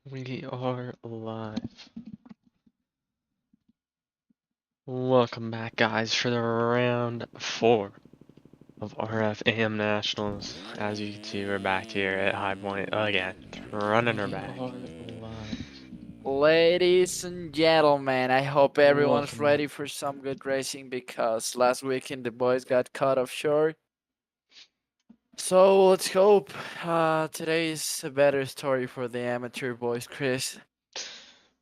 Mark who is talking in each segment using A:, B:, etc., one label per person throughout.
A: We are live. Welcome back, guys, for the round 4 of RFAM Nationals. As you can see, we're back here at High Point again, running her
B: We
A: back.
B: are live.
C: Ladies and gentlemen, I hope everyone's
A: Welcome back.
C: ready for some good racing because last weekend the boys got cut off short. So let's hope today is a better story for the amateur boys, Chris.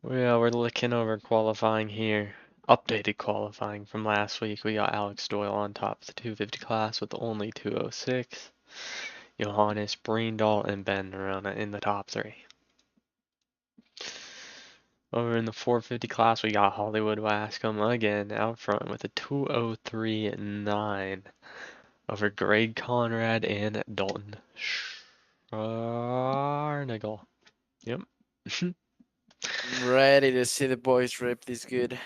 A: Well, we're looking over qualifying here. Updated qualifying from last week. We got Alex Doyle on top of the 250 class with only 206. Johannes Breendal and Ben Nerona in the top 3. Over in the 450 class, we got Hollywood Wascom again out front with a 203.9 over Greg Conrad and Dalton Scharnagel. Yep.
C: I'm ready to see the boys rip this good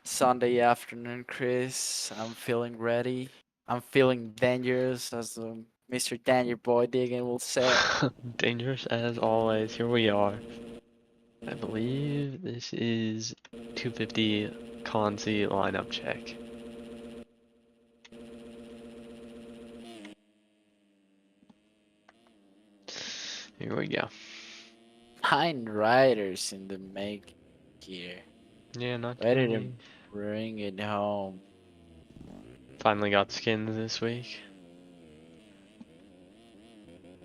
C: Sunday afternoon, Chris. I'm feeling ready. I'm feeling dangerous, as Mr. Danger Boy Diggin will say.
A: Dangerous as always. Here we are. I believe this is 250 Consi lineup check. Here we go.
C: 9 riders in the make here.
A: Yeah, not too
C: Ready to
A: many.
C: bring it home.
A: Finally got skins this week.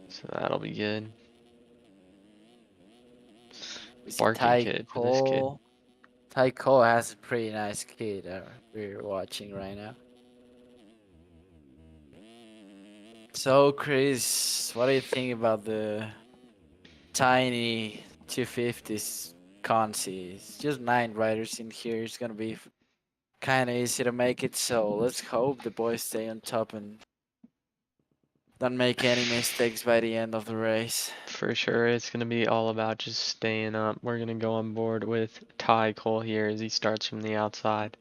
A: So that'll be good.
C: We see
A: Barking kid for this kid.
C: Ty Cole has a pretty nice kid we're watching right now. So, Chris, what do you think about the tiny 250s Consi? It's just 9 riders in here. It's gonna be kind of easy to make it. So let's hope the boys stay on top and don't make any mistakes by the end of the race.
A: For sure, it's going to be all about just staying up. We're going to go on board with Ty Cole here as he starts from the outside.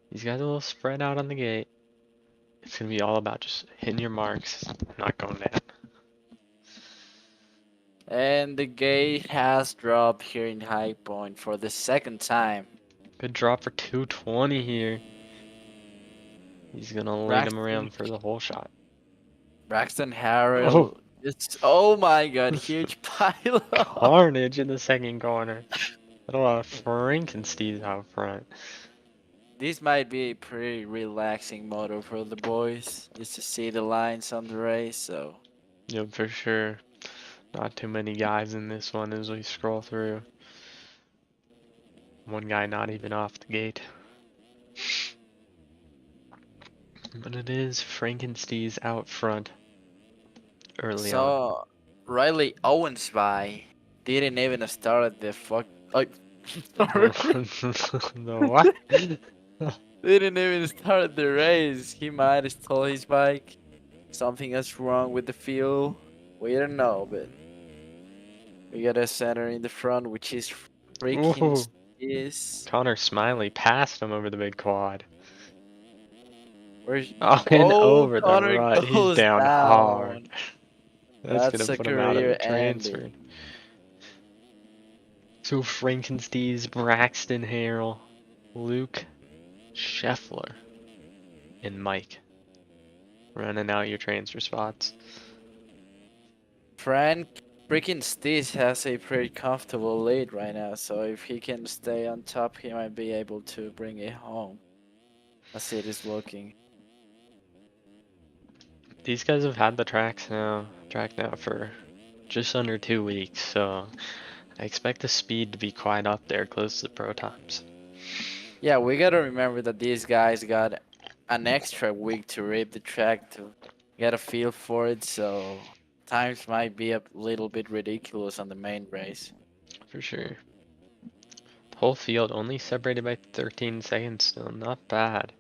A: He's got a little spread out on the gate. It's going to be all about just hitting your marks, not going down.
C: And the gate has dropped here in High Point for the second time.
A: Good drop for 220 here. He's going to lead him
C: Braxton
A: around for the whole shot.
C: Braxton
A: Oh,
C: Harrell. It's oh my god, huge pile up.
A: carnage in the second corner. Got a lot of Frankensteins out front.
C: This might be a pretty relaxing moto for the boys, just to see the lines on the race. So
A: Yep, for sure. Not too many guys in this one as we scroll through. One guy not even off the gate. But it is Frankenstein's out front early on.
C: so Riley Owens by didn't even start at the fuck. Oh, sorry,
A: The what?
C: didn't even start the race. He might have stole his bike. Something is wrong with the fuel. We don't know, but we got a center in the front, which is freaking
A: Ooh,
C: is.
A: Connor Smiley passed him over the big quad.
C: Where's
A: And
C: oh
A: over the
C: Connor
A: rut. He's
C: goes
A: down hard.
C: down.
A: That's gonna
C: That's a
A: put him out of the
C: career
A: transfer.
C: ending.
A: So Frankenstein's, Braxton Harrell, Luke Scheffler, and Mike running out your transfer spots.
C: Frank freaking Steez has a pretty comfortable lead right now, so if he can stay on top, he might be able to bring it home. As it is looking.
A: These guys have had the track now for just under 2 weeks, so I expect the speed to be quite up there close to the pro times.
C: Yeah, we gotta remember that these guys got an extra week to rip the track to get a feel for it, so times might be a little bit ridiculous on the main race.
A: For sure. The whole field only separated by 13 seconds still, not bad.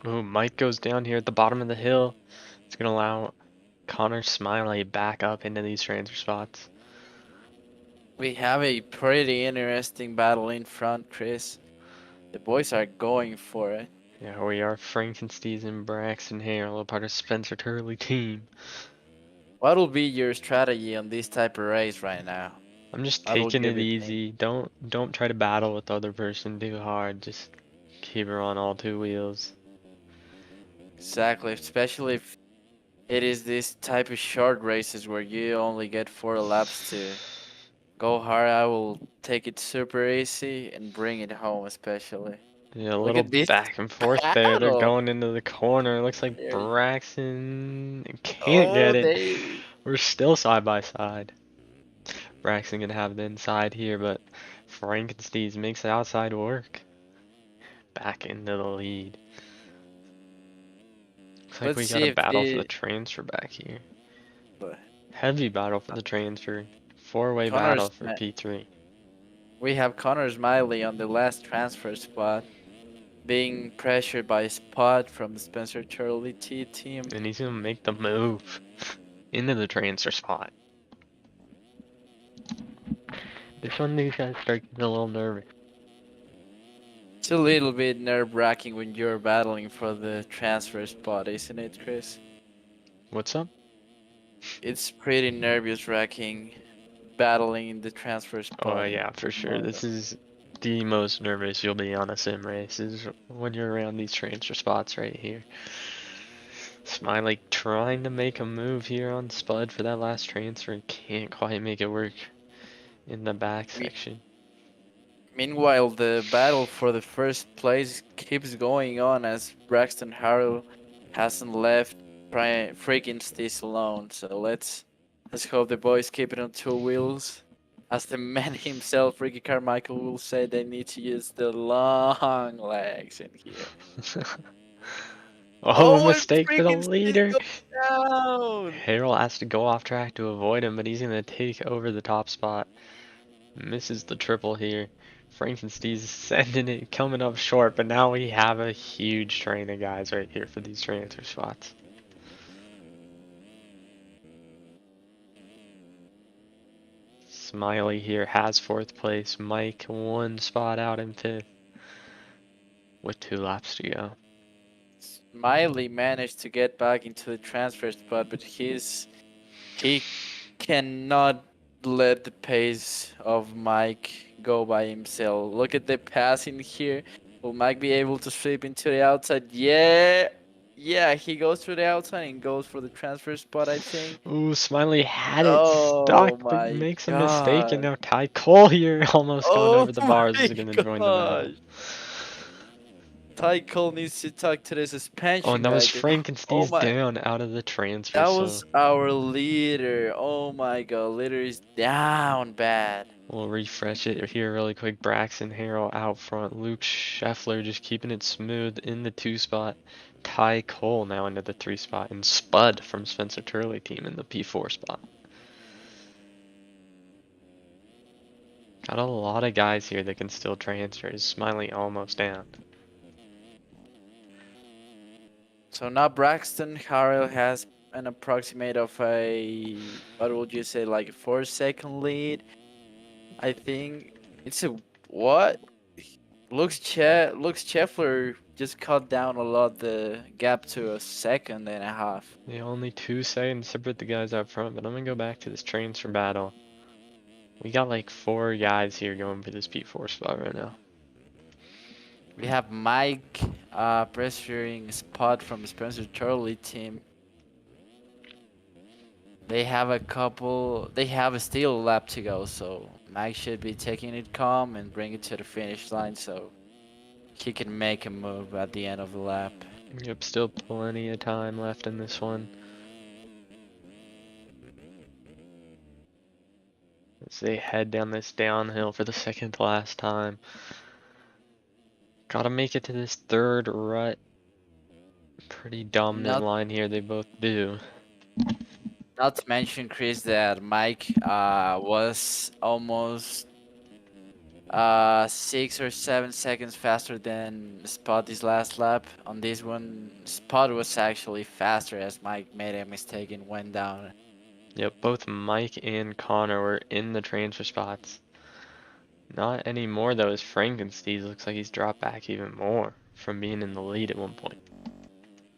A: Ooh, Mike goes down here at the bottom of the hill. It's gonna allow Connor Smiley back up into these transfer spots.
C: We have a pretty interesting battle in front, Chris. The boys are going for it.
A: Yeah, we are Frankenstein and Braxton Harrell, a part of Spencer Turley team.
C: What will be your strategy on this type of race right now?
A: I'm just
C: What will
A: taking
C: you
A: it
C: be thinking?
A: easy. Don't try to battle with the other person too hard. Just keep her on all two wheels.
C: Exactly, especially if it is this type of short races where you only get 4 laps to go hard. I will take it super easy and bring it home, especially.
A: Yeah, a
C: Look
A: little
C: at this
A: back and forth there. They're
C: battle.
A: going into the corner. Looks like
C: There you-
A: Braxton can't
C: Oh,
A: get it.
C: they.
A: We're still side by side. Braxton can have the inside here, but Frankenstein makes the outside work. Back into the lead. Looks like
C: Let's
A: we got
C: see
A: a
C: if
A: battle for the
C: the
A: transfer back here.
C: but
A: Heavy battle for the transfer. Four-way battle
C: Connor's.
A: for P3.
C: We have Connor Smiley on the last transfer spot, being pressured by Spot from the Spencer Charlie T team.
A: And he's gonna make the move into the transfer spot. This one, these guys start getting a little nervous.
C: It's a little bit nerve-wracking when you're battling for the transfer spot, isn't it, Chris?
A: What's up?
C: It's pretty nervous-wracking battling in the transfer
A: Oh
C: spot.
A: yeah, for sure. This is the most nervous you'll be on a sim race is when you're around these transfer spots right here. Smiley trying to make a move here on Spud for that last transfer and can't quite make it work in the back
C: Me-
A: section.
C: Meanwhile, the battle for the first place keeps going on as Braxton Harrell hasn't left freaking Steez alone. So let's hope the boys keep it on 2 wheels. As the man himself, Ricky Carmichael, will say they need to use the long legs in here.
A: Oh,
C: Oh, and
A: mistake for the
C: freaking Steez
A: leader.
C: goes down!
A: Harrell has to go off track to avoid him, but he's gonna take over the top spot. Misses the triple here. Frankenstein's sending it, coming up short, but now we have a huge train of guys right here for these transfer spots. Smiley here has fourth place. Mike one spot out in fifth with 2 laps to go.
C: Smiley managed to get back into the transfer spot, but he cannot let the pace of Mike go by himself. Look at the passing here. Will Mike be able to sweep into the outside? Yeah. Yeah, he goes to the outside and goes for the transfer spot, I think.
A: Ooh, Smiley had it
C: Oh
A: stuck, but
C: my
A: makes a mistake, and
C: god.
A: now Ty Cole here almost going
C: Oh
A: over the bars
C: my
A: is gonna join the battle.
C: gosh. Ty Cole needs to talk to the
A: Oh,
C: suspension
A: and that was
C: guy. Oh
A: Frankenstein's
C: my.
A: down out of the transfer,
C: That
A: so
C: was our leader. Oh my god. Leader is down bad.
A: we'll refresh it here really quick. Braxton Harrell out front. Luke Scheffler just keeping it smooth in the 2 spot. Ty Cole now into the 3 spot. And Spud from Spencer Turley team in the P4 spot. Got a lot of guys here that can still transfer. Is Smiley almost down?
C: So now Braxton Harrell has an approximate of what would you say, like a 4 second lead. I think it's a what? Looks Scheffler just cut down a lot the gap to a second and a half.
A: Yeah, only 2 seconds separate the guys up front, but I'm gonna go back to this transfer battle. We got like 4 guys here going for this P4 spot right now.
C: We have Mike pressuring Spot from Spencer Charlie team. They have a couple. They have a still lap to go, so Mike should be taking it calm and bring it to the finish line, so he can make a move at the end of the lap.
A: Yep, still plenty of time left in this one. As they head down this downhill for the second to last time. Gotta make it to this third rut. Pretty dominant
C: Not
A: line here, they both do.
C: not to mention, Chris, that Mike was almost 6 or 7 seconds faster than Spot this last lap. On this one, Spot was actually faster as Mike made a mistake and went down.
A: Yep, both Mike and Connor were in the transfer spots. Not anymore though, as Frankenstein looks like he's dropped back even more from being in the lead at one point.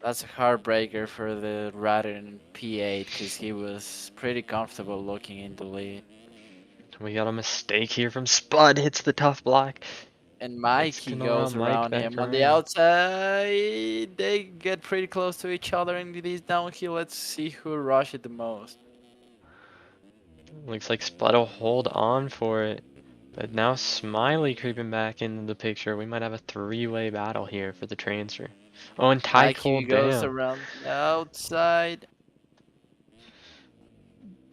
C: That's a heartbreaker for the rider in P8 because he was pretty comfortable looking in the lead.
A: We got a mistake here from Spud. Hits the tough block.
C: And
A: It's
C: Mikey
A: gonna allow
C: goes
A: Mike
C: around
A: back
C: him on the
A: around.
C: outside. They get pretty close to each other in these downhill. Let's see who rushed it the most.
A: Looks like Spud will hold on for it. But now Smiley creeping back into the picture. We might have a three-way battle here for the transfer. Oh, and Ty Cole
C: Mikey goes
A: down.
C: around the outside.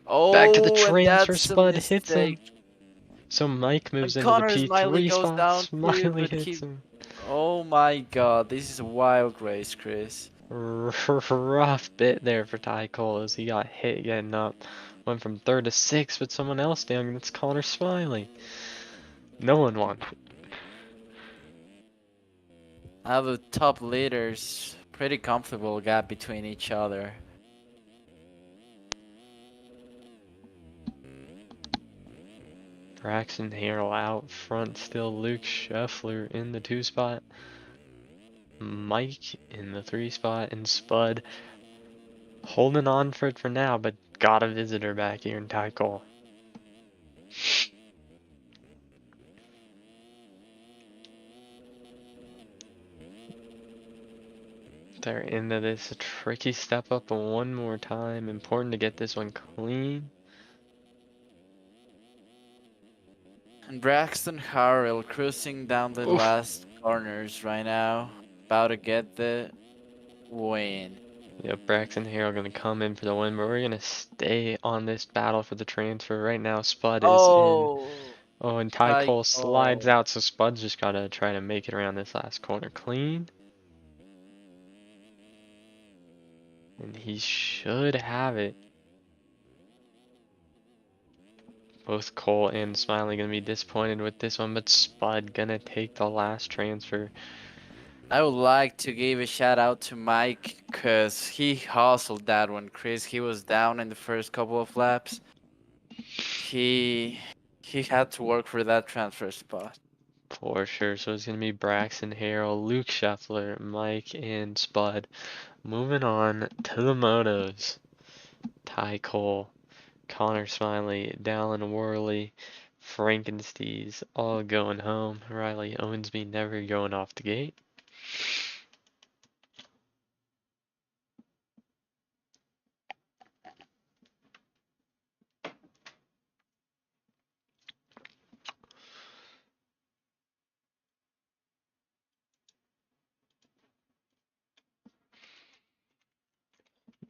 A: Back to the
C: Oh, and
A: transfer.
C: that's a
A: Spud hits him.
C: mistake.
A: So Mike moves
C: And
A: into the
C: Connor Smiley
A: P3
C: goes
A: spot.
C: down too,
A: Smiley
C: but
A: hits
C: he.
A: him.
C: Oh my god, this is a wild race, Chris.
A: Rough bit there for Ty Cole as he got hit getting up. Went from third to sixth, but someone else down. That's Connor Smiley. No one won.
C: Now the top leaders, pretty comfortable gap between each other.
A: Braxton Harrell out front still. Luke Scheffler in the 2 spot. Mike in the 3 spot. And Spud holding on for it for now, but got a visitor back here in Ty Cole. They're into this tricky step up one more time. Important to get this one clean.
C: And Braxton Harrell cruising down the
A: Oof.
C: last corners right now. About to get the win.
A: Yep, Braxton Harrell gonna come in for the win, but we're gonna stay on this battle for the transfer. Right now, Spud is in.
C: Oh,
A: Oh, and Ty Cole slides
C: Tycho.
A: out, so Spud's just gotta try to make it around this last corner clean. And he should have it. Both Cole and Smiley gonna be disappointed with this one, but Spud gonna take the last transfer.
C: I would like to give a shout out to Mike because he hustled that one, Chris. He was down in the first couple of laps. He he had to work for that transfer spot.
A: For sure. So it's gonna be Braxton Harrell, Luke Scheffler, Mike, and Spud. Moving on to the motos. Ty Cole, Connor Smiley, Dallin Worley, Frankenstees, all going home. Riley Owensby never going off the gate.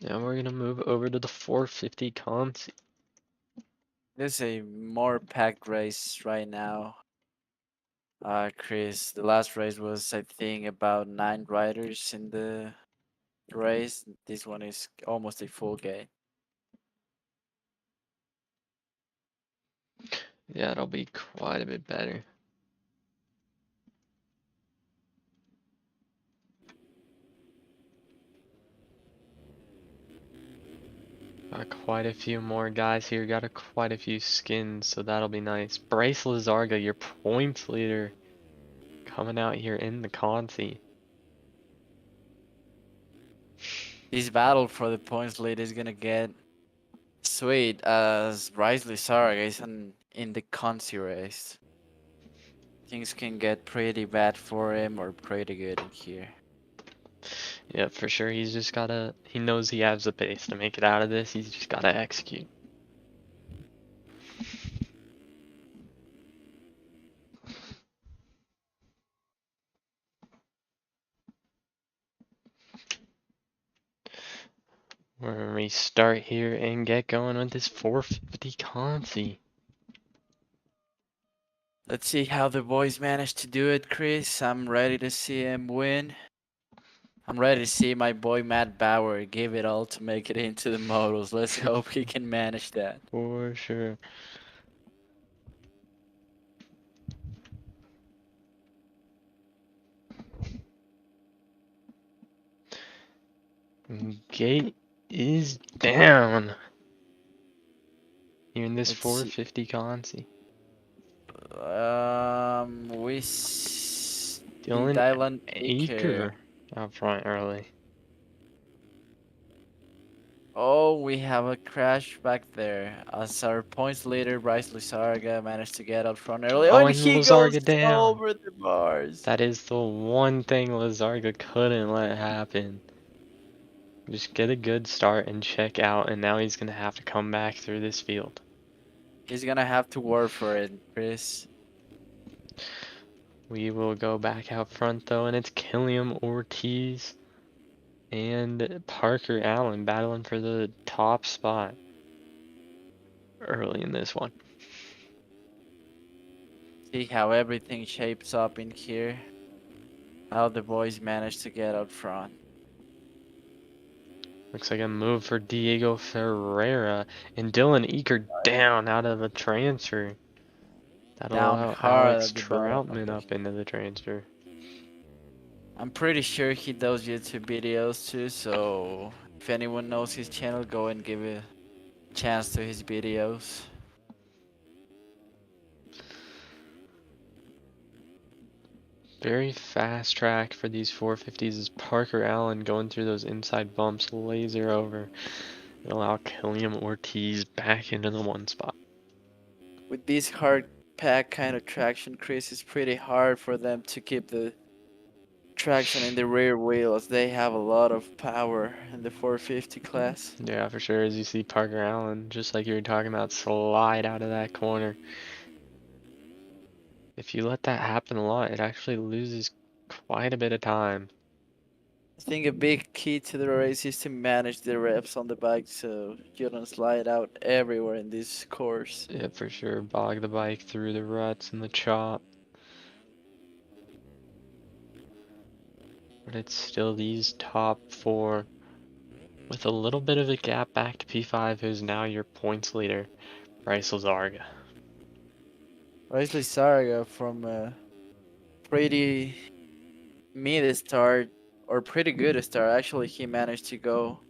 A: Now we're gonna move over to the 450 Consi.
C: This is a more packed race right now. Chris, the last race was I think about 9 riders in the race. This one is almost a full gate.
A: Yeah, it'll be quite a bit better. Got quite a few more guys here. Got quite a few skins, so that'll be nice. Bryce Lazarga, your points leader, coming out here in the Consi.
C: This battle for the points lead is gonna get sweet as Bryce Lizarga is in the Consi race. Things can get pretty bad for him or pretty good in here.
A: Yeah, for sure. He's just gotta. He knows he has the pace to make it out of this. He's just gotta execute. We're gonna restart here and get going with this 450 Consi.
C: Let's see how the boys manage to do it, Chris. I'm ready to see him win. I'm ready to see my boy Matt Bauer give it all to make it into the modals. Let's hope he can manage that.
A: For sure. Gate is down. Here in this
C: Let's see.
A: 450 Consi.
C: We see
A: Dylan
C: Dylan Aker.
A: Aker out front early.
C: Oh, we have a crash back there. As our points leader, Bryce Lizarga, managed to get out front early. Oh,
A: Oh,
C: and
A: and
C: he goes
A: Lazarga down.
C: over the bars.
A: That is the one thing Lazarga couldn't let happen. Just get a good start and check out, and now he's gonna have to come back through this field.
C: He's gonna have to work for it, Chris.
A: We will go back out front though, and it's Killiam Ortiz and Parker Allen battling for the top spot early in this one.
C: See how everything shapes up in here. How the boys managed to get out front.
A: Looks like a move for Diego Ferreira and Dylan Eaker down out of a transfer. That'll
C: Down
A: allow
C: hard
A: Alex
C: at the bottom of
A: Troutman
C: the.
A: up into the transfer.
C: I'm pretty sure he does YouTube videos too, so if anyone knows his channel, go and give a chance to his videos.
A: Very fast track for these 450s is Parker Allen going through those inside bumps, laser over, and allow Killiam Ortiz back into the one spot.
C: With this hard pack kind of traction, Chris, it's pretty hard for them to keep the traction in the rear wheel as they have a lot of power in the 450 class.
A: Yeah, for sure. As you see Parker Allen, just like you were talking about, slide out of that corner. If you let that happen a lot, it actually loses quite a bit of time.
C: I think a big key to the race is to manage the reps on the bike so you don't slide out everywhere in this course.
A: Yeah, for sure. Bog the bike through the ruts and the chop. But it's still these top four with a little bit of a gap back to P5, who's now your points leader, Bryce Lazarga.
C: Riley Sarga from a pretty mid start or pretty good start. Actually, he managed to go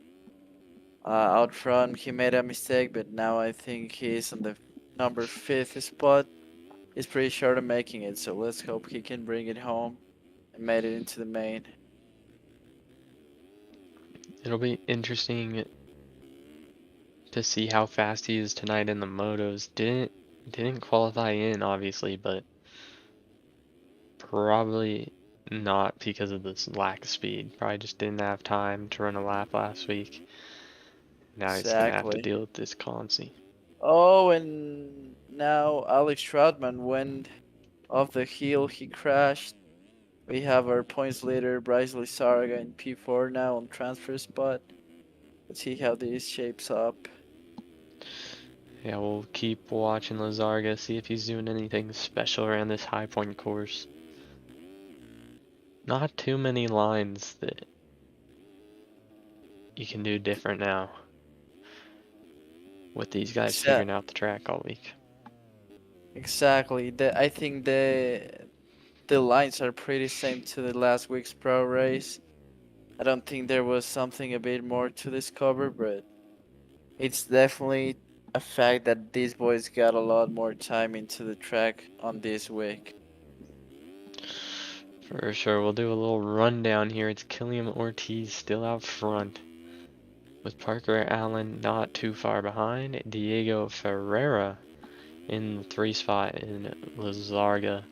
C: out front. He made a mistake, but now I think he's on the number fifth spot. He's pretty short of making it, so let's hope he can bring it home and made it into the main.
A: It'll be interesting to see how fast he is tonight in the motos. Didn't qualify in obviously, but probably not because of this lack of speed. Probably just didn't have time to run a lap last week. Now he's gonna have to
C: Exactly.
A: deal with this Consi.
C: Oh, and now Alex Troutman went off the hill. He crashed. We have our points leader, Bryce Lizarga, in P4 now on transfer spot. Let's see how this shapes up.
A: Yeah, we'll keep watching Lazarga, see if he's doing anything special around this high point course. Not too many lines that you can do different now with these guys
C: Exa-
A: figuring out the track all week.
C: Exactly. I think the lines are pretty same to the last week's pro race. I don't think there was something a bit more to discover, but it's definitely a fact that these boys got a lot more time into the track on this week.
A: For sure, we'll do a little rundown here. It's Killiam Ortiz still out front, with Parker Allen not too far behind. Diego Ferreira in the 3 spot, and Lazarga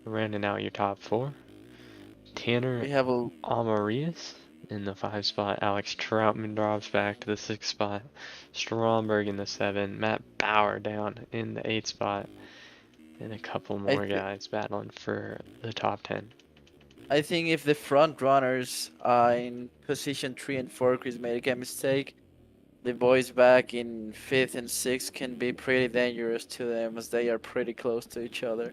A: rounding out your top 4. Tanner
C: We have a
A: Amarias in the 5 spot. Alex Troutman drops back to the 6 spot. Stromberg in the 7. Matt Bauer down in the 8 spot. And a couple
C: I
A: more
C: th-
A: guys battling for the top 10.
C: I think if the front runners in position 3 and 4 Chris made a mistake, the boys back in 5th and 6th can be pretty dangerous to them as they are pretty close to each other.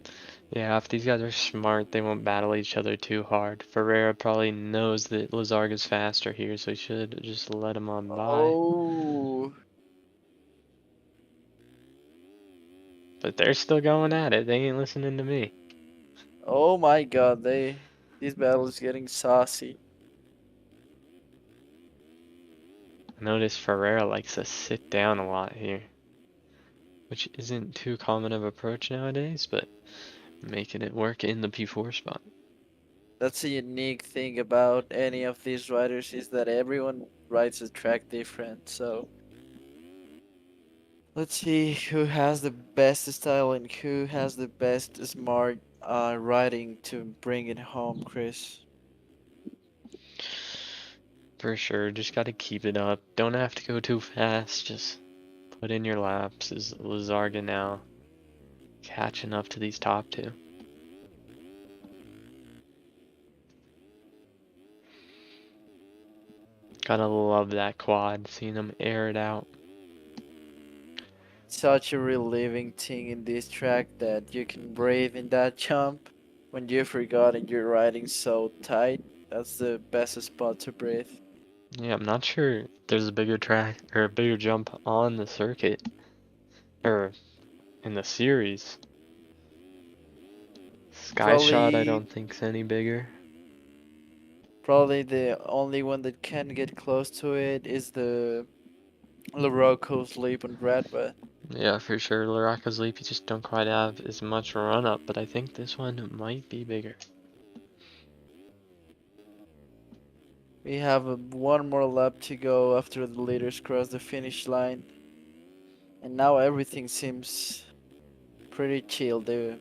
A: Yeah, if these guys are smart, they won't battle each other too hard. Ferreira probably knows that Lazarga's faster here, so he should just let him on by.
C: Oh,
A: But they're still going at it. They ain't listening to me.
C: oh my God! This battle is getting saucy.
A: I notice Ferreira likes to sit down a lot here, which isn't too common of approach nowadays, but making it work in the P4 spot.
C: That's a unique thing about any of these riders is that everyone rides the track different. So let's see who has the best style and who has the best smart riding to bring it home, Chris.
A: For sure, just gotta keep it up. Don't have to go too fast, just put in your laps. Is Lazarga now catching up to these top two? Gotta love that quad, seeing him air it out.
C: Such a relieving thing in this track that you can breathe in that jump when you forgot and you're riding so tight. That's the best spot to breathe.
A: Yeah, I'm not sure if there's a bigger track or a bigger jump on the circuit or in the series. Sky Shot, I
C: Probably
A: don't think's any bigger.
C: Probably the only one that can get close to it is the Larocco's Leap on Redwood.
A: Yeah, for sure. Laraka's Leap, you just don't quite have as much run up, but I think this one might be bigger.
C: We have one more lap to go after the leaders cross the finish line. And now everything seems pretty chill. The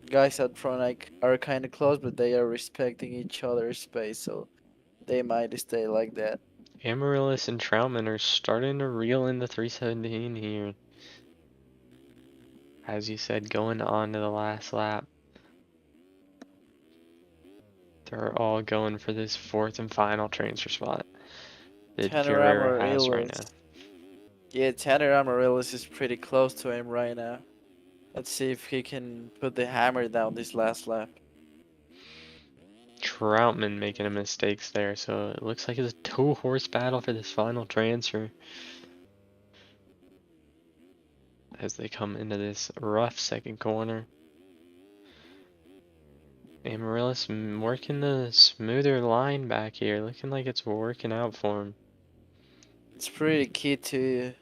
C: guys out front are kind of close, but they are respecting each other's space, so they might stay like that.
A: Amaryllis and Troutman are starting to reel in the 317 here. As you said, going on to the last lap. They're all going for this fourth and final transfer spot that
C: Tanner
A: Guerrera has right now.
C: Amaryllis. Yeah, Tanner Amaryllis is pretty close to him right now. Let's see if he can put the hammer down this last lap.
A: Troutman making a mistakes there, so it looks like it's a two-horse battle for this final transfer. As they come into this rough second corner. Amaryllis working the smoother line back here, looking like it's working out for him.
C: It's pretty key to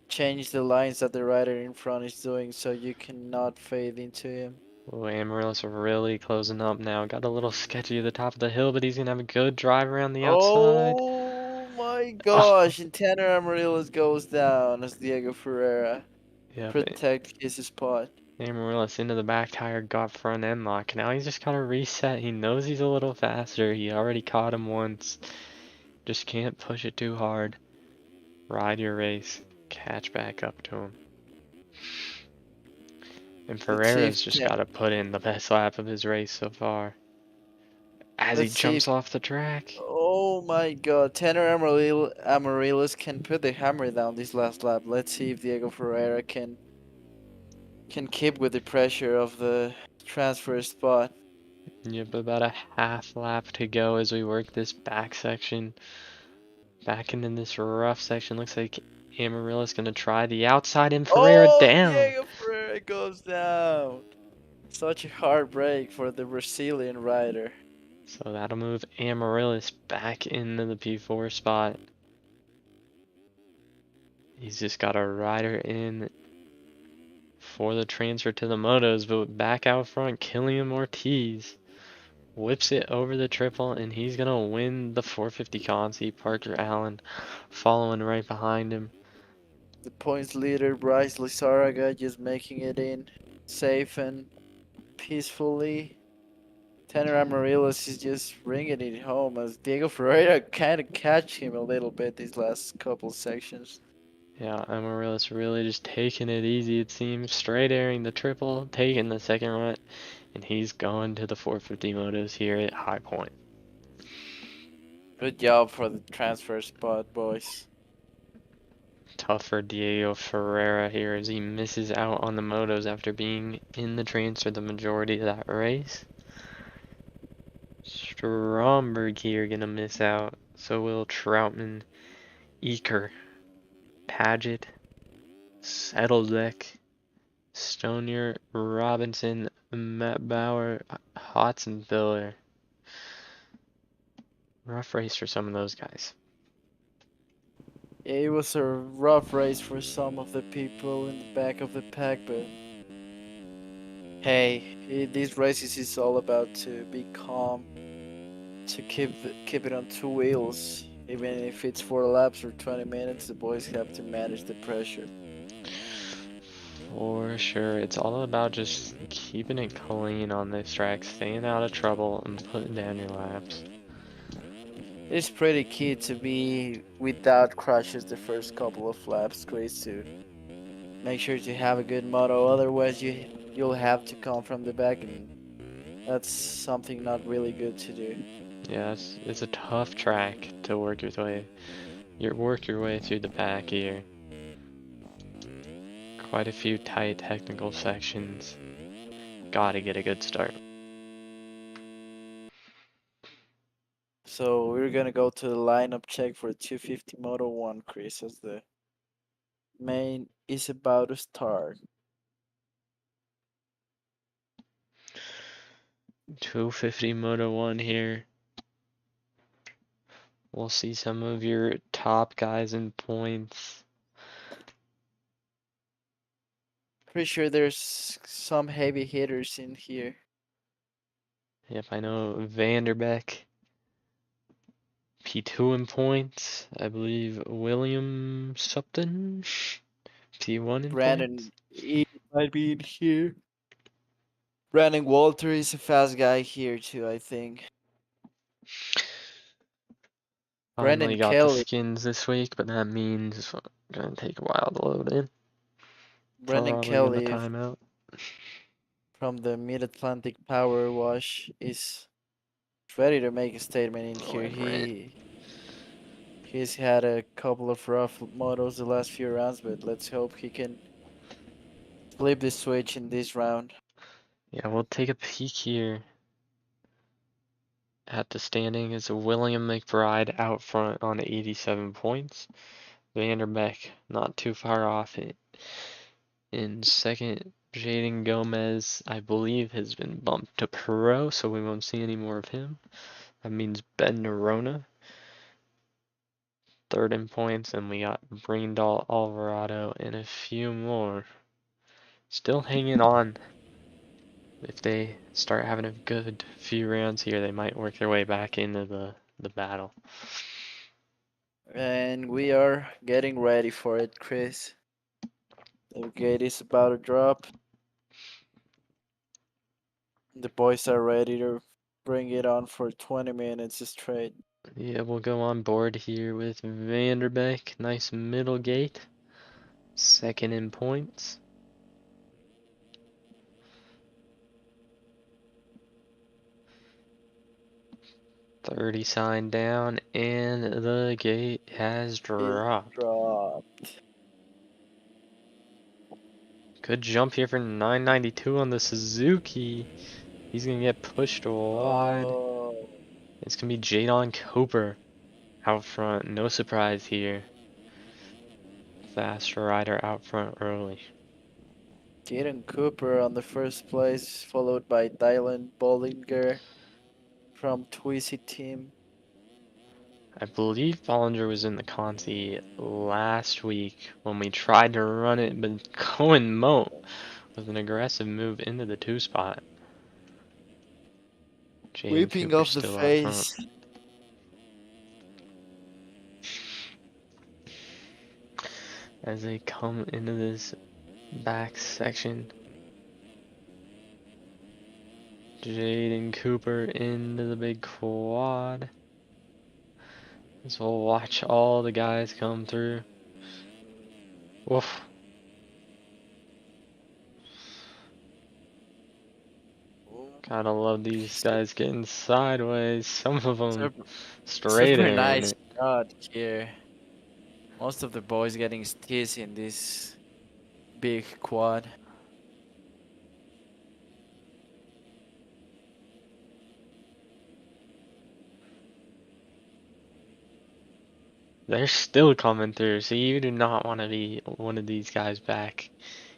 C: change the lines that the rider in front is doing so you cannot fade into him.
A: Oh, Amaryllis really closing up now. Got a little sketchy at the top of the hill, but he's gonna have a good drive around the outside.
C: Oh my
A: Oh,
C: gosh, and Tanner Amaryllis goes down as Diego Ferreira
A: yep.
C: protect his spot.
A: Amaryllis into the back tire, got front end lock. Now he's just gotta reset. He knows he's a little faster. He already caught him once. Just can't push it too hard. Ride your race. Catch back up to him. And
C: Let's see
A: Ferreira's
C: if
A: just gotta put in the best lap of his race so far. As he
C: let's see
A: jumps
C: if
A: off the track.
C: oh my god, Tanner Amaryllis can put the hammer down this last lap. Let's see if Diego Ferreira can keep with the pressure of the transfer spot.
A: Yep, about a half lap to go as we work this back section. Back into this rough section. Looks like Amarillo's gonna try the outside and Ferreira
C: Oh,
A: down.
C: Diego Ferreira goes down. Such a hard break for the Brazilian rider.
A: So that'll move Amaryllis back into the P4 spot. He's just got a rider in for the transfer to the motos, but back out front, Killian Ortiz whips it over the triple, and he's gonna win the 450 Consi. Parker Allen following right behind him.
C: The points leader, Bryce Lizarraga, just making it in safe and peacefully. Tanner Amaryllis is just bringing it home as Diego Ferreira kind of catch him a little bit these last couple sections.
A: Yeah, Amaryllis really just taking it easy, it seems. Straight airing the triple, taking the second rut, and he's going to the 450 motos here at High Point.
C: Good job for the transfer spot, boys.
A: Tough for Diego Ferreira here as he misses out on the motos after being in the transfer the majority of that race. Stromberg here gonna miss out. So will Troutman, Eker, Paget, Settledeck, Stonier, Robinson, Matt Bauer, Hotzenfiller. Rough race for some of those guys.
C: Yeah, it was a rough race for some of the people in the back of the pack, but hey, these races is all about to be calm to keep it on two wheels. Even if it's 4 laps or 20 minutes, the boys have to manage the pressure.
A: For sure. It's all about just keeping it clean on this track, staying out of trouble, and putting down your laps.
C: It's pretty key to be without crashes the first couple of laps, Chris, to make sure to have a good moto. Otherwise, you'll have to come from the back, and that's something not really good to do.
A: Yeah, it's a tough track to work your way through the pack here. Quite a few tight technical sections. Gotta get a good start.
C: So we're gonna go to the lineup check for 250 Moto 1, Chris, as the main is about to start.
A: 250 Moto 1 here. We'll see some of your top guys in points.
C: Pretty sure there's some heavy hitters in here.
A: Yep, I know Vanderbeck, P2 in points. I believe William something, P1 in points.
C: Brandon E might be in here. Brandon Walter is a fast guy here too, I think.
A: Finally
C: Brandon
A: got the
C: Kelly.
A: skins this week, but that means it's gonna take a while to load in.
C: Brandon
A: Probably gonna
C: Kelly
A: time out.
C: from the Mid Atlantic Power Wash is ready to make a statement in
A: Oh,
C: here.
A: and rant.
C: He's had a couple of rough motos the last few rounds, but let's hope he can flip the switch in this round.
A: Yeah, we'll take a peek here at the standing. Is William McBride out front on 87 points. Vanderbeck not too far off it. In second, Jaden Gomez, I believe, has been bumped to pro, so we won't see any more of him. That means Ben Nerona, third in points, and we got Braindall Alvarado and a few more. Still hanging on. If they start having a good few rounds here, they might work their way back into the battle.
C: And we are getting ready for it, Chris. The gate is about to drop. The boys are ready to bring it on for 20 minutes straight.
A: Yeah, we'll go on board here with Vanderbeek. Nice middle gate. Second in points. 30 sign down, and the gate has
C: It
A: dropped.
C: dropped.
A: Good jump here for 992 on the Suzuki. He's gonna get pushed wide.
C: Oh,
A: It's gonna be Jadon Cooper out front. No surprise here. Fast rider out front early.
C: Jaden Cooper on the first place, followed by Dylan Bollinger from Twizy team.
A: I believe Bollinger was in the Conti last week when we tried to run it, but Cohen Moat with an aggressive move into the two spot. Jaden
C: Whipping
A: Cooper
C: off the
A: still out front.
C: face.
A: As they come into this back section, Jaden Cooper into the big quad. As we'll watch all the guys come through. Woof. Gotta love these
C: Su-
A: guys getting sideways. Some of them
C: Super,
A: straight
C: super
A: airing
C: nice
A: it.
C: shot here. Most of the boys getting stizzy in this big quad.
A: They're still coming through, so you do not want to be one of these guys back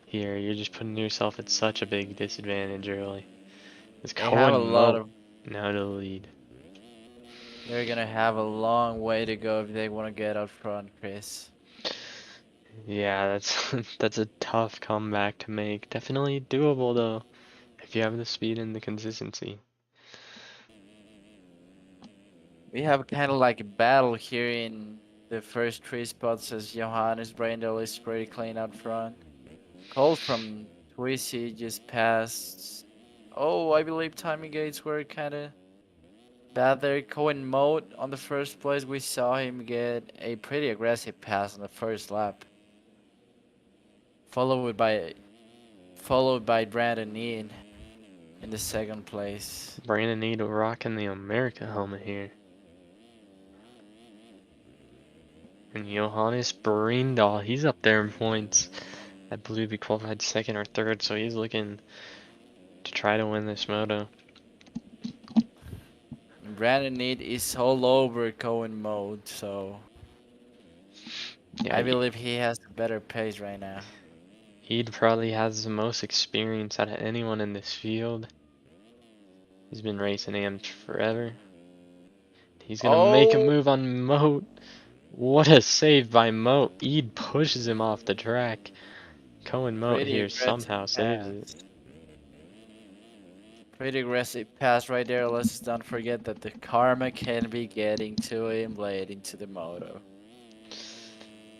A: here. You're just putting yourself at such a big disadvantage early. It's
C: They have a
A: Cohen
C: lot
A: Moat
C: of.
A: now to the lead.
C: They're gonna have a long way to go if they want to get out front, Chris.
A: Yeah, that's that's a tough comeback to make. Definitely doable though, if you have the speed and the consistency.
C: We have kind of like a battle here in the first three spots as Johannes Brandel is pretty clean out front. Cole from Twisty just passed. Oh, I believe timing gates were kind of bad there. Cohen Mode on the first place, we saw him get a pretty aggressive pass on the first lap, followed by followed by Brandon Ian in the second place.
A: Brandon Needle rocking the America helmet here. And Johannes Brindal, he's up there in points. I believe he qualified second or third, so he's looking to try to win this moto.
C: Brandon Need is all over Cohen Mode, so
A: Yeah,
C: I believe he has a better pace right now.
A: he probably has the most experience out of anyone in this field. He's been racing AMs forever. He's gonna make a
C: Oh,
A: move on Moat. What a save by Moat. Eid pushes him off the track. Cohen Moat
C: pretty
A: here
C: aggressive
A: somehow saves it.
C: pass. Pretty aggressive pass right there. Let's just don't forget that the karma can be getting to him late into the moto.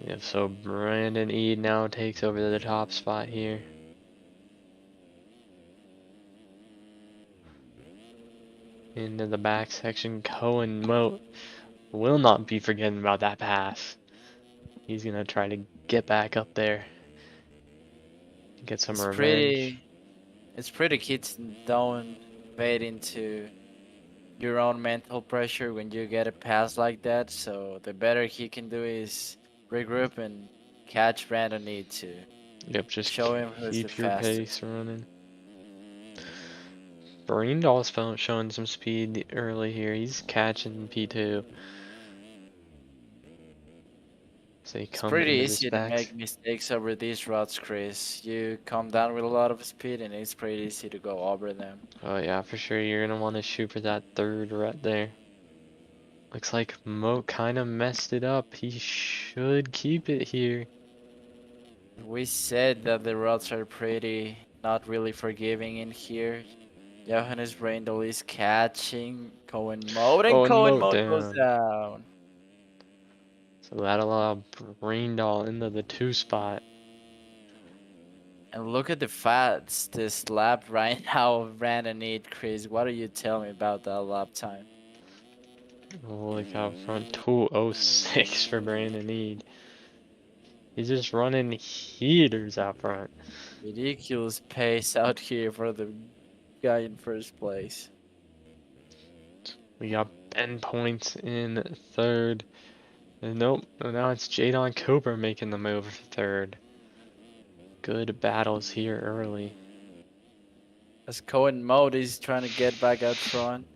A: Yeah, so Brandon Eid now takes over the top spot here. Into the back section, Cohen Moat will not be forgetting about that pass. He's gonna try to get back up there, get some
C: It's
A: revenge.
C: pretty. It's pretty kids don't fade into your own mental pressure when you get a pass like that. So the better he can do is regroup and catch Brandon Need to
A: Yep, just
C: show him who's the
A: keep your
C: fastest.
A: pace running. Brindall's showing some speed early here. He's catching P2. So he
C: It's
A: come
C: pretty
A: into this
C: easy to
A: back.
C: make mistakes over these routes, Chris. You come down with a lot of speed, and it's pretty easy to go over them.
A: Oh yeah, for sure. You're gonna want to shoot for that third rut there. Looks like Mo kind of messed it up. He should keep it here.
C: We said that the routes are pretty not really forgiving in here. Johannes Brandel is catching Cohen Mode, and
A: Oh, and
C: Cohen
A: Mo
C: Mode goes
A: down.
C: down.
A: So that allowed Braindoll into the 2 spot.
C: And look at the fastest lap right now of Brandon Need, Chris. What do you tell me about that lap time?
A: Look out front, 206 for Brandon Ead. He's just running heaters out front.
C: Ridiculous pace out here for the guy in first place.
A: We got Ben Points in third. And nope, now it's Jadon Cooper making the move for third. Good battles here early.
C: As Cohen Mode is trying to get back out front,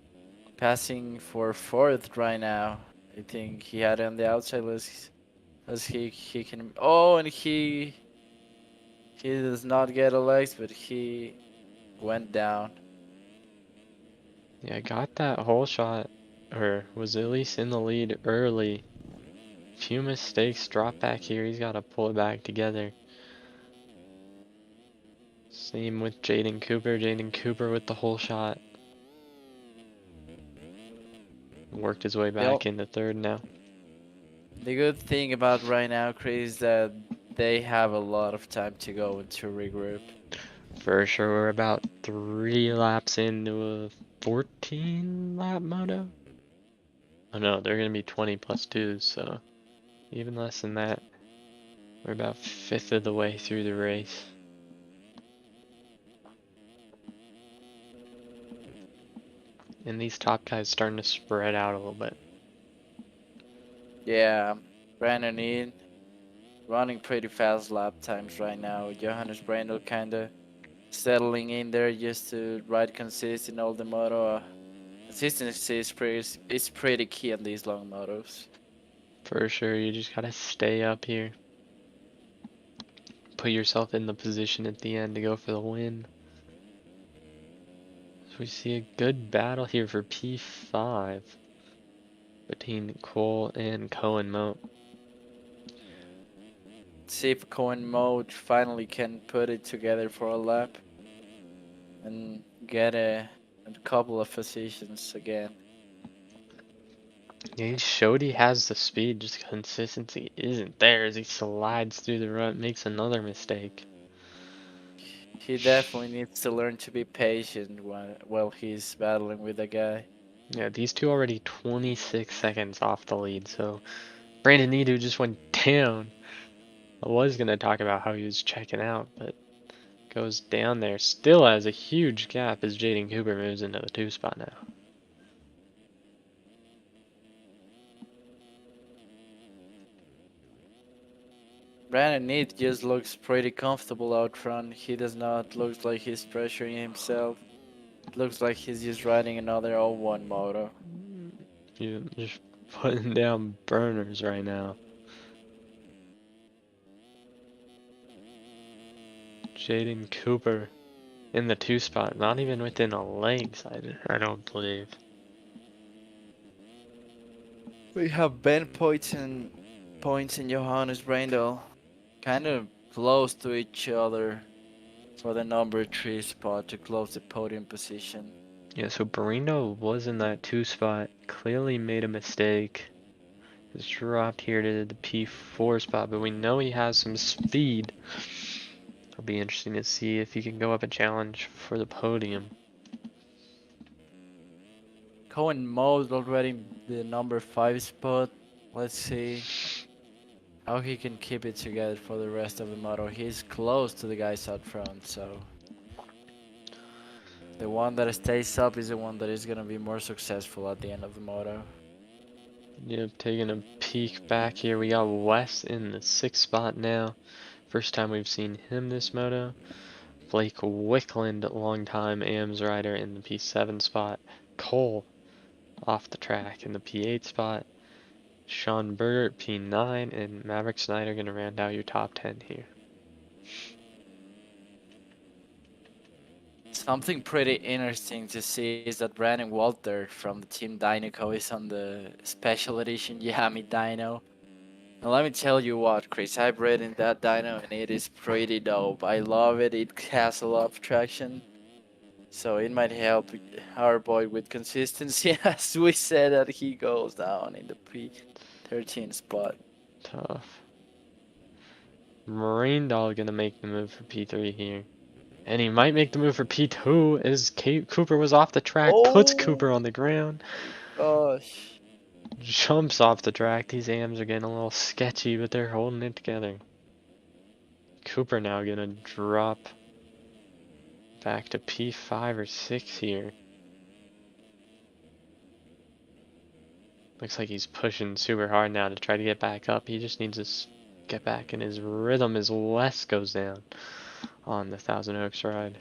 C: passing for fourth right now. I think he had it on the outside list as he can. Oh, and he does not get a legs, but he went down.
A: Yeah, got that whole shot, or was at least in the lead early. Few mistakes, drop back here, he's got to pull it back together. Same with Jaden Cooper. Jaden Cooper with the whole shot. Worked his way back into third now.
C: The good thing about right now, Chris, is that they have a lot of time to go to regroup.
A: For sure, we're about 3 laps into a 14 lap moto. Oh no, they're gonna be 20 plus 2s, so even less than that. We're about 1/5 of the way through the race. And these top guys starting to spread out a little bit.
C: Yeah, Brandon Ian running pretty fast lap times right now. Johannes Brandel kind of settling in there just to ride consistent all the moto. Consistency is pretty key on these long motos.
A: For sure, you just gotta stay up here. Put yourself in the position at the end to go for the win. So we see a good battle here for P5 between Cole and Cohen Moat.
C: See if Cohen Mode finally can put it together for a lap and get a couple of positions again.
A: Yeah, he showed he has the speed, just consistency isn't there as he slides through the rut, makes another mistake.
C: He definitely needs to learn to be patient while he's battling with the guy.
A: Yeah, these two already 26 seconds off the lead, so Brandon Nedo just went down. I was gonna talk about how he was checking out, but goes down there. Still has a huge gap as Jaden Cooper moves into the 2 spot now.
C: Brandon Neat just looks pretty comfortable out front. He does not look like he's pressuring himself. Looks like he's just riding another 0-1 moto.
A: You're just putting down burners right now. Jaden Cooper in the 2 spot, not even within a length, I don't believe.
C: We have Ben Points and Johannes Brandel kind of close to each other for the number 3 spot to close the podium position.
A: Yeah, so Barino was in that 2 spot, clearly made a mistake. Has dropped here to the P4 spot, but we know he has some speed. It'll be interesting to see if he can go up and challenge for the podium.
C: Cohen Mode already the number 5 spot. Let's see how he can keep it together for the rest of the moto. He's close to the guys out front, so the one that stays up is the one that is gonna be more successful at the end of the moto.
A: Yep, taking a peek back here, we got Wes in the 6th spot now. First time we've seen him this moto. Blake Wickland, longtime AM's rider, in the P7 spot. Cole off the track in the P8 spot. Sean Berger P9, and Maverick Snyder gonna round out your top 10 here.
C: Something pretty interesting to see is that Brandon Walter from the team Dynaco is on the special edition Yami Dyno. And let me tell you what, Chris, I've ridden that dyno and it is pretty dope. I love it. It has a lot of traction. So it might help our boy with consistency as we said that he goes down in the P13 spot.
A: Tough. Marine Doll gonna make the move for P3 here. And he might make the move for P2 as Cooper was off the track, puts Cooper
C: Oh
A: on the ground,
C: gosh.
A: jumps off the track. These AMs are getting a little sketchy, but they're holding it together. Cooper now gonna drop back to P5 or 6 here. Looks like he's pushing super hard now to try to get back up. He just needs to get back in his rhythm as Wes goes down on the Thousand Oaks ride.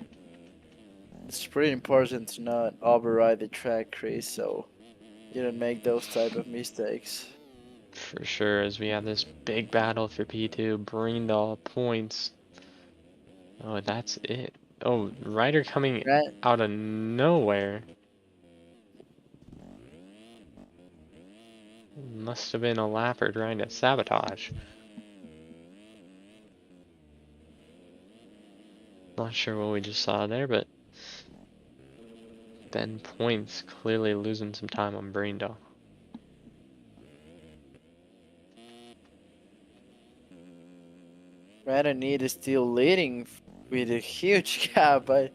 C: It's pretty important to not override the track, Chris, so you don't make those type of mistakes.
A: For sure, as we have this big battle for P2. Brindle points. Oh, that's it. Oh, Ryder coming
C: Right?
A: out of nowhere. Must have been a lapper trying to sabotage. Not sure what we just saw there, but Ben Points clearly losing some time on Brindle.
C: Brandon Need is still leading with a huge gap. I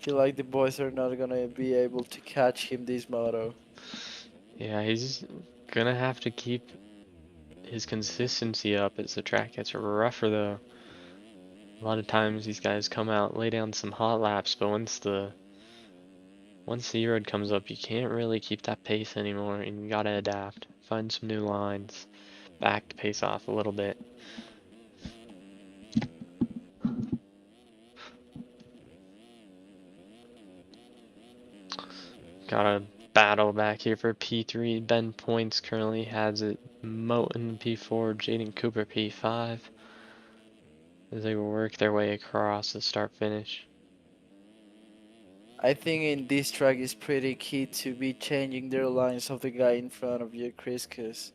C: feel like the boys are not gonna be able to catch him this moto.
A: Yeah, he's gonna have to keep his consistency up as the track gets rougher though. A lot of times these guys come out, lay down some hot laps, but once the road comes up, you can't really keep that pace anymore, and you gotta adapt. Find some new lines, back to pace off a little bit. Got a battle back here for P3. Ben Points currently has it. Moten P4, Jaden Cooper P5. As they work their way across the start finish.
C: I think in this track is pretty key to be changing their lines of the guy in front of you, Chris, because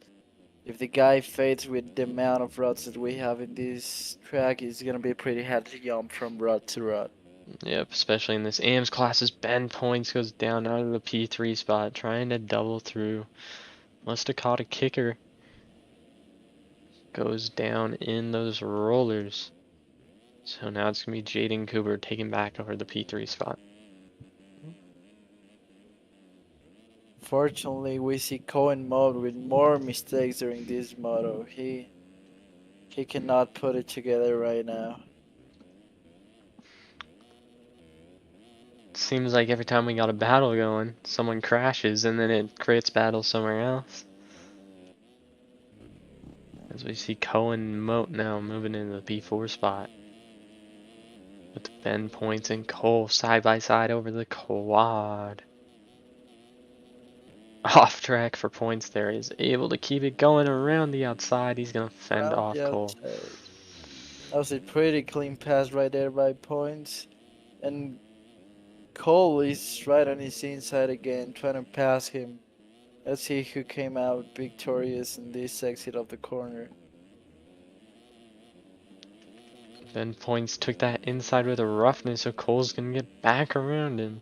C: if the guy fades with the amount of rods that we have in this track, it's gonna be pretty hard to jump from rod to rod.
A: Yep, especially in this AMS class as Ben Points goes down out of the P3 spot, trying to double through Must have caught a kicker. Goes down in those rollers. So now it's going to be Jaden Cooper taking back over the P3 spot.
C: Fortunately, we see Cohen mode with more mistakes during this moto. He cannot put it together right now.
A: Seems like every time we got a battle going, someone crashes and then it creates battles somewhere else. As we see Cohen Moat now moving into the P4 spot. With Ben Points and Cole side by side over the quad. Off track for points there. He's able to keep it going around the outside. He's going to fend
C: Around
A: off
C: the
A: Cole.
C: outside. That was a pretty clean pass right there by Points. And Cole is right on his inside again, trying to pass him. Let's see who came out victorious in this exit of the corner.
A: Ben Points took that inside with a roughness, so Cole's going to get back around him.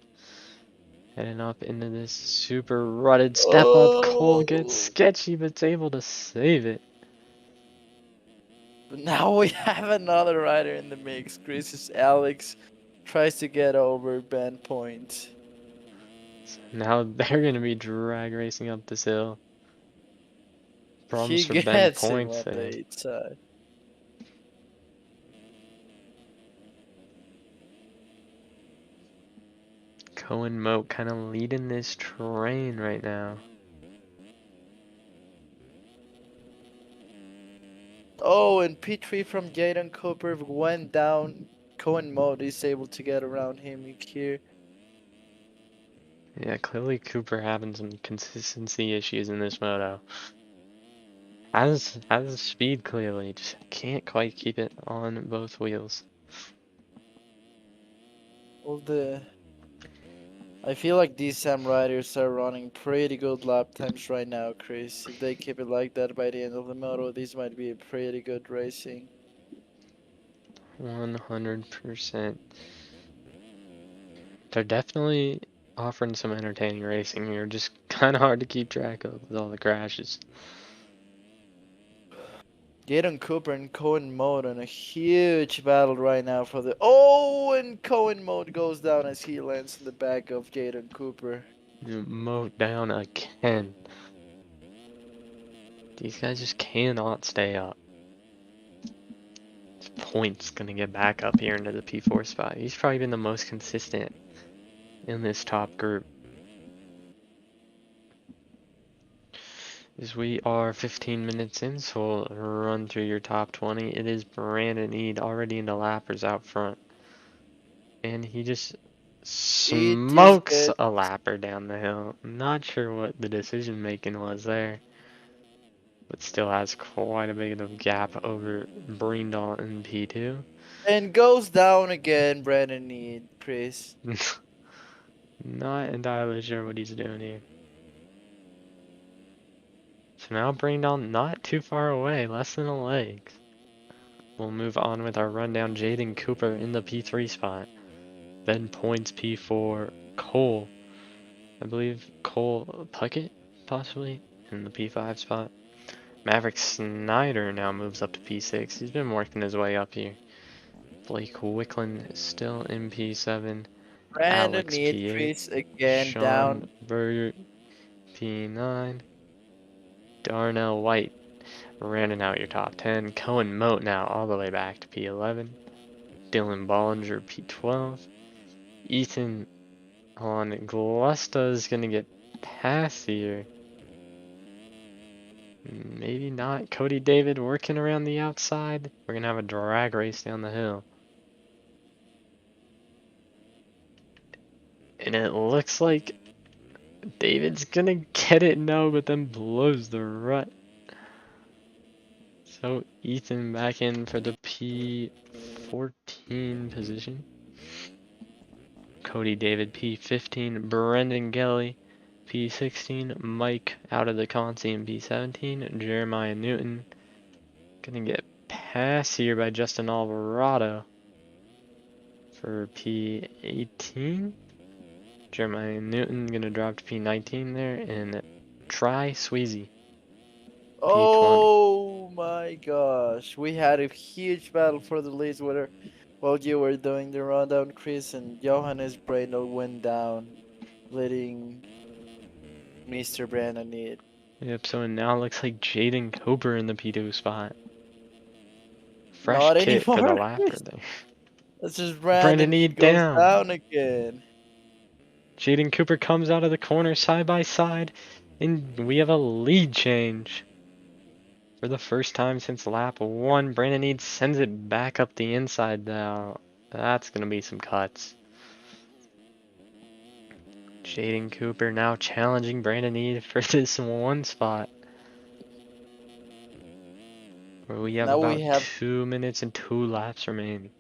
A: Heading up into this super rutted step up. Cole gets
C: Oh!
A: sketchy, but's able to save it.
C: But now we have another rider in the mix. Chris's Alex tries to get over Ben Point.
A: So now they're going to be drag racing up this hill. Problems
C: He
A: for Ben
C: gets him
A: Points
C: on
A: there.
C: the inside.
A: Cohen Moat kind of leading this train right now.
C: Oh, and P3 from Jaden Cooper went down. Cohen Mode is able to get around him here.
A: Yeah, clearly Cooper having some consistency issues in this moto. Has speed clearly, just can't quite keep it on both wheels.
C: All the I feel like these Sam riders are running pretty good lap times right now, Chris. If they keep it like that by the end of the moto, this might be a pretty good racing.
A: 100%. They're definitely offering some entertaining racing here, just kind of hard to keep track of with all the crashes.
C: Jaden Cooper and Cohen Mode in a huge battle right now for the. Oh, and Cohen Mode goes down as he lands in the back of Jaden Cooper.
A: Moat down again. These guys just cannot stay up. Point's gonna get back up here into the P4 spot. He's probably been the most consistent in this top group. As we are 15 minutes in, so we'll run through your top 20. It is Brandon Ead already in the lappers out front. And he just
C: It is
A: smokes
C: good.
A: a lapper down the hill. Not sure what the decision making was there. But still has quite a bit of gap over Breendal in P2.
C: And goes down again, Brandon Need, Chris.
A: Not entirely sure what he's doing here. So now Breendal not too far away, less than a leg. We'll move on with our rundown. Jaden Cooper in the P3 spot. Then points P4, Cole. I believe Cole Puckett, possibly, in the P5 spot. Maverick Snyder now moves up to P6. He's been working his way up here. Blake Wicklund is still in P7.
C: Brandon
A: Alex
C: Need,
A: P8.
C: Chris again
A: Sean
C: down.
A: Berger P9. Darnell White rounding out your top 10. Cohen Moat now all the way back to P11. Dylan Bollinger P12. Ethan on Glusta is going to get past here. Maybe not. Cody David working around the outside. We're going to have a drag race down the hill. And it looks like David's going to get it no, but then blows the rut. So Ethan back in for the P14 position. Cody David P15. Brendan Gelly P16. Mike out of the Consi in P17. Jeremiah Newton gonna get passed here by Justin Alvarado for P18. Jeremiah Newton gonna drop to P19 there, and try Sweezy. P20.
C: Oh my gosh. We had a huge battle for the leads while you were doing the rundown, Chris, and Johannes Brandel went down, letting Mr. Brandon lead.
A: Yep, so it now looks like Jaden Cooper in the P2 spot. Fresh
C: Not
A: kit for the
C: anymore,
A: lapper
C: Chris.
A: there.
C: That's just
A: Brandon
C: Brandon.
A: Need
C: It goes
A: down.
C: down again.
A: Jaden Cooper comes out of the corner side by side, and we have a lead change. For the first time since lap 1, Brandon Need sends it back up the inside now. That's going to be some cuts. Jaden Cooper now challenging Brandon Need for this one spot. Where we have
C: Now
A: about
C: we have
A: 2 minutes and 2 laps remaining.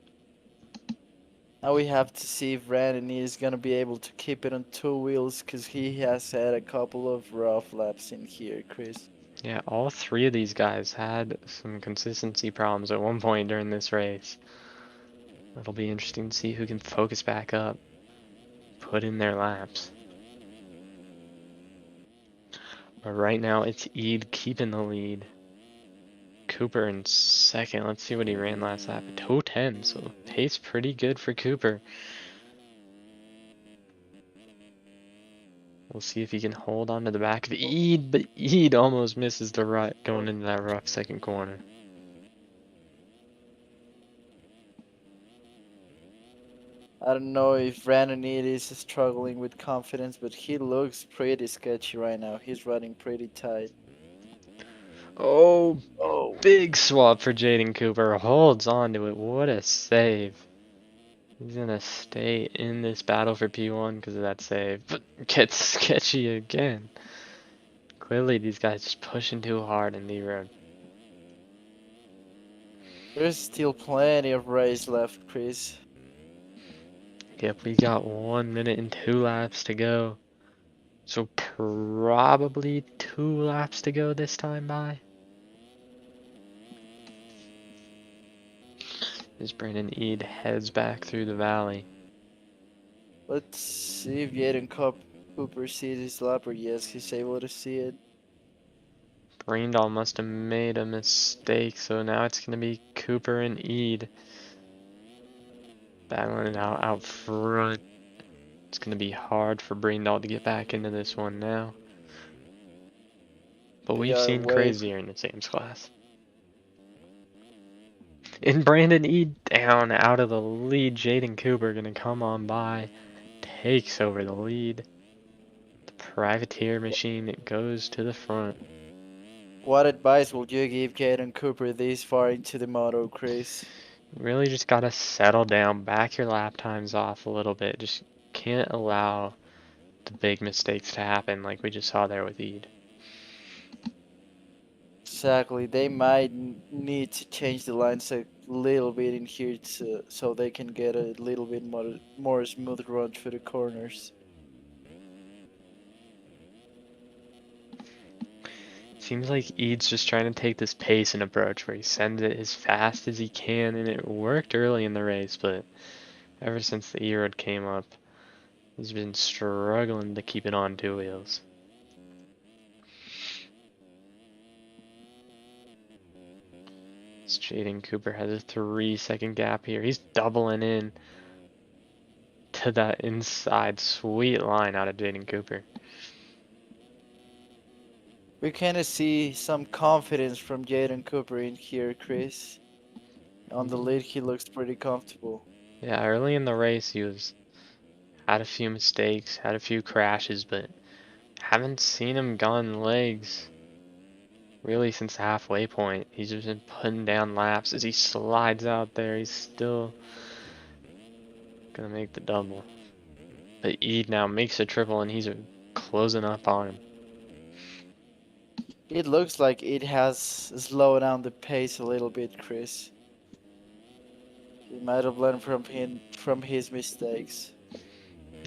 C: now we have to see if Brandon is gonna be able to keep it on two wheels because he has had a couple of rough laps in here, Chris.
A: Yeah, all three of these guys had some consistency problems at one point during this race. It'll be interesting to see who can focus back up, put in their laps. But right now it's Eid keeping the lead. Cooper in second. Let's see what he ran last lap. 2:10, so pace pretty good for Cooper. We'll see if he can hold on to the back of Eid, but Eid almost misses the rut going into that rough second corner.
C: I don't know if Brandon is struggling with confidence, but he looks pretty sketchy right now. He's running pretty tight.
A: Oh,
C: Oh,
A: big swap for Jaden Cooper. Holds on to it. What a save. He's gonna stay in this battle for P1 because of that save, but gets sketchy again. Clearly, these guys just pushing too hard in the road.
C: there's still plenty of race left, Chris.
A: Yep, we got 1 minute and 2 laps to go. So probably 2 laps to go this time by. As Brandon Eid heads back through the valley.
C: Let's see if Cooper sees his lap or yes, he's able to see it.
A: Braindall must have made a mistake, so now it's going to be Cooper and Eid battling it out front. It's going to be hard for Braindall to get back into this one now. But
C: We
A: we've
C: are
A: seen
C: way.
A: crazier in the Sam's class. And Brandon Eid down out of the lead. Jaden Cooper going to come on by. Takes over the lead. The privateer machine it goes to the front.
C: What advice would you give Caden Cooper this far into the moto, Chris?
A: Really just gotta settle down, back your lap times off a little bit. Just can't allow the big mistakes to happen like we just saw there with Eid.
C: Exactly. They might need to change the lines a little bit in here so they can get a little bit more smooth run through the corners.
A: Seems like Eid's just trying to take this pace and approach where he sends it as fast as he can, and it worked early in the race, but ever since the E-Road came up, he's been struggling to keep it on two wheels. Jaden Cooper has a 3-second gap here. He's doubling in to that inside sweet line out of Jaden Cooper.
C: We kind of see some confidence from Jaden Cooper in here, Chris. On the lead, he looks pretty comfortable.
A: Yeah, early in the race he had a few mistakes, had a few crashes, but haven't seen him gone legs really since the halfway point. He's just been putting down laps as he slides out there. He's still gonna make the double. But Eid now makes a triple and he's closing up on him.
C: It looks like it has slowed down the pace a little bit, Chris. He might have learned from his mistakes.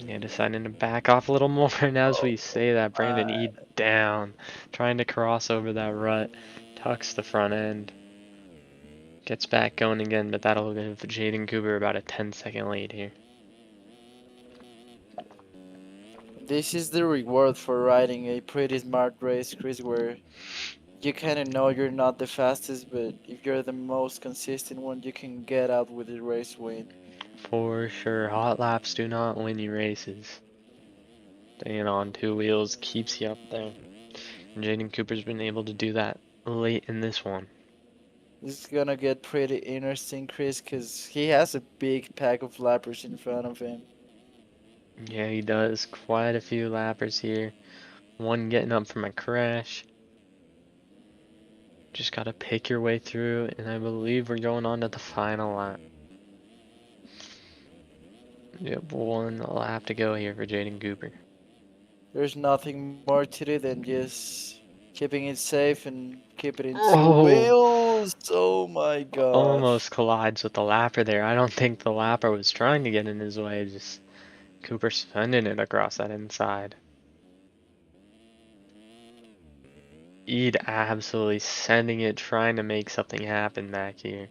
A: Yeah, deciding to back off a little more, and as
C: Oh
A: we say that, Brandon
C: my.
A: Eid down, trying to cross over that rut, tucks the front end, gets back going again, but that'll give Jaden Cooper about a 10-second lead here.
C: This is the reward for riding a pretty smart race, Chris, where you kind of know you're not the fastest, but if you're the most consistent one, you can get out with the race win.
A: For sure, hot laps do not win you races. Staying on two wheels keeps you up there. And Jaden Cooper's been able to do that late in this one.
C: This is gonna get pretty interesting, Chris, because he has a big pack of lappers in front of him.
A: Yeah, he does quite a few lappers here. One getting up from a crash. Just gotta pick your way through, and I believe we're going on to the final lap. Yep, one lap to go here for Jaden Cooper.
C: There's nothing more to do than just keeping it safe and keep it in two
A: Oh,
C: wheels. Oh my gosh.
A: almost collides with the lapper there. I don't think the lapper was trying to get in his way, just Cooper sending it across that inside. Eid absolutely sending it, trying to make something happen back here.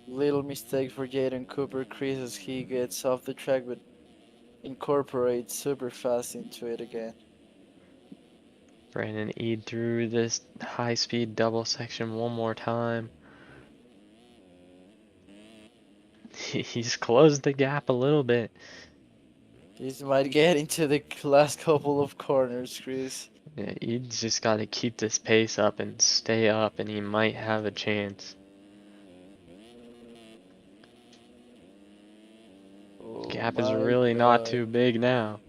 C: Little mistake for Jaden Cooper, Chris, as he gets off the track but incorporates super fast into it again.
A: Brandon Eid through this high-speed double section one more time. He's closed the gap a little bit.
C: This might get into the last couple of corners, Chris.
A: Yeah, Eid's just got to keep this pace up and stay up, and he might have a chance.
C: Oh
A: Gap is
C: my
A: really not
C: god.
A: too big now.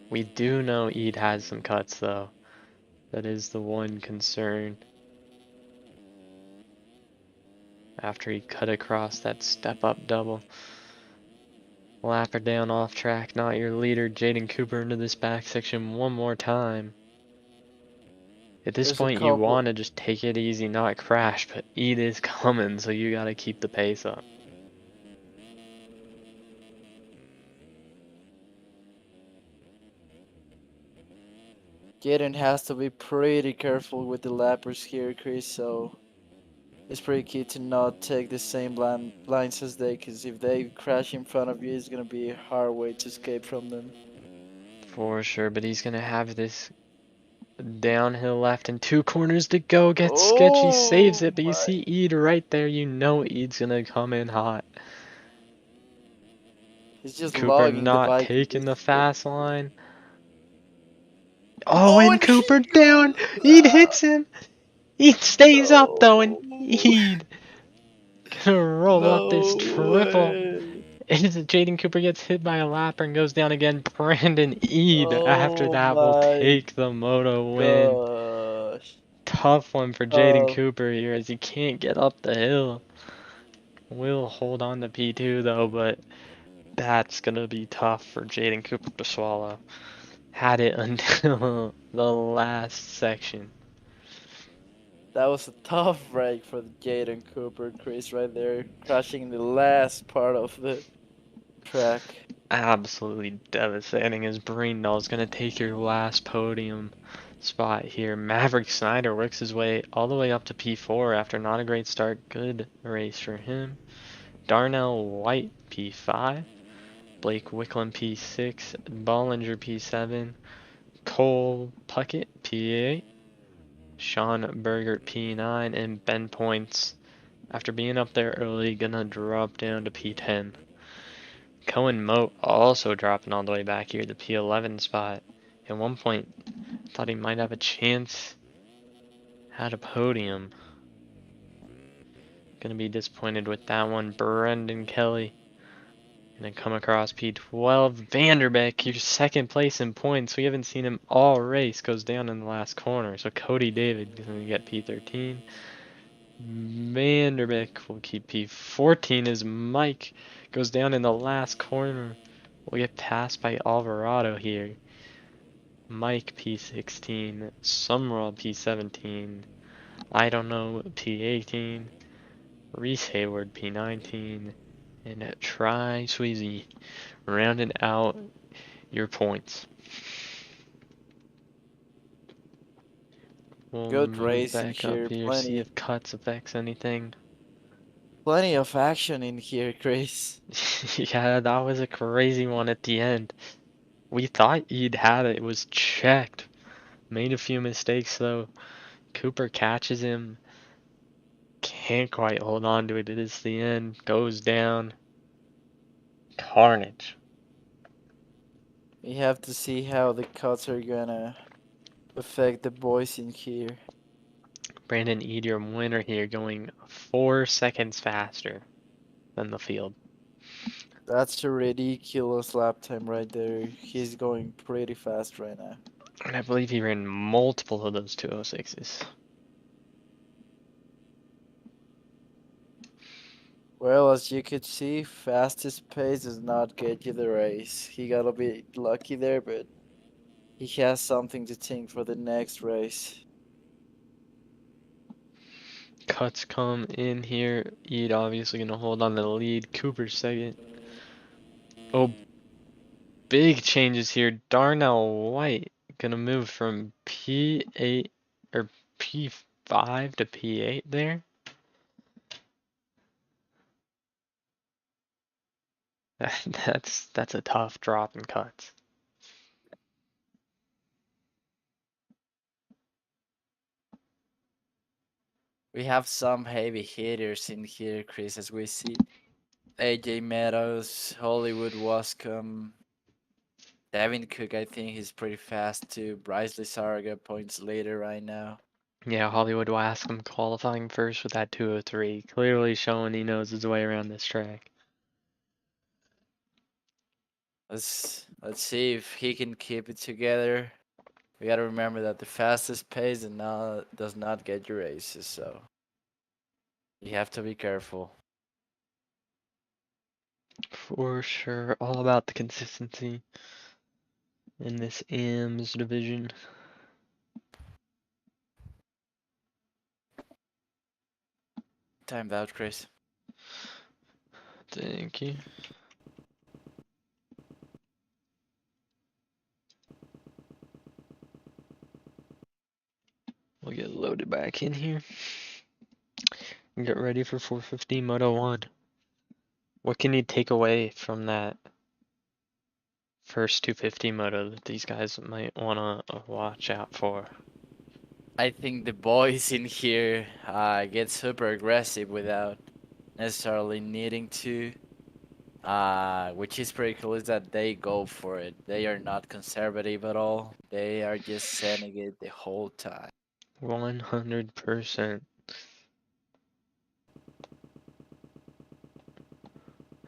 A: We do know Eid has some cuts though. That is the one concern. After he cut across that step up double. Lapper down off track, not your leader. Jaden Cooper into this back section one more time. At this
C: There's a
A: point you
C: couple.
A: want to just take it easy, not crash, but Eid is coming, so you gotta keep the pace up.
C: Jaden has to be pretty careful with the lappers here, Chris, so it's pretty key to not take the same lines as they, because if they crash in front of you, it's gonna be a hard way to escape from them.
A: For sure, but he's gonna have this downhill left and two corners to go. Gets sketchy, saves
C: Oh
A: it, but you
C: my.
A: see Eid right there. You know Eid's gonna come in hot.
C: He's just
A: Cooper
C: logging the
A: not
C: bike at
A: taking
C: this
A: the
C: point.
A: fast line. Oh,
C: Oh,
A: and
C: and he
A: Cooper down.
C: goes.
A: Eid hits him. Eid stays up though, and
C: No.
A: Eid gonna roll up this
C: No
A: triple.
C: way.
A: As Jaden Cooper gets hit by a lapper and goes down again, Brandon Eid after
C: Oh
A: that will
C: my
A: take the moto win.
C: gosh.
A: Tough one for Jaden
C: Uh,
A: Cooper here as he can't get up the hill. Will hold on to P2 though, but that's gonna be tough for Jaden Cooper to swallow. Had it until the last section.
C: that was a tough break for the Jaden Cooper, Chris, right there, crashing in the last part of the track.
A: Absolutely devastating as Brindle's gonna take your last podium spot here. Maverick Snyder works his way all the way up to P4 after not a great start. Good race for him. Darnell White P5. Blake Wicklund P6. Bollinger P7. Cole Puckett P8. Sean Bergert P9. And Ben Points, after being up there early, gonna drop down to P10. Cohen Moat also dropping all the way back here, the P11 spot. At one point, thought he might have a chance at a podium. Gonna be disappointed with that one. Brendan Kelly gonna come across P12. Vanderbeek, your second place in points. We haven't seen him all race. Goes down in the last corner. So Cody David gonna get P13. Vanderbeek will keep P14 as Mike goes down in the last corner. We'll get passed by Alvarado here. Mike P16, Summerall P17, I don't know P18, Reese Hayward P19, and Try Sweezy rounding out your points. We'll
C: Good
A: move
C: racing
A: back up
C: here,
A: here, see
C: plenty,
A: if cuts affects anything.
C: Plenty of action in here, Chris.
A: Yeah, that was a crazy one at the end. We thought he'd had it. It was checked. Made a few mistakes though. Cooper catches him. Can't quite hold on to it. It is the end. Goes down. Carnage.
C: We have to see how the cuts are gonna affect the boys in here.
A: Brandon Ead, your winner here, going 4 seconds faster than the field.
C: That's a ridiculous lap time right there. He's going pretty fast right now.
A: And I believe he ran multiple of those 206s.
C: Well, as you could see, fastest pace does not get you the race. He got a bit lucky there, but he has something to think for the next race.
A: Cuts come in here. Ead obviously going to hold on to the lead. Cooper second. Oh, big changes here. Darnell White going to move from P8 or P5 to P8 there. That's a tough drop in cuts.
C: We have some heavy hitters in here, Chris, as we see. AJ Meadows, Hollywood Wascom, Devin Cook, I think he's pretty fast too. Bryce Lizarga points later right now.
A: Yeah, Hollywood Wascom qualifying first with that 203. Clearly showing he knows his way around this track.
C: Let's see if he can keep it together. We gotta remember that the fastest pace does not get you races, so you have to be careful.
A: For sure, all about the consistency in this AMS division.
C: Timed out, Chris.
A: Thank you. We'll get loaded back in here. And get ready for 450 Moto 1. What can you take away from that first 250 moto that these guys might want to watch out for?
C: I think the boys in here get super aggressive without necessarily needing to. Which is pretty cool is that they go for it. They are not conservative at all. They are just sending it the whole time.
A: 100%.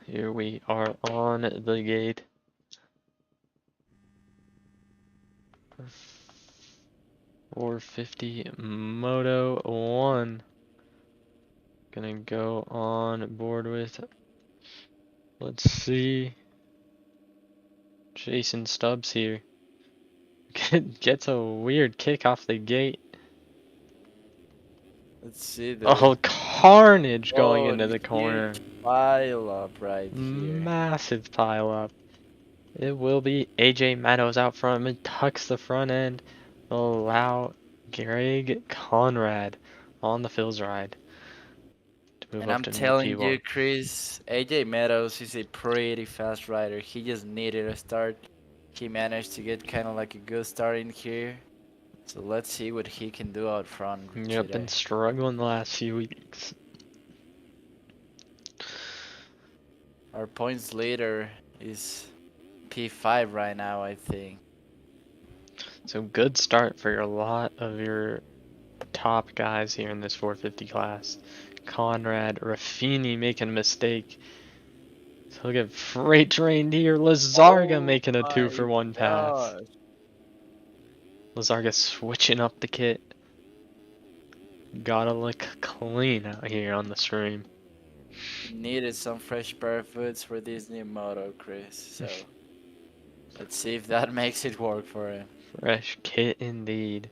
A: Here we are on the gate. 450 Moto 1. Gonna go on board with, let's see, Jason Stubbs here. Gets a weird kick off the gate.
C: Let's see the
A: Oh, carnage going
C: oh
A: into the corner.
C: huge pile up right here.
A: Massive pile up. It will be AJ Meadows out front and tucks the front end. Allow Greg Conrad on the Phil's ride to move
C: And
A: up
C: I'm
A: to new
C: telling you,
A: P1.
C: Chris, AJ Meadows is a pretty fast rider. He just needed a start. He managed to get kind of like a good start in here. So let's see what he can do out front
A: Yep, been
C: today.
A: struggling the last few weeks.
C: Our points leader is P5 right now, I think.
A: So good start for a lot of your top guys here in this 450 class. Conrad, Raffini making a mistake. So he'll get freight trained here. Lazarga
C: Oh
A: making a 2
C: my
A: for 1 pass.
C: gosh.
A: Lazarga switching up the kit. Gotta look clean out here on the stream.
C: He needed some fresh pair of boots for this new moto, Chris. So let's see if that makes it work for him.
A: Fresh kit indeed.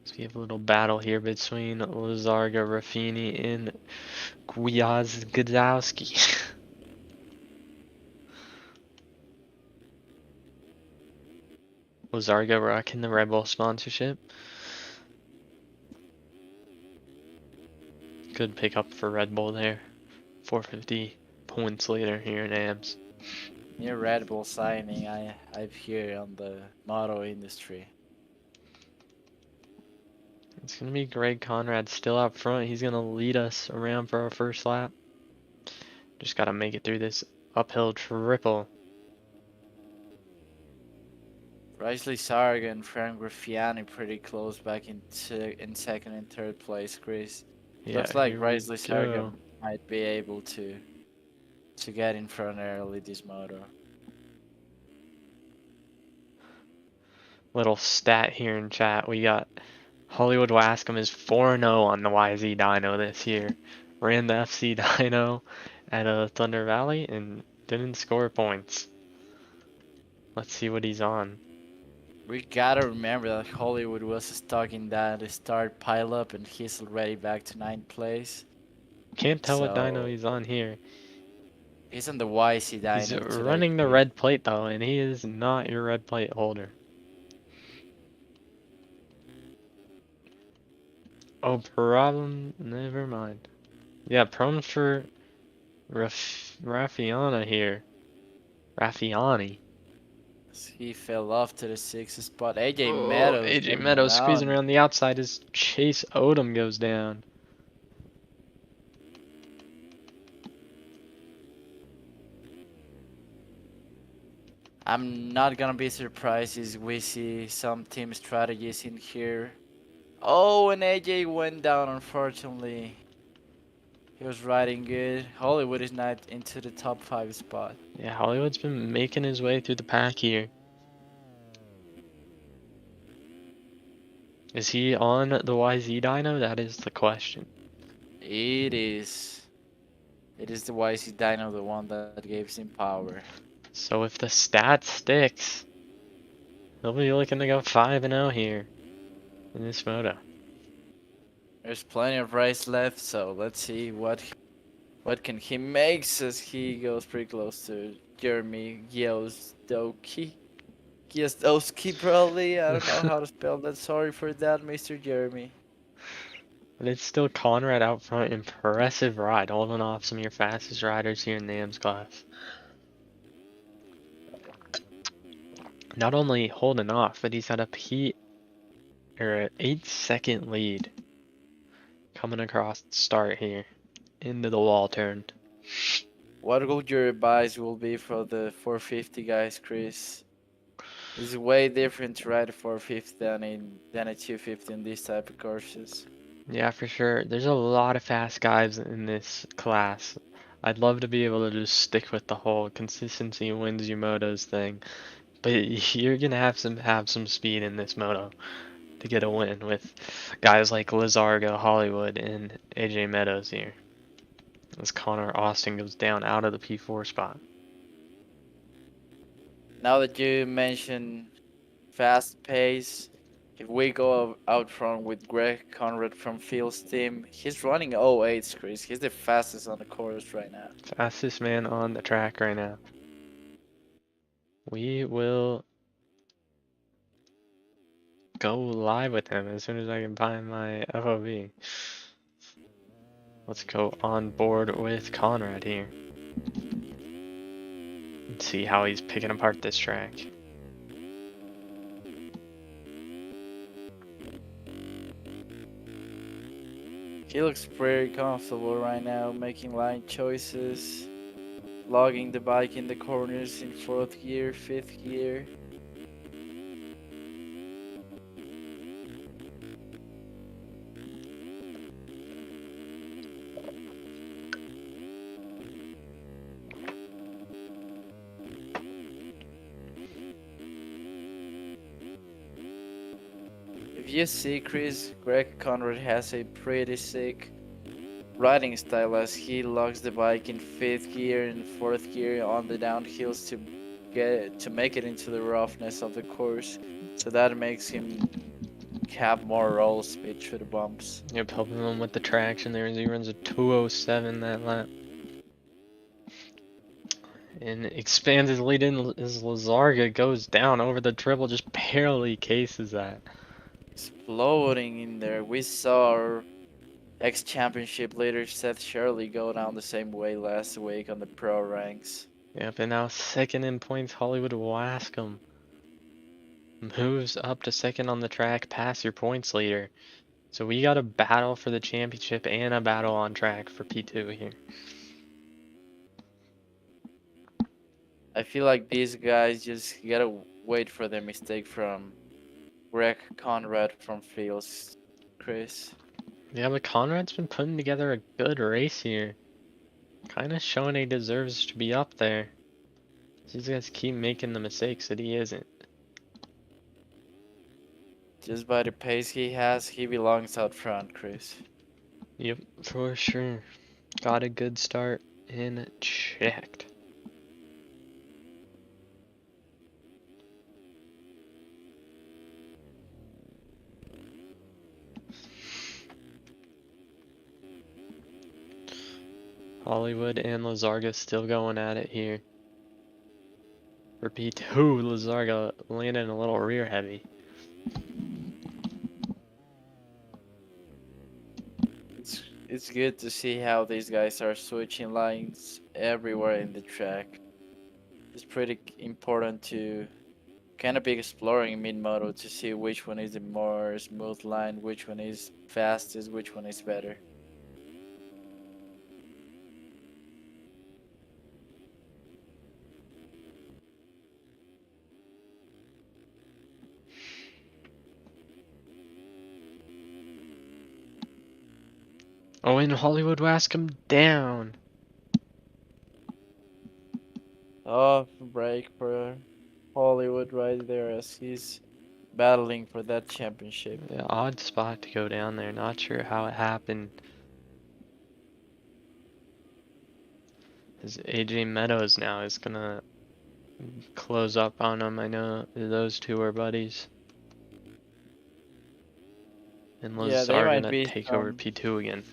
A: So we have a little battle here between Lazarga, Raffini, and Gwiazdowski. Lazarga rocking the Red Bull sponsorship. Good pickup for Red Bull there. 450 points later here in AMS.
C: New Red Bull signing I've heard on the moto industry.
A: It's going to be Greg Conrad still up front. He's going to lead us around for our first lap. Just got to make it through this uphill triple.
C: Risley Sarga and Frank Graffiani pretty close back in second and third place, Chris.
A: Yeah,
C: Looks like
A: here we
C: Risley Sarga
A: go.
C: might be able to get in front early this moto.
A: Little stat here in chat. We got Hollywood Wascom is 4-0 on the YZ Dyno this year. Ran the FC Dyno at Thunder Valley and didn't score points. Let's see what he's on.
C: We gotta remember that Hollywood was stuck in that start pile up and he's already back to 9th place.
A: Can't tell what dyno
C: So
A: he's on here.
C: he's on the YC
A: He's
C: Dino today,
A: running the
C: Chris.
A: red plate though, and he is not your red plate holder. Oh, problem. Never mind. Yeah, prone for Raffiana here. Raffiani.
C: He fell off to the 6th spot. AJ
A: Oh,
C: Meadows
A: AJ
C: getting
A: Meadows squeezing
C: around.
A: around the outside as Chase Odom goes down.
C: I'm not gonna be surprised if we see some team strategies in here. Oh, and AJ went down, unfortunately. He was riding good. Hollywood is not into the top 5 spot.
A: Yeah, Hollywood's been making his way through the pack here. Is he on the YZ dyno? That is the question.
C: It is. It is the YC Dino, the one that gives him power.
A: So if the stat sticks, he'll be looking to go 5-0 here in this moto.
C: There's plenty of race left, so let's see what can he makes as he goes pretty close to Jeremy Giozdowski. Giozdowski probably. I don't know how to spell that. Sorry for that, Mr. Jeremy.
A: But it's still Conrad out front. Impressive ride, holding off some of your fastest riders here in the AMS class. Not only holding off, but he's had a P or an 8-second lead coming across the start here into the wall turn.
C: What would your advice will be for the 450 guys, Chris? It's way different to ride a 450 than a 250 in these type of courses.
A: Yeah, for sure. There's a lot of fast guys in this class. I'd love to be able to just stick with the whole consistency wins you motos thing, but you're gonna have some speed in this moto to get a win with guys like Lizargo, Hollywood, and AJ Meadows here. As Connor Austin goes down out of the P4 spot.
C: Now that you mention fast pace, if we go out front with Greg Conrad from Phil's team, he's running 08, Chris. He's the fastest on the course right now.
A: Fastest man on the track right now. We will go live with him as soon as I can find my FOV. Let's go on board with Conrad here. Let's see how he's picking apart this track.
C: He looks pretty comfortable right now, making line choices, logging the bike in the corners in 4th gear, 5th gear. If you see Chris, Greg Conrad has a pretty sick riding style as he locks the bike in 5th gear and 4th gear on the downhills to make it into the roughness of the course. So that makes him have more roll speed through the bumps.
A: Yep, helping him with the traction there as he runs a 207 that lap. And expands his lead in as Lazarga goes down over the triple, just barely cases that.
C: Exploding in there. We saw Ex-championship leader Seth Shirley go down the same way last week on the pro ranks.
A: Yep, and now second in points, Hollywood Wascom moves up to second on the track past your points leader. So we got a battle for the championship and a battle on track for P2 here.
C: I feel like these guys just gotta wait for the mistake from Greg Conrad from Fields, Chris.
A: Yeah, but Conrad's been putting together a good race here. Kind of showing he deserves to be up there. These guys keep making the mistakes that he isn't.
C: Just by the pace he has, he belongs out front, Chris.
A: Yep, for sure. Got a good start and checked. Hollywood and Lazarga still going at it here. For P2, Lazarga landing a little rear heavy.
C: It's good to see how these guys are switching lines everywhere in the track. It's pretty important to kind of be exploring mid-moto to see which one is the more smooth line, which one is fastest, which one is better.
A: Oh, and Hollywood Wascom down.
C: Off break for Hollywood right there as he's battling for that championship.
A: Yeah, odd spot to go down there. Not sure how it happened. As AJ Meadows now is gonna close up on him. I know those two are buddies. And
C: Yeah,
A: Lazar gonna take over P2 again.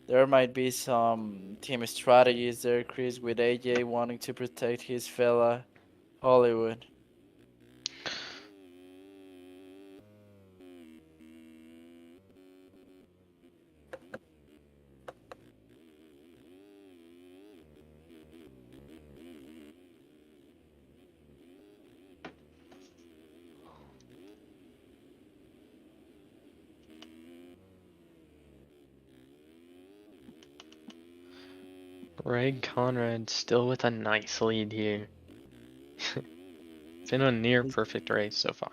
C: there might be some team strategies there, Chris, with AJ wanting to protect his fella Hollywood.
A: Greg Conrad still with a nice lead here. Been a near perfect race so far.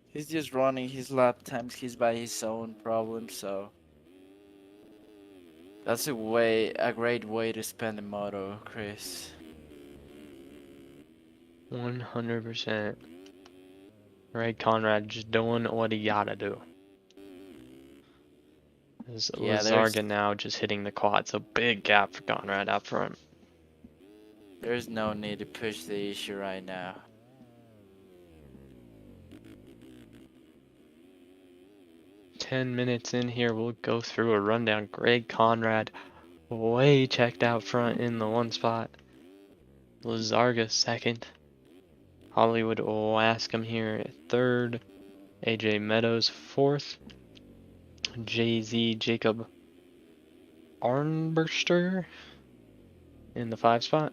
C: He's just running his lap times. He's by his own problem, so that's a great way to spend the moto, Chris.
A: 100%. Greg Conrad just doing what he gotta do. As
C: Yeah, there's
A: Lazarga now just hitting the quad, so big gap for Conrad up front.
C: there's no need to push the issue right now.
A: 10 minutes in here, we'll go through a rundown. Greg Conrad way checked out front in the one spot. Lazarga second. Hollywood Wascom here at third. AJ Meadows fourth. JZ Jacob Arnberster in the 5 spot.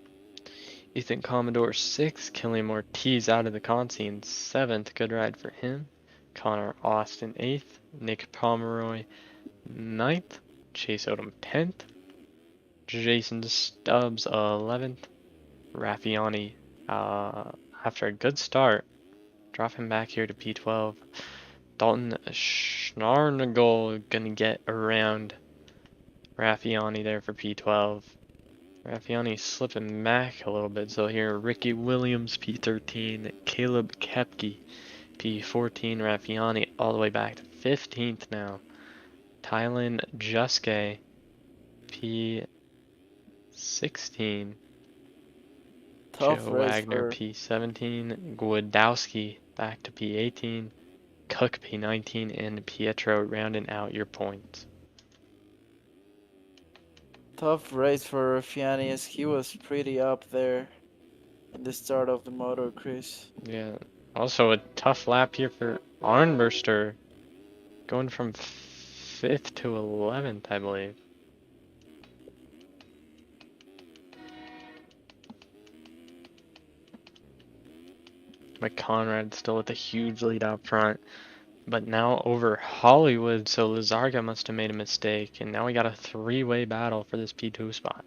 A: Ethan Commodore 6th. Killian Ortiz out of the consi in 7th. Good ride for him. Connor Austin 8th. Nick Pomeroy 9th. Chase Odom 10th. Jason Stubbs 11th. Raffiani after a good start, drop him back here to P12. Dalton Schnarnagel gonna get around Raffiani there for P12. Raffiani slipping back a little bit, so here Ricky Williams P13, Caleb Kepke P14, Raffiani all the way back to 15th now. Tylen Juske P16.
C: Tough
A: Joe
C: race
A: Wagner
C: for
A: P17, Gwodowski back to P18, Cook P19, and Pietro rounding out your points.
C: Raffiani as he was pretty up there in the start of the moto, Chris.
A: Yeah, also a tough lap here for Arnberster, going from 5th to 11th, I believe. But Conrad still with a huge lead out front. But now over Hollywood, so Lizarga must have made a mistake. And now we got a three-way battle for this P2 spot.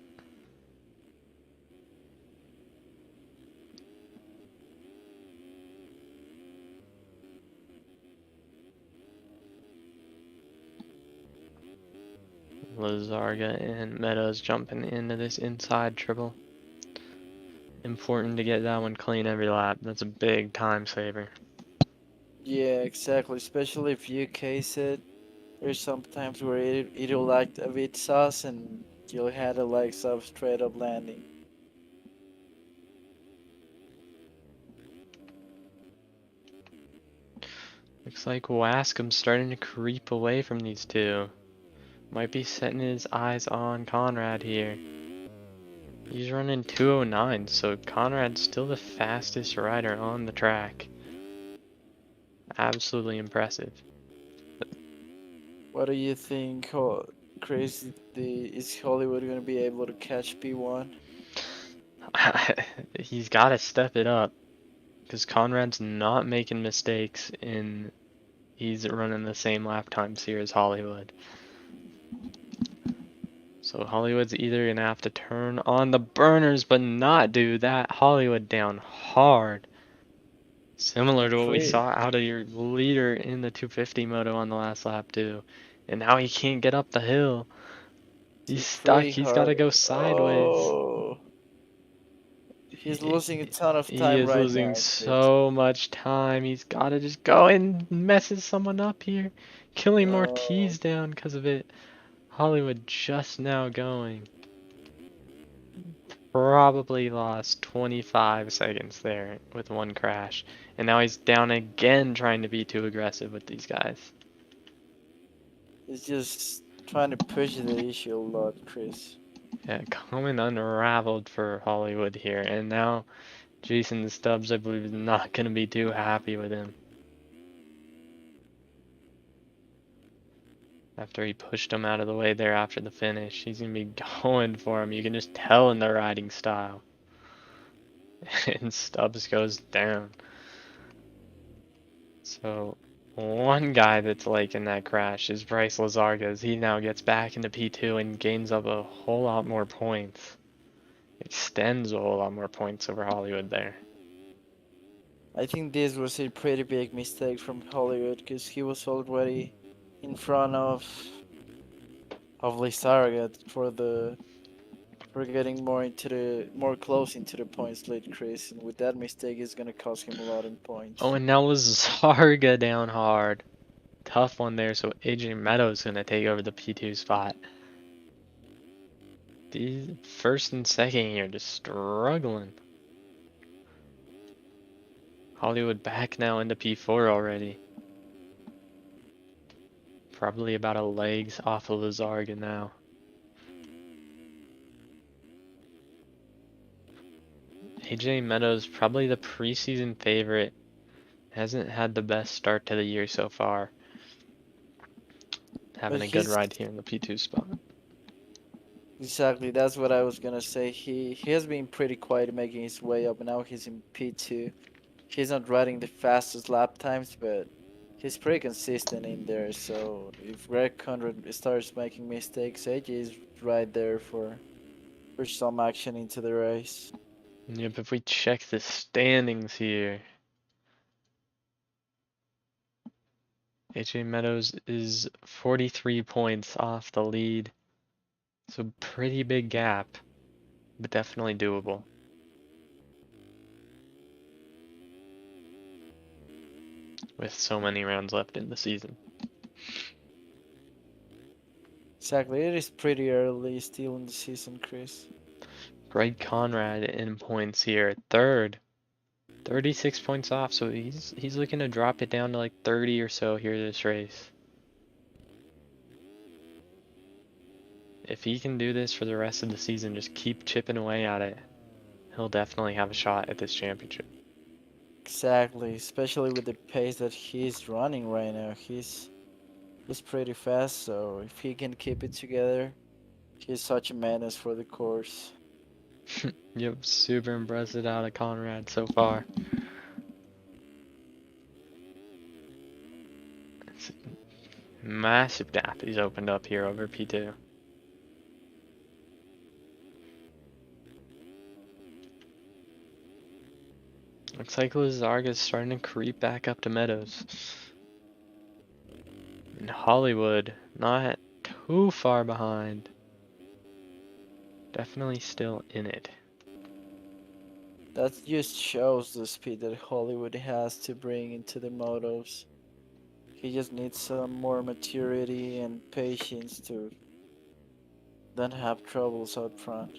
A: Lizarga and Meadows jumping into this inside triple. Important to get that one clean every lap. That's a big time saver.
C: Yeah, exactly. Especially if you case it. There's sometimes where it'll like a bit sauce and you'll have a like some straight up landing.
A: Looks like Wascom's starting to creep away from these two. Might be setting his eyes on Conrad here. He's running 209, so Conrad's still the fastest rider on the track. Absolutely impressive.
C: What do you think, Chris? Is Hollywood gonna be able to catch P1?
A: He's got to step it up because Conrad's not making mistakes and he's running the same lap times here as Hollywood. So Hollywood's either gonna have to turn on the burners but not do that. Hollywood down hard. Similar to what we
C: Chris,
A: saw out of your leader in the 250 moto on the last lap too. And now he can't get up the hill. He's
C: to
A: stuck.
C: pretty
A: He's got to
C: hard.
A: go sideways.
C: Oh, he's
A: He,
C: losing a ton of
A: he
C: time
A: is
C: right
A: losing
C: now, Chris.
A: so much time. He's got to just go and messes someone up here. Killing
C: Oh,
A: Ortiz down because of it. Hollywood just now going. Probably lost 25 seconds there with one crash. And now he's down again trying to be too aggressive with these guys.
C: he's just trying to push the issue a lot, Chris.
A: Yeah, coming unraveled for Hollywood here. And now Jason Stubbs, I believe, is not going to be too happy with him. After he pushed him out of the way there after the finish, he's going to be going for him. You can just tell in the riding style. And Stubbs goes down. So one guy that's like in that crash is Bryce Lazargas. He now gets back into P2 and gains up a whole lot more points. Extends a whole lot more points over Hollywood there.
C: I think this was a pretty big mistake from Hollywood because he was already in front of Lizarga for getting more close into the points lead, Chris. And with that mistake, it's gonna cost him a lot in
A: Oh,
C: points.
A: and now Lazarga down hard. Tough one there, so AJ Meadows gonna take over the P2 spot. These first and second here just struggling. Hollywood back now into P4 already. Probably about a legs off of Lazarga now. AJ Meadows, probably the preseason favorite. Hasn't had the best start to the year so far.
C: But
A: Having a good
C: he's
A: ride here in the P2 spot.
C: exactly that's what I was gonna say. He has been pretty quiet making his way up. Now he's in P2. He's not riding the fastest lap times, but he's pretty consistent in there. So if Greg Conrad starts making mistakes, AJ is right there for some action into the race.
A: Yep, if we check the standings here, AJ Meadows is 43 points off the lead. So pretty big gap, but definitely doable. With so many rounds left in the season.
C: Exactly, it is pretty early still in the season, Chris.
A: Greg Conrad in points here, third. 36 points off, so he's looking to drop it down to like 30 or so here this race. If he can do this for the rest of the season, just keep chipping away at it, he'll definitely have a shot at this championship.
C: Exactly, especially with the pace that he's running right now. He's pretty fast, so if he can keep it together, he's such a menace for the course.
A: Yep, super impressed out of Conrad so far. It's a massive gap he's opened up here over P2. Looks like Lizarga's starting to creep back up to Meadows. And Hollywood, not too far behind. Definitely still in it.
C: That just shows the speed that Hollywood has to bring into the motos. He just needs some more maturity and patience to then have troubles out front.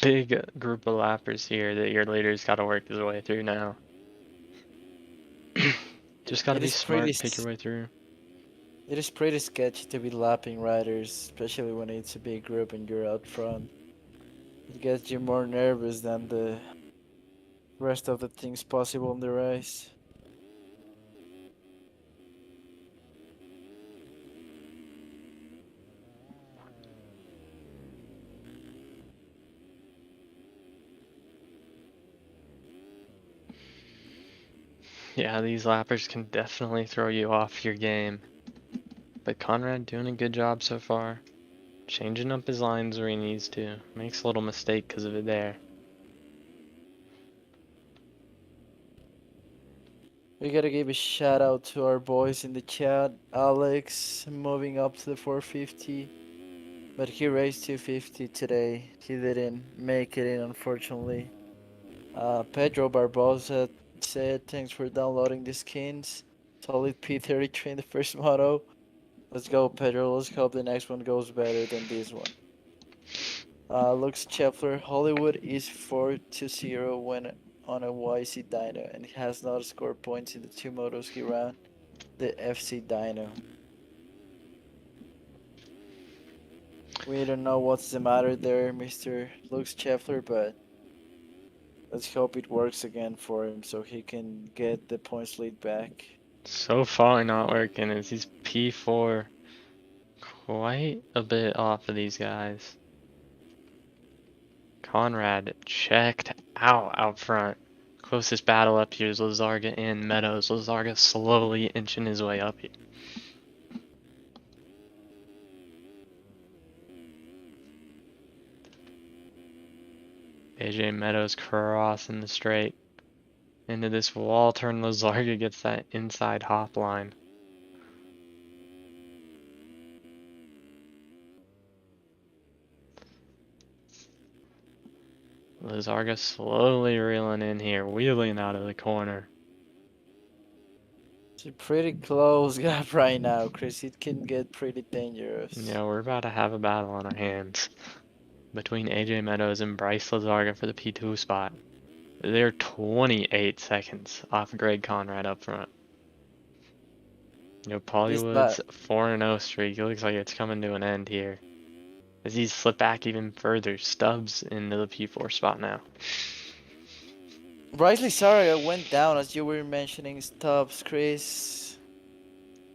A: Big group of lappers here that your leader's got to work his way through now. Just got to
C: It
A: be
C: is pretty
A: smart, pick your way through.
C: it is pretty sketchy to be lapping riders, especially when it's a big group and you're out front. It gets you more nervous than the rest of the things possible in the race.
A: Yeah, these lappers can definitely throw you off your game. But Conrad doing a good job so far. Changing up his lines where he needs to. Makes a little mistake because of it there.
C: We gotta give a shout out to our boys in the chat. Alex moving up to the 450, but he raced 250 today. He didn't make it in, unfortunately. Pedro Barbosa said, "Thanks for downloading the skins. Solid P33 in the first moto. Let's go, Pedro. Let's hope the next one goes better than this one." Lux Scheffler, Hollywood is 4-0 when on a YC dyno and has not scored points in the two motos he ran the FC dyno. We don't know what's the matter there, Mr. Lux Scheffler, but let's hope it works again for him so he can get the points lead back.
A: So far not working as he's P4 quite a bit off of these guys. Conrad checked out front. Closest battle up here is Lizarga and Meadows. Lizarga slowly inching his way up here. AJ Meadows crossing the straight into this wall turn. Lizarga gets that inside hop line. Lizarga slowly reeling in here, wheeling out of the corner.
C: It's a pretty close gap right now, Chris. It can get pretty dangerous.
A: Yeah, we're about to have a battle on our hands between AJ Meadows and Bryce Lizarga for the P2 spot. They're 28 seconds off Greg Conrad up front. You know,
C: This la-
A: Pollywood's 4-0 streak looks like it's coming to an end here. As he's slipped back even further, Stubbs into the P4 spot now.
C: Rightly sorry I went down as you were mentioning stops, Chris.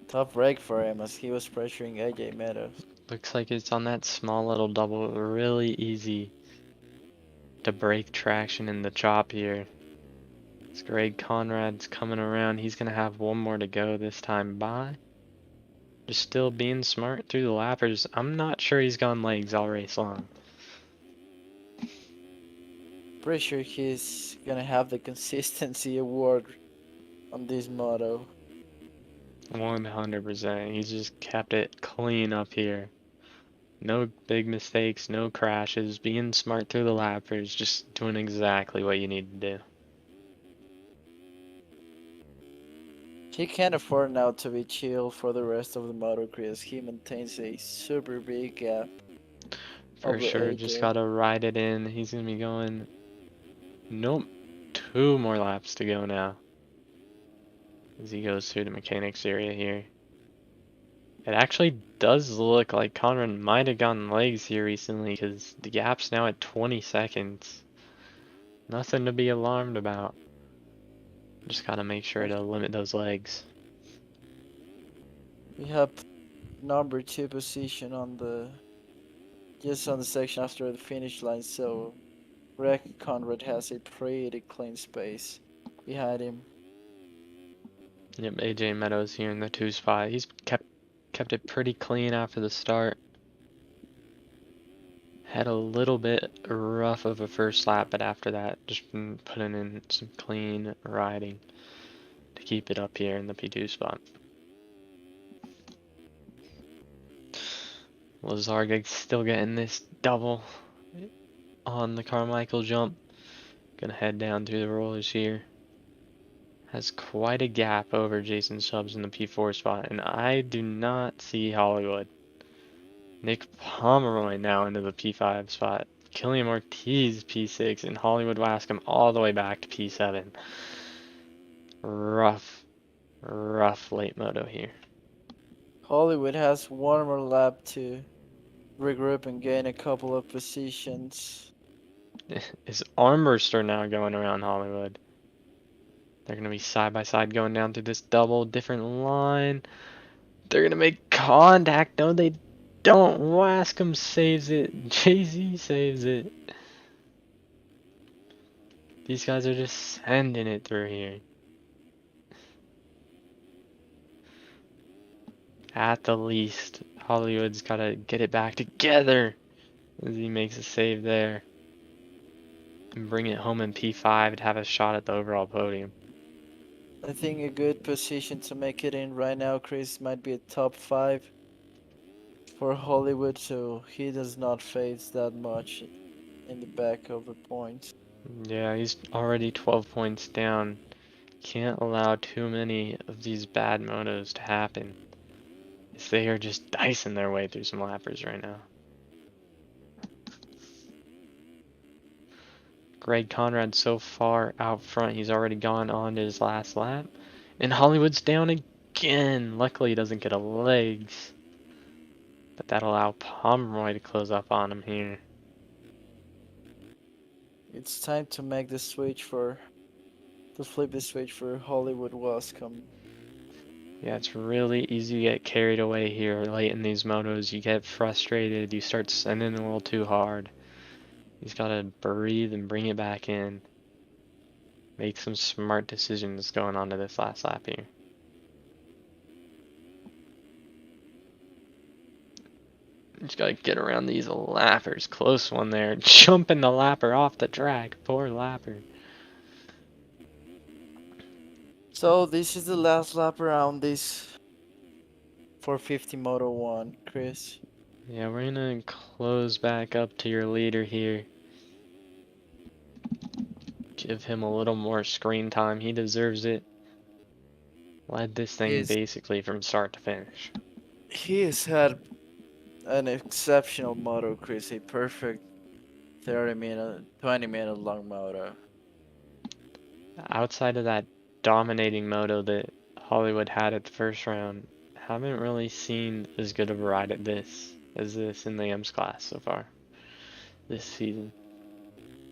C: Tough break for him as he was pressuring AJ Meadows.
A: Looks like it's on that small little double, really easy to break traction in the chop here. As Greg Conrad's coming around, he's gonna have one more to go this time by. Just still being smart through the lappers. I'm not sure he's gone legs all race long.
C: Pretty sure he's gonna have the consistency award on this moto.
A: 100%. He's just kept it clean up here. No big mistakes, no crashes, being smart through the lappers, just doing exactly what you need to do.
C: He can't afford now to be chill for the rest of the motocross. He maintains a super big gap
A: For
C: over
A: sure, just
C: AJ.
A: gotta ride it in. He's gonna be going, nope, 2 more laps to go now as he goes through the mechanics area here. It actually does look like Conrad might have gotten legs here recently because the gap's now at 20 seconds. Nothing to be alarmed about. Just gotta make sure to limit those legs.
C: We have number 2 position on the just on the section after the finish line, so Greg Conrad has a pretty clean space behind him.
A: Yep, AJ Meadows here in the 2 spot. He's kept it pretty clean after the start. Had a little bit rough of a first lap, but after that, just been putting in some clean riding to keep it up here in the P2 spot. Lazargig still getting this double on the Carmichael jump. Gonna head down through the rollers here. Has quite a gap over Jason Stubbs in the P4 spot, and I do not see Hollywood. Nick Pomeroy now into the P5 spot. Killian Ortiz P6, and Hollywood Wascom all the way back to P7. Rough, rough late moto here.
C: Hollywood has one more lap to regroup and gain a couple of positions.
A: Is Armbruster now going around Hollywood? They're going to be side by side going down through this double different line. They're going to make contact. No, they don't. Wascom saves it. Jay-Z saves it. These guys are just sending it through here. At the least, Hollywood's got to get it back together as he makes a save there. And bring it home in P5 to have a shot at the overall podium.
C: I think a good position to make it in right now, Chris, might be a top 5 for Hollywood, so he does not face that much in the back of the points.
A: Yeah, he's already 12 points down. Can't allow too many of these bad motos to happen. As they are just dicing their way through some lappers right now. Greg Conrad so far out front, he's already gone on to his last lap. And Hollywood's down again. Luckily he doesn't get a legs. But that'll allow Pomeroy to close up on him here.
C: It's time to make the switch to flip the switch for Hollywood Wascom.
A: Yeah, it's really easy to get carried away here late in these motos. You get frustrated, you start sending a little too hard. He's got to breathe and bring it back in. Make some smart decisions going on to this last lap here. Just gotta get around these lappers. Close one there. Jumping the lapper off the track. Poor lapper.
C: So this is the last lap around this 450 Moto 1, Chris.
A: Yeah, we're gonna close back up to your leader here. Give him a little more screen time. He deserves it. Led this thing
C: He's
A: basically from start to finish.
C: he has had an exceptional moto, Chris. A perfect 30-minute, 20-minute long moto.
A: Outside of that dominating moto that Hollywood had at the first round, haven't really seen as good of a ride at this as this in the M's class so far this season.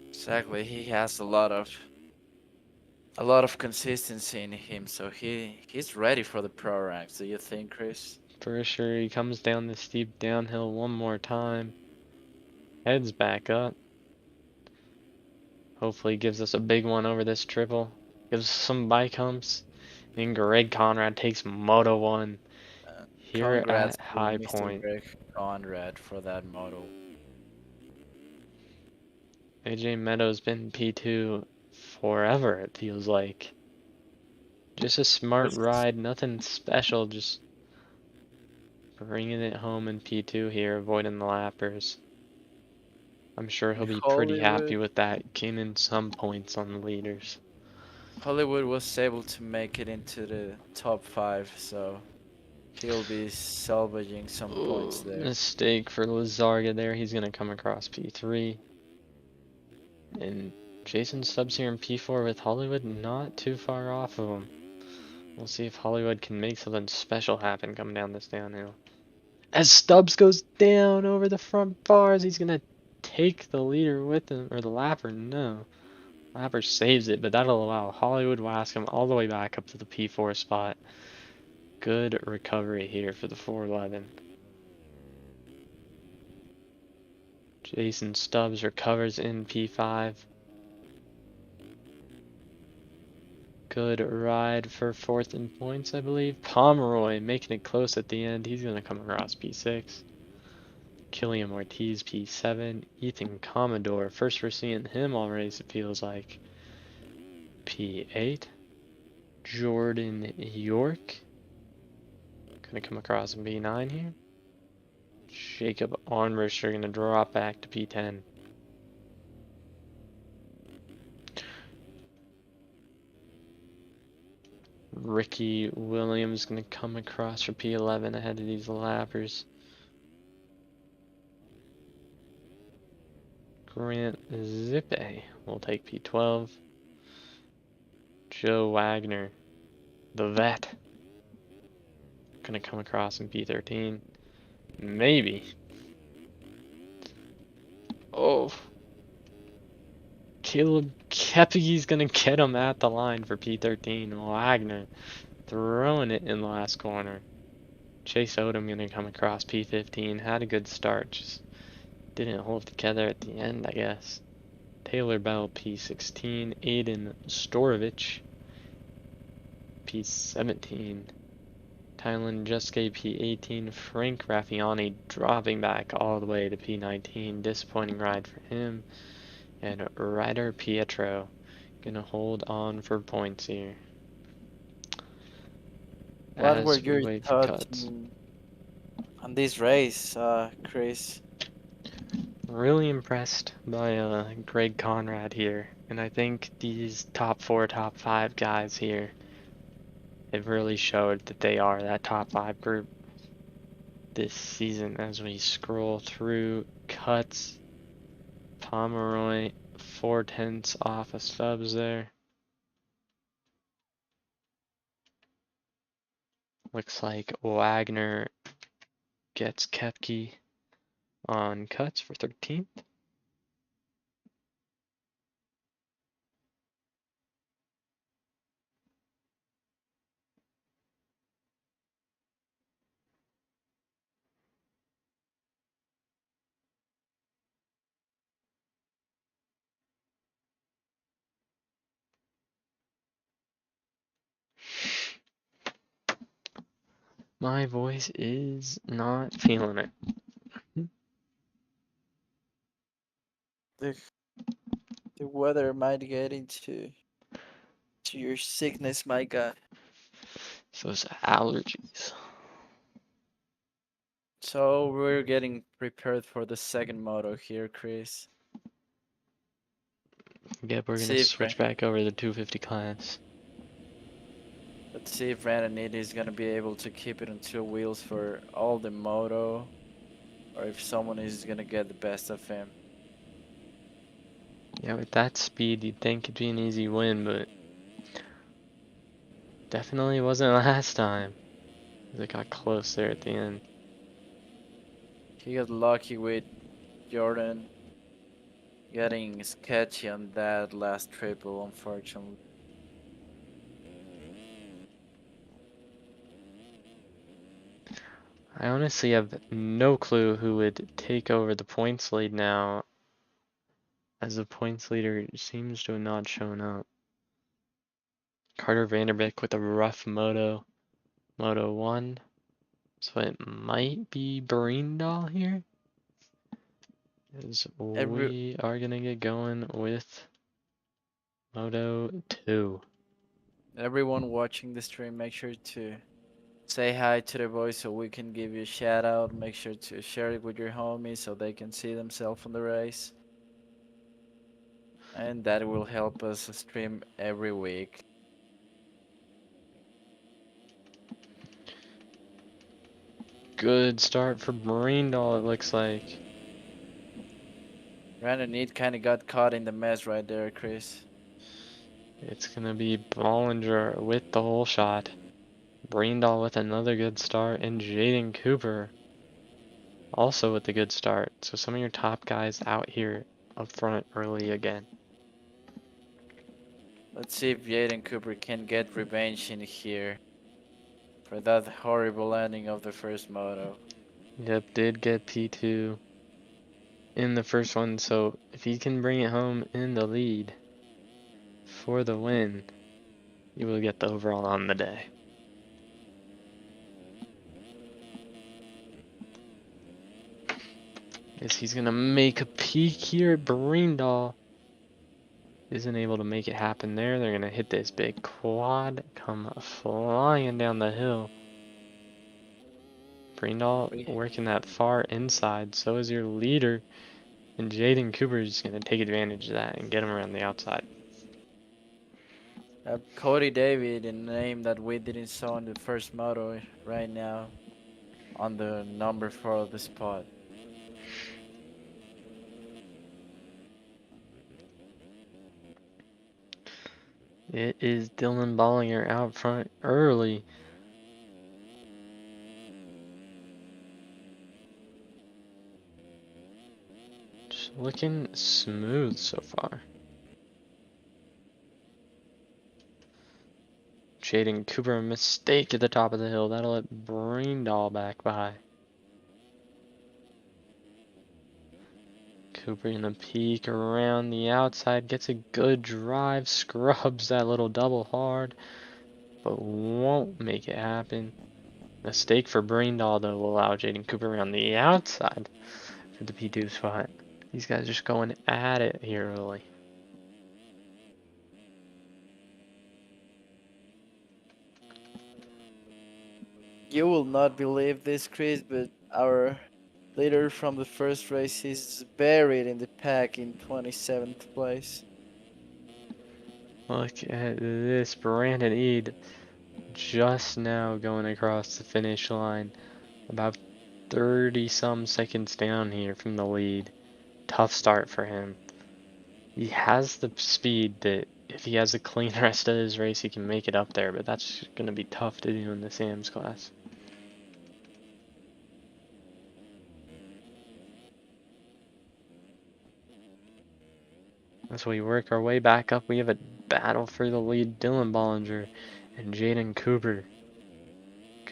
C: Exactly, he has a lot of consistency in him, so he's ready for the pro ranks. Do you think, Chris?
A: For sure, he comes down the steep downhill one more time. Heads back up. Hopefully gives us a big one over this triple. Gives us some bike humps. And Greg Conrad takes Moto 1 here
C: Congrats
A: at
C: to
A: High
C: Mr.
A: Point.
C: Greg Conrad for that moto.
A: AJ Meadows been P2 forever, it feels like. Just a smart
C: Was
A: ride, nothing special, just bringing it home in P2 here, avoiding the lappers. I'm sure he'll be pretty happy
C: Hollywood
A: with that, gaining some points on the leaders.
C: Hollywood was able to make it into the top 5, so he'll be salvaging some points
A: Oh,
C: there.
A: mistake for Lazarga there. He's going to come across P3. And Jason Stubbs here in P4 with Hollywood not too far off of him. We'll see if Hollywood can make something special happen coming down this downhill. As Stubbs goes down over the front bars, he's going to take the leader with him, or the lapper, no. Lapper saves it, but that'll allow Hollywood Wascom all the way back up to the P4 spot. Good recovery here for the 411. Jason Stubbs recovers in P5. Good ride for 4th in points, I believe. Pomeroy making it close at the end. He's going to come across P6. Killian Ortiz P7. Ethan Commodore. First we're seeing him already, it feels like. P8. Jordan York. Going to come across in P9 here. Jacob Armbruster going to drop back to P10. Ricky Williams going to come across for P11 ahead of these lappers. Grant Zippe will take P12. Joe Wagner, the vet, going to come across in P13. Maybe. Oh. Caleb Kepige's going to get him at the line for P13. Wagner throwing it in the last corner. Chase Odom going to come across P15. Had a good start, just didn't hold together at the end, I guess. Taylor Bell P16. Aiden Storovich P17. Tylen Juske P18. Frank Raffiani dropping back all the way to P19. Disappointing ride for him. And Ryder Pietro gonna hold on for points here
C: What were
A: as we
C: your
A: wait for
C: thoughts
A: cuts.
C: on this race, Chris?
A: Really impressed by Greg Conrad here, and I think these top 4, top 5 guys here have really showed that they are that top 5 group this season. As we scroll through cuts, Pomeroy 4/10 off of Stubbs there. Looks like Wagner gets Kepke on cuts for 13th. My voice is not feeling it.
C: The, the weather might get into your sickness, my guy.
A: Those allergies.
C: So we're getting prepared for the second moto here, Chris.
A: Yep, we're gonna
C: See if
A: switch back over to the 250 class.
C: let's see if Rananid is gonna be able to keep it on 2 wheels for all the moto, or if someone is gonna get the best of him.
A: Yeah, with that speed, you'd think it'd be an easy win, but definitely wasn't last time. It got close there at the end.
C: He got lucky with Jordan getting sketchy on that last triple, unfortunately.
A: I honestly have no clue who would take over the points lead now, as the points leader seems to have not shown up. Carter Vanderbeek with a rough Moto 1. So it might be Brindal here, as
C: Every
A: we are gonna get going with Moto 2.
C: Everyone watching the stream, make sure to say hi to the boys so we can give you a shout out. Make sure to share it with your homies so they can see themselves on the race. And that will help us stream every week.
A: Good start for Brindle, it looks like.
C: Brandon Need kind of got caught in the mess right there, Chris.
A: It's gonna be Bollinger with the whole shot. Brindle with another good start, and Jaden Cooper also with a good start. So some of your top guys out here up front early again.
C: Let's see if Jaden Cooper can get revenge in here for that horrible ending of the first moto.
A: Yep, did get P2 in the first one, so if he can bring it home in the lead for the win, you will get the overall on the day. Guess he's gonna make a peek here. Brindle isn't able to make it happen there. They're gonna hit this big quad, come flying down the hill. Brindle
C: We
A: working that far inside, so is your leader. And Jaden Cooper is gonna take advantage of that and get him around the outside.
C: have Cody David, a name that we didn't saw in the first moto right now, on the number 4 of the spot.
A: It is Dylan Bollinger out front early. Just looking smooth so far. Jaden Cooper, a mistake at the top of the hill. That'll let Brindle back by. Cooper gonna peek around the outside, gets a good drive, scrubs that little double hard, but won't make it happen. Mistake for Brindle though will allow Jaden Cooper around the outside for the P2 spot. These guys just going at it here early.
C: You will not believe this, Chris, but our leader from the first race is buried in the pack in 27th place.
A: Look at this, Brandon Ead just now going across the finish line. About 30 some seconds down here from the lead. Tough start for him. He has the speed that if he has a clean rest of his race, he can make it up there, but that's going to be tough to do in the Sam's class. As we work our way back up, we have a battle for the lead. Dylan Bollinger and Jaden Cooper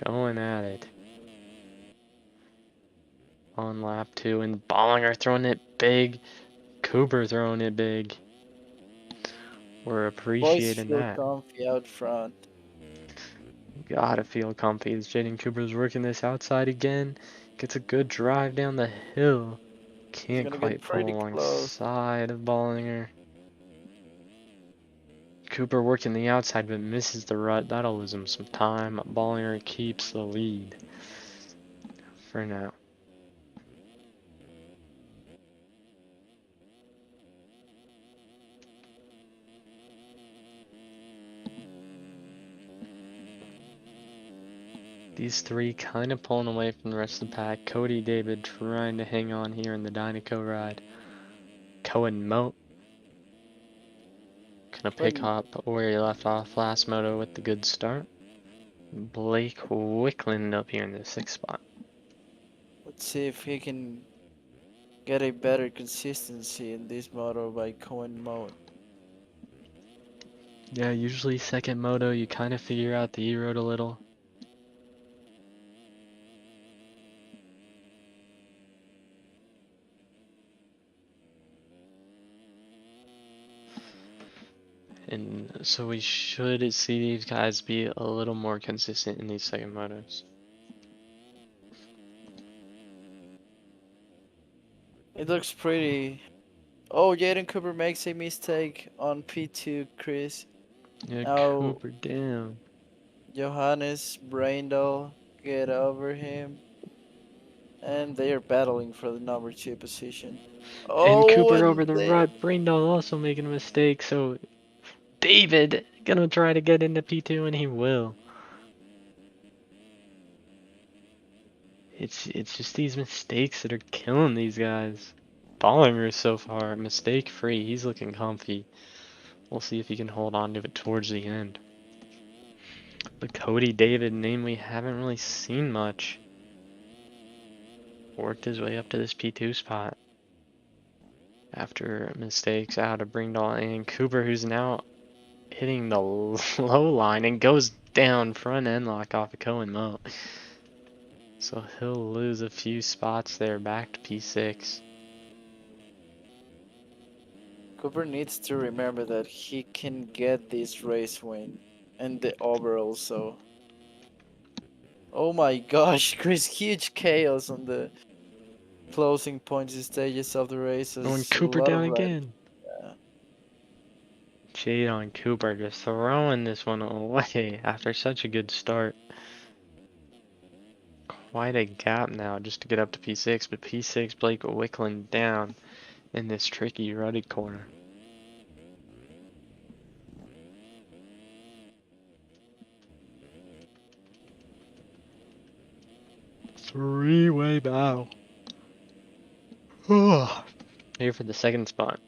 A: going at it. On lap 2, and Bollinger throwing it big. Cooper throwing it big. We're
C: Boys
A: appreciating
C: feel
A: that.
C: comfy out front.
A: Gotta feel comfy as Jaden Cooper's working this outside again. Gets a good drive down the hill.
C: He's
A: Can't
C: gonna get
A: quite pull
C: pretty close.
A: alongside of Bollinger. Cooper working the outside but misses the rut. That'll lose him some time. Bollinger keeps the lead for now. These three kind of pulling away from the rest of the pack. Cody David trying to hang on here in the Dynaco ride. Cohen Moat gonna pick
C: When,
A: up where he left off last moto with the good start. Blake Wickland up here in the 6th spot.
C: let's see if he can get a better consistency in this moto by Cohen mode.
A: Yeah, usually second moto you kind of figure out the E-road a little. And so we should see these guys be a little more consistent in these second motos.
C: It looks pretty. Oh, Jaden Cooper makes a mistake on P2, Chris.
A: Yeah,
C: Now
A: Cooper down.
C: Johannes, Braindal get over him, and they are battling for the number 2 position.
A: And
C: Oh,
A: Cooper
C: and
A: over the
C: they
A: rut. Brindle also making a mistake, so David gonna try to get into P2 and he will. It's just these mistakes that are killing these guys. Bollinger so far, mistake free. He's looking comfy. We'll see if he can hold on to it towards the end. But Cody David, name we haven't really seen much. Worked his way up to this P2 spot. After mistakes out of Bringdahl and Cooper, who's now hitting the low line and goes down front end lock off of Cohen Mo. So he'll lose a few spots there back to P6.
C: Cooper needs to remember that he can get this race win and the overall. So, oh my gosh, Chris, huge chaos on the closing points stages of the
A: Going
C: races. A
A: Cooper
C: lot
A: down
C: of riders.
A: again.
C: Yeah.
A: Jade on Cooper just throwing this one away after such a good start. Quite a gap now just to get up to P6, but P6 Blake Wickland down in this tricky rutted corner. Three-way bow. Here for the second spot.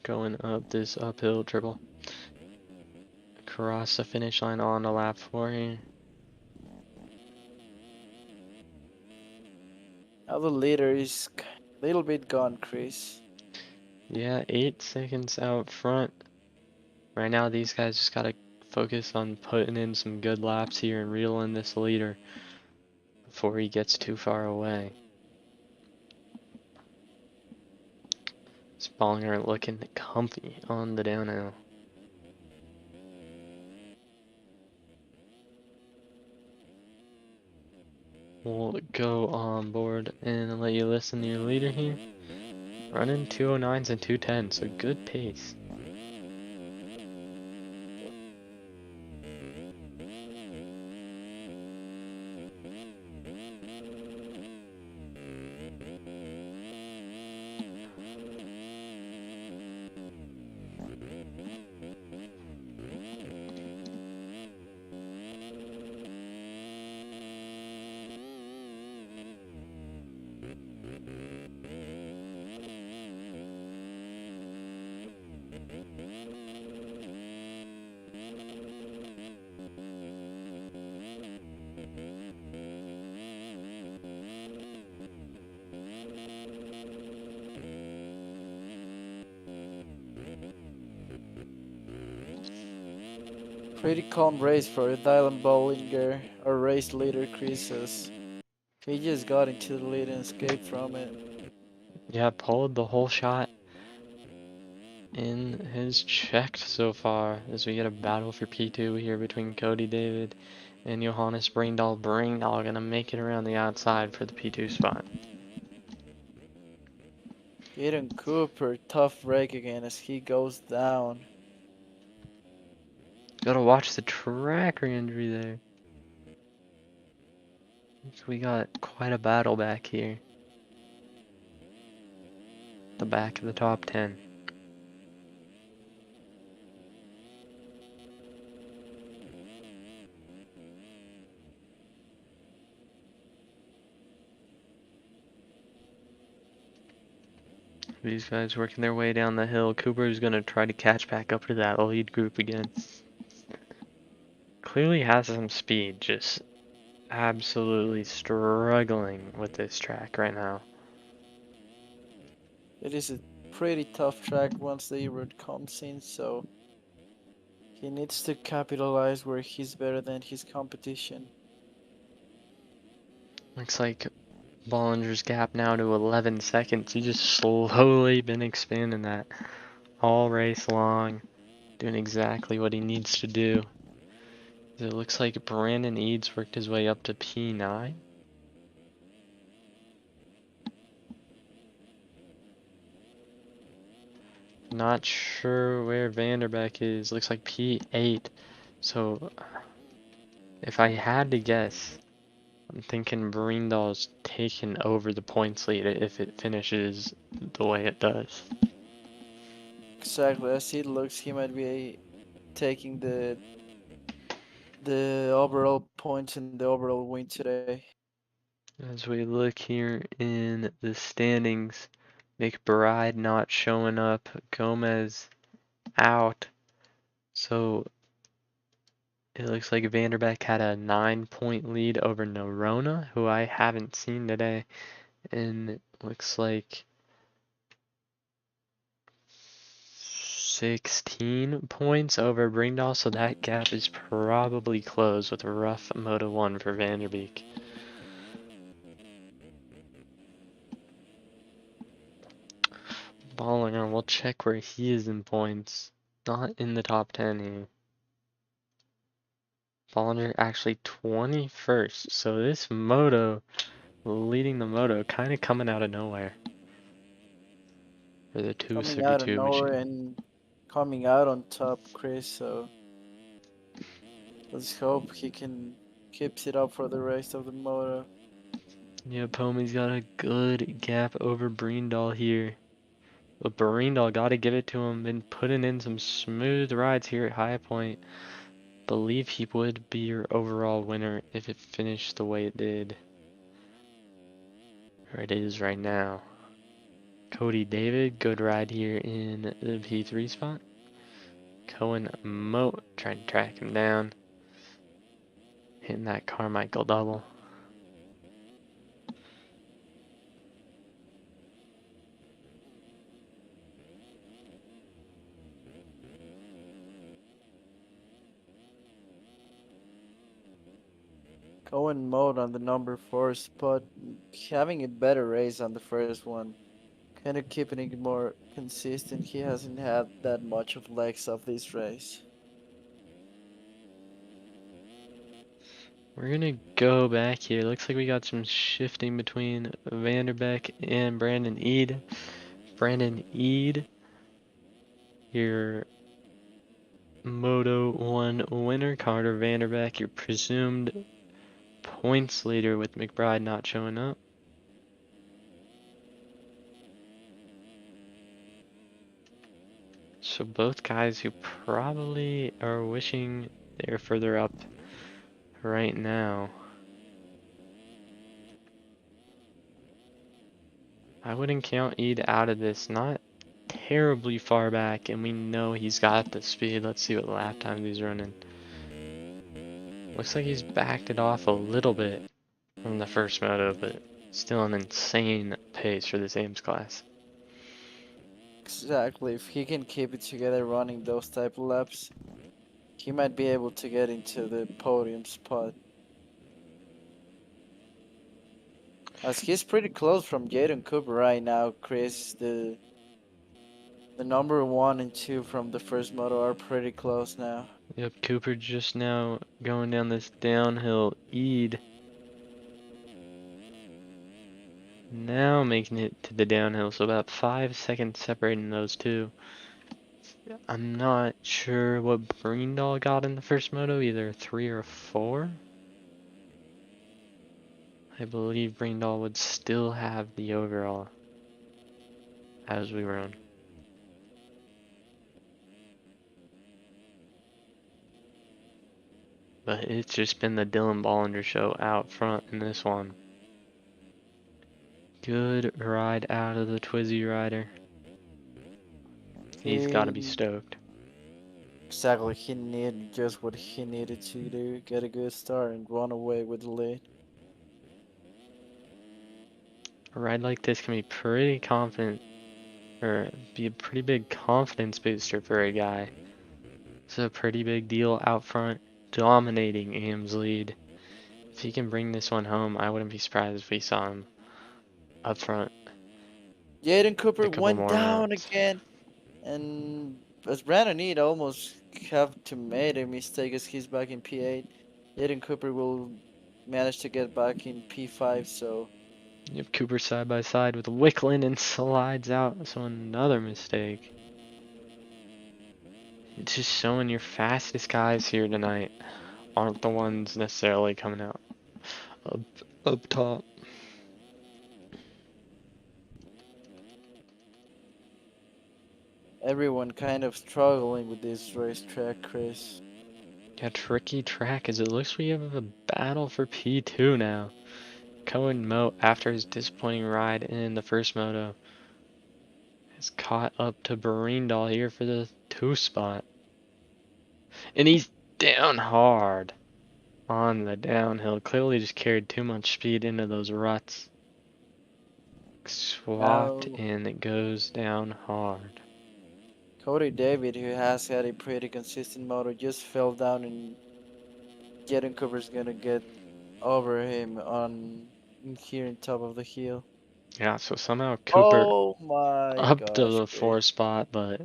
A: Going up this uphill triple. Across the finish line on the lap 4 here.
C: Now the leader is a little bit gone, Chris.
A: Yeah, 8 seconds out front. Right now these guys just gotta focus on putting in some good laps here and reel in this leader before he gets too far away. Spallinger looking comfy on the downhill. We'll go on board and let you listen to your leader here. Running 209s and 210s, so good pace.
C: Pretty calm race for Dylan Bollinger, our race leader, Chris says. He just got into the lead and escaped from it.
A: Yeah, pulled the whole shot in his checked so far as we get a battle for P2 here between Cody David and Johannes Braindal. Braindal gonna make it around the outside for the P2 spot.
C: Eden Cooper, tough break again as he goes down.
A: Gotta watch the tracker injury there. So we got quite a battle back here. The back of the top 10. These guys working their way down the hill. Cooper's gonna try to catch back up to that lead group again. Clearly has some speed, just absolutely struggling with this track right now.
C: It is a pretty tough track once the road comes in, so he needs to capitalize where he's better than his competition.
A: Looks like Bollinger's gap now to 11 seconds. He's just slowly been expanding that all race long, doing exactly what he needs to do. It looks like Brandon Eads worked his way up to P9. Not sure where Vanderbeck is. Looks like P8. So if I had to guess, I'm thinking Breendall's taken over the points lead if it finishes the way it does.
C: Exactly. As it looks, he might be taking the overall points and the overall win today.
A: As we look here in the standings, McBride not showing up, Gomez out. So it looks like Vanderbeck had a 9-point lead over Norona, who I haven't seen today. And it looks like 16 points over Bringdahl, so that gap is probably closed with a rough Moto 1 for Vanderbeek. Bollinger, we'll check where he is in points. Not in the top 10 here. Bollinger actually 21st, so this Moto, leading the Moto, kind of coming out of nowhere. For the
C: Coming out of
A: 272
C: nowhere
A: machine.
C: and coming out on top, Chris. So let's hope he can keeps it up for the rest of the moto.
A: Yeah, Pomey's got a good gap over Breendall here. But Breendall got to give it to him. Been putting in some smooth rides here at High Point. Believe he would be your overall winner if it finished the way it did. Or it is right now. Cody David, good ride here in the P3 spot. Cohen Moat, trying to track him down. Hitting that Carmichael double.
C: Going mode on the number 4 spot, having a better race on the first one. Kind of keeping it more consistent. He hasn't had that much of legs of this race.
A: We're gonna go back here. Looks like we got some shifting between Vanderbeck and Brandon Ead. Brandon Ead, your Moto 1 winner. Carter Vanderbeck, your presumed points leader with McBride not showing up. So both guys who probably are wishing they're further up right now. I wouldn't count Ead out of this. Not terribly far back, and we know he's got the speed. Let's see what lap time he's running. Looks like he's backed it off a little bit from the first moto, but still an insane pace for this Ames class.
C: Exactly. If he can keep it together running those type of laps, he might be able to get into the podium spot. As he's pretty close from Jaden Cooper right now, Chris. The number 1 and 2 from the first moto are pretty close now.
A: Yep, Cooper just now going down this downhill. Ead now making it to the downhill, so about 5 seconds separating those two. I'm not sure what Breendall got in the first moto, either 3 or 4. I believe Breendall would still have the overall as we run. But it's just been the Dylan Bollinger show out front in this one. Good ride out of the Twizzy rider. He's got to be
C: He
A: stoked.
C: exactly he needed just what he needed to do, get a good start and run away with the lead.
A: A ride like this can be pretty confident, or be a pretty big confidence booster for a guy. It's a pretty big deal out front, dominating Ames lead. If he can bring this one home, I wouldn't be surprised if we saw him up front
C: Jaden
A: in
C: Cooper
A: a couple
C: went
A: more
C: down
A: laps.
C: again, and as Brandon Need almost have to made a mistake as he's back in P8. Jaden Cooper will manage to get back in P5, so
A: Yep, Cooper side by side with Wicklin and slides out, so another mistake. It's just showing your fastest guys here tonight aren't the ones necessarily coming out up, up top.
C: Everyone kind of struggling with this racetrack, Chris.
A: Yeah, tricky track as it looks we have a battle for P2 now. Cohen Moat, after his disappointing ride in the first moto, has caught up to Barindal here for the 2 spot. And he's down hard on the downhill. Clearly just carried too much speed into those ruts. Swapped
C: Now,
A: and it goes down hard.
C: Cody David, who has had a pretty consistent motor, just fell down, and Jaden Cooper's gonna get over him on here in top of the hill.
A: Yeah, so somehow Cooper
C: Oh my
A: up to
C: gosh,
A: the 4
C: Chris.
A: spot, but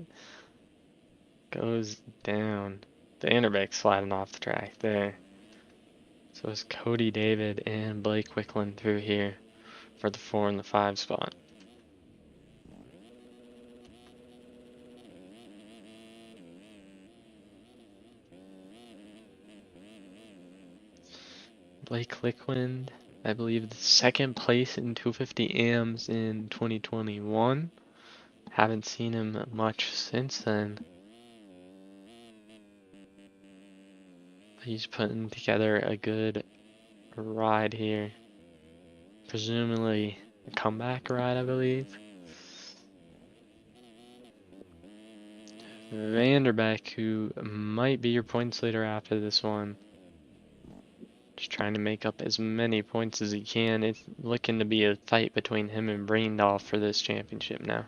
A: goes down. The Interbeck's sliding off the track there. So it's Cody David and Blake Wickland through here for the 4 and the 5 spot. Blake Wickland, I believe the second place in 250 AMs in 2021. Haven't seen him much since then. He's putting together a good ride here. Presumably a comeback ride, I believe. Vanderbeck, who might be your points leader after this one. Just trying to make up as many points as he can. It's looking to be a fight between him and Braindolph for this championship now.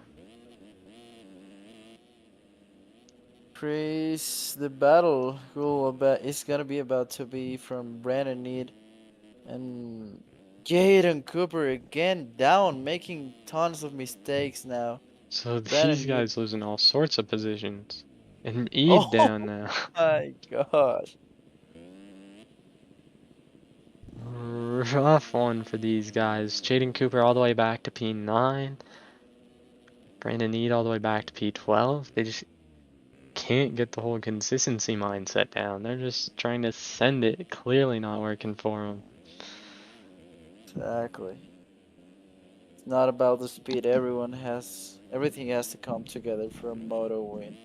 C: Chris, the battle is gonna be about to be from Brandon Need and Jaden Cooper again down, making tons of mistakes now.
A: So these
C: Brandon Need.
A: guys losing all sorts of positions. And Eve
C: Oh
A: down now.
C: my gosh.
A: Rough one for these guys. Jaden Cooper all the way back to P9. Brandon Need all the way back to P12. They just can't get the whole consistency mindset down. They're just trying to send it. Clearly not working for them.
C: Exactly. It's not about the speed. Everything has to come together for a moto win.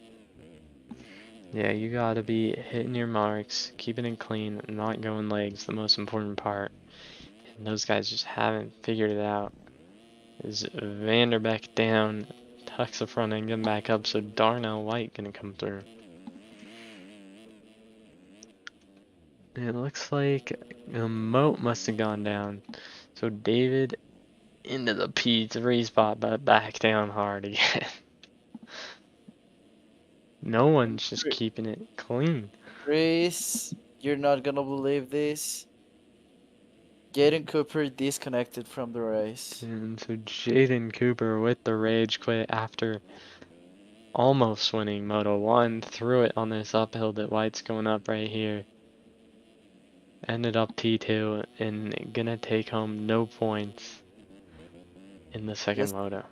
A: Yeah, you gotta be hitting your marks, keeping it clean, not going legs, the most important part. And those guys just haven't figured it out. Is Vanderbeck down, tucks the front end, getting back up, so Darnell White gonna come through. And it looks like a moat must have gone down. So David into the P3 spot, but back down hard again. No
C: And
A: one's just keeping it clean.
C: Chris, you're not gonna believe this. Jaden Cooper disconnected from the race.
A: And so Jaden Cooper with the rage quit after almost winning Moto 1, threw it on this uphill that White's going up right here. Ended up P2 and gonna take home no points in the second
C: Just
A: Moto.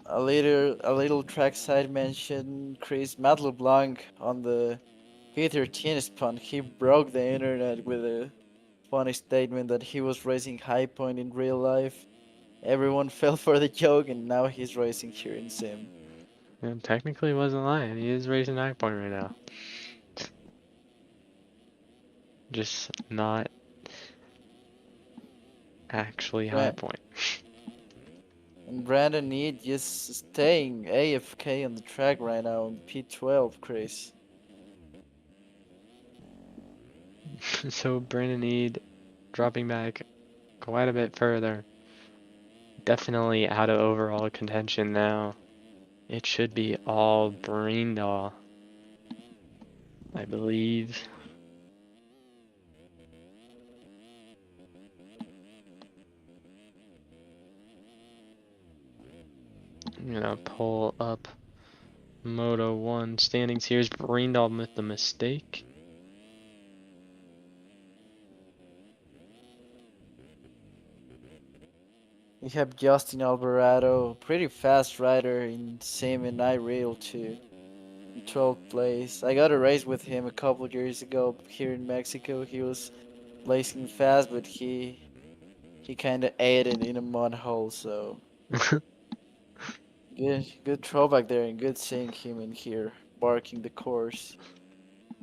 C: a little trackside mention. Chris Matt LeBlanc on the P13 spun. He broke the internet with a funny statement that he was racing High Point in real life. Everyone fell for the joke, and now he's racing here in Sim.
A: And technically wasn't lying, he is racing High Point right now. Just not actually High
C: Bra-
A: Point.
C: and Brandon Need just staying AFK on the track right now on P12, Chris.
A: So Brandon Eade dropping back quite a bit further. Definitely out of overall contention now. It should be all Brindal, I believe. I'm gonna pull up Moto 1 standings. Here's Brindal with the mistake.
C: We have Justin Alvarado, pretty fast rider in Sim and I Rail too. 12th place. I got a race with him a couple of years ago here in Mexico. He was racing fast, but he kind of ate it in a mud hole. So good throwback there, and good seeing him in here barking the course.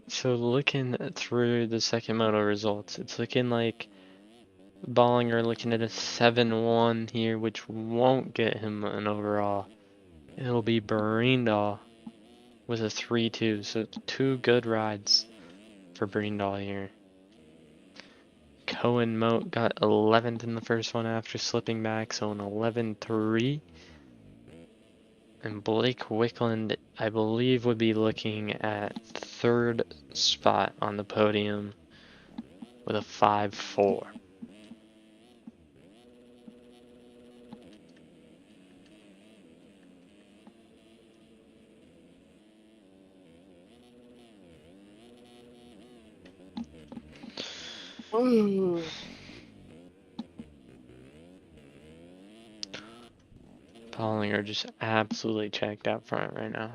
A: So looking through the second moto results, it's looking like Bollinger looking at a 7-1 here, which won't get him an overall. It'll be Brindle with a 3-2, so two good rides for Brindle here. Cohen Moat got 11th in the first one after slipping back, so an 11-3. And Blake Wickland, I believe, would be looking at third spot on the podium with a 5-4. Bollinger just absolutely checked out front right now.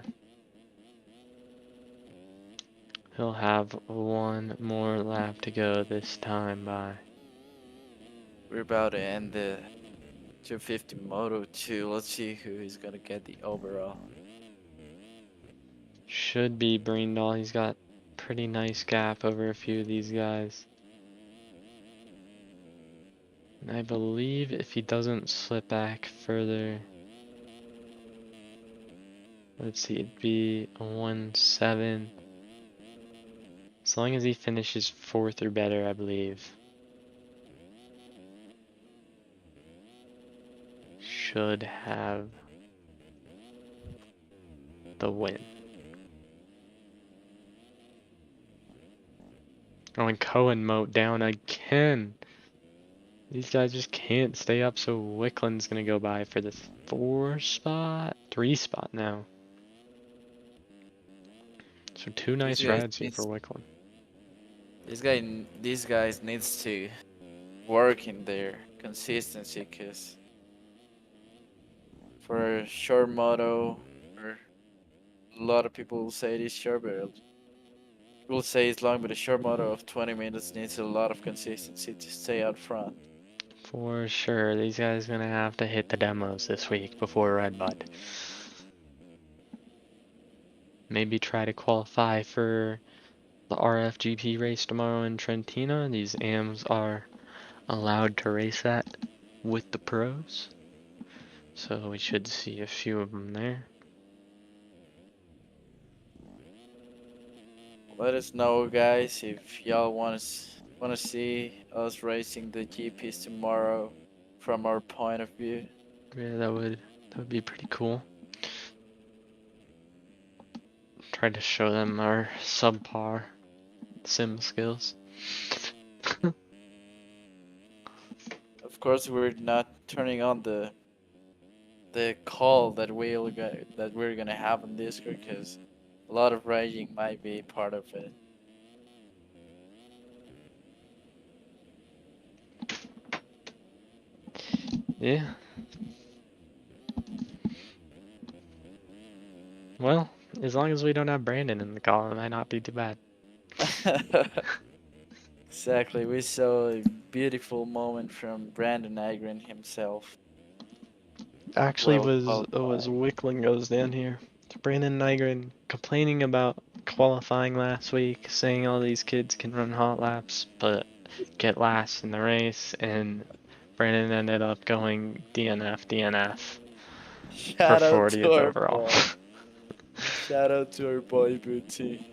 A: He'll have one more lap to go this time by.
C: We're about to end the 250 Moto 2. Let's see who is gonna get the overall.
A: Should be Brindle. He's got pretty nice gap over a few of these guys. And I believe if he doesn't slip back further, let's see, it'd be a 1-7. As long as he finishes fourth or better, I believe. Should have the win. Oh, and Cohen Moat down again. These guys just can't stay up, so Wickland's gonna go by for the 3 spot now. So two
C: This
A: nice
C: guy
A: rides here for
C: needs
A: Wickland.
C: these guys needs to work in their consistency, cause for a short moto, or a lot of people will say it is short, but people say it's long. But a short moto of 20 minutes needs a lot of consistency to stay out front.
A: For sure, these guys gonna have to hit the demos this week before Red Bud. Maybe try to qualify for the RFGP race tomorrow in Trentina. These AMs are allowed to race that with the pros. So we should see a few of them there.
C: Let us know, guys, if y'all want to see us racing the GPs tomorrow from our point of view.
A: Yeah, that would be pretty cool. Try to show them our subpar sim skills.
C: Of course, we're not turning on the call that we're gonna have on Discord, because a lot of raging might be part of it.
A: Yeah. Well, as long as we don't have Brandon in the call, it might not be too bad.
C: Exactly. We saw a beautiful moment from Brandon Agren himself.
A: Actually,
C: Well
A: was
C: qualified.
A: Wickling goes down here. Brandon Nygren complaining about qualifying last week, saying all these kids can run hot laps, but get last in the race, and Brandon ended up going DNF for
C: Shout out to
A: 40th
C: our
A: overall.
C: boy. Shout out to our boy Booty.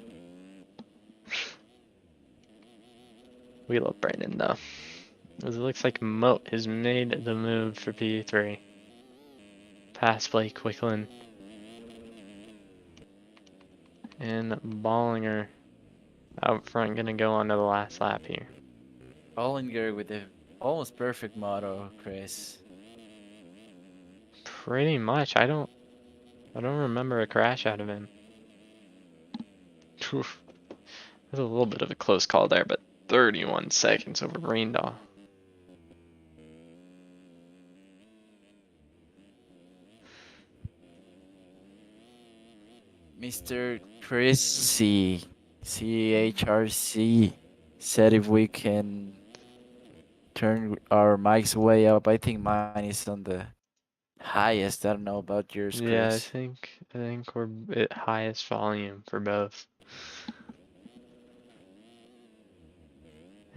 A: We love Brandon though. As it looks like Moat has made the move for P3. Past Blake Wickland. And Bollinger out front gonna go on to the last lap here.
C: Bollinger with a almost perfect moto, Chris.
A: Pretty much. I don't remember a crash out of him. Oof. That's a little bit of a close call there, but 31 seconds over Raindaw.
C: Mr. Chris CHRC said if we can turn our mics way up. I think mine is on the highest. I don't know about yours,
A: Yeah,
C: Chris.
A: I think we're at highest volume for both.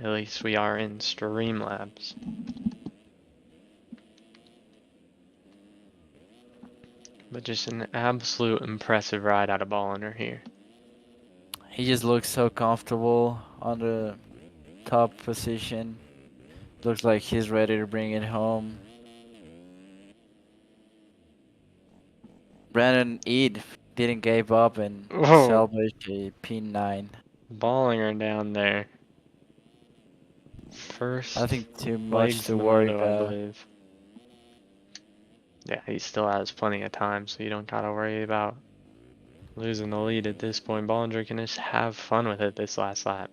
A: At least we are in Streamlabs. But just an absolute impressive ride out of Balliner here.
C: He just looks so comfortable on the top position. Looks like he's ready to bring it home. Brandon Eid didn't give up and
A: Whoa,
C: salvaged a P9.
A: Ballinger down there.
C: I
A: First
C: think too much
A: legs
C: to
A: in the
C: worry
A: moto, I
C: about.
A: believe. Yeah, he still has plenty of time, so you don't gotta worry about losing the lead at this point. Ballinger can just have fun with it this last lap.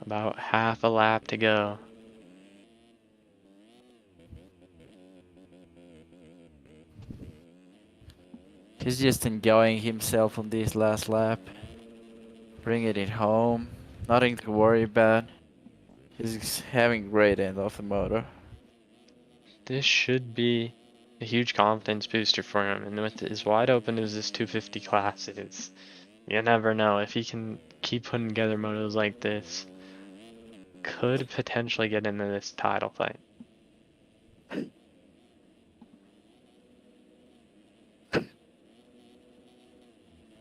A: About half a lap to go.
C: He's just enjoying himself on this last lap. Bringing it home. Nothing to worry about. He's having a great end of the motor.
A: This should be a huge confidence booster for him, and with as wide open as this 250 class is, you never know. If he can keep putting together motos like this, could potentially get into this title fight.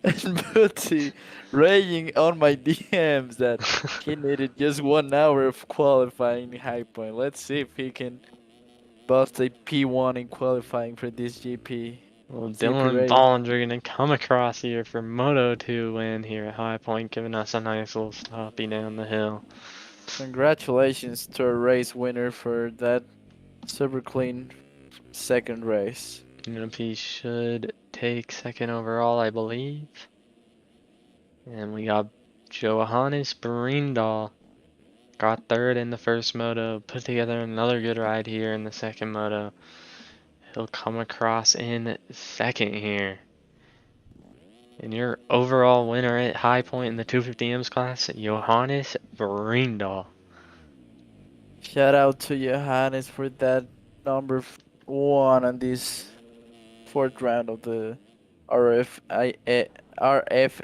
C: And Bootsy raging on my DMs that he needed just 1 hour of qualifying high point. Let's see if he can bust a P1 in qualifying for this GP.
A: Well,
C: GP
A: Dylan
C: race.
A: Bollinger gonna come across here for Moto 2 win here at High Point, giving us a nice little stoppy down the hill.
C: Congratulations to our race winner for that super clean second race.
A: He should take second overall, I believe. And we got Johannes Brindahl. Got third in the first moto, put together another good ride here in the second moto. He'll come across in second here. And your overall winner at High Point in the 250Ms class, Johannes Brindahl.
C: Shout out to Johannes for that number 1 on this fourth round of the RF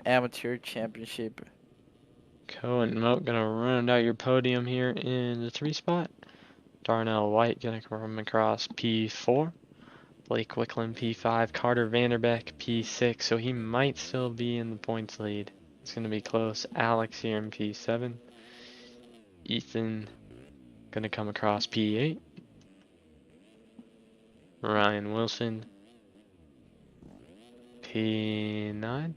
C: Amateur Championship.
A: Co and Moat gonna round out your podium here in the 3 spot. Darnell White gonna come across P4. Blake Wicklund P5. Carter Vanderbeck P6. So he might still be in the points lead. It's gonna be close. Alex here in P7. Ethan gonna come across P8. Ryan Wilson P9.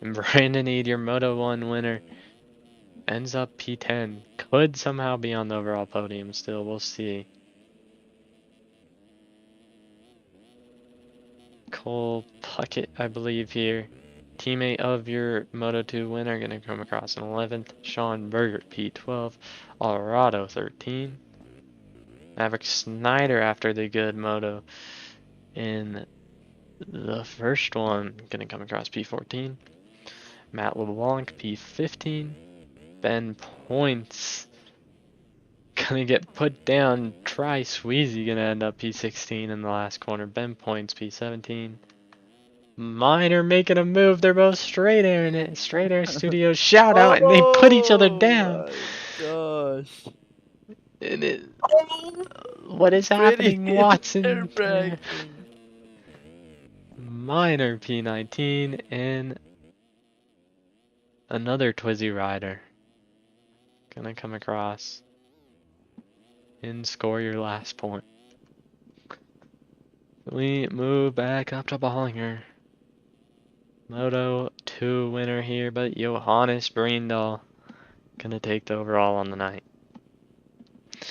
A: And Brandon Eid, your Moto 1 winner, ends up P10. Could somehow be on the overall podium still. We'll see. Cole Puckett, I believe here. Teammate of your Moto 2 winner, gonna come across in 11th. Sean Berger, P12. Alvarado, 13. Maverick Snyder after the good Moto in the first one, gonna come across P14. Matt LeBlanc, P15. Ben Points gonna get put down. Try Sweezy gonna end up P16 in the last corner. Ben Points, P17. Miner making a move. They're both straight airing it. Straight Air Studios shout out, and they put each other
C: Oh
A: down.
C: my gosh.
A: And it,
C: Oh,
A: what is
C: pretty
A: happening, Watson?
C: nerve wracking.
A: Miner P19 and another Twizzy rider gonna come across and score your last point. We move back up to Bollinger. Moto 2 winner here, but Johannes Brindal gonna take the overall on the night.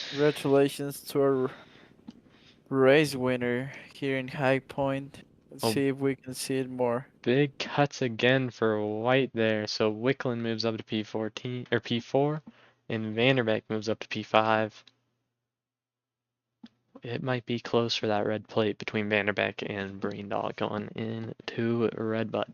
C: Congratulations to our race winner here in High Point. Let's
A: Oh,
C: see if we can see it more.
A: big cuts again for White there. So Wicklund moves up to P14 or P4, and Vanderbeek moves up to P5. it might be close for that red plate between Vanderbeck and Braindog going into Red Bud.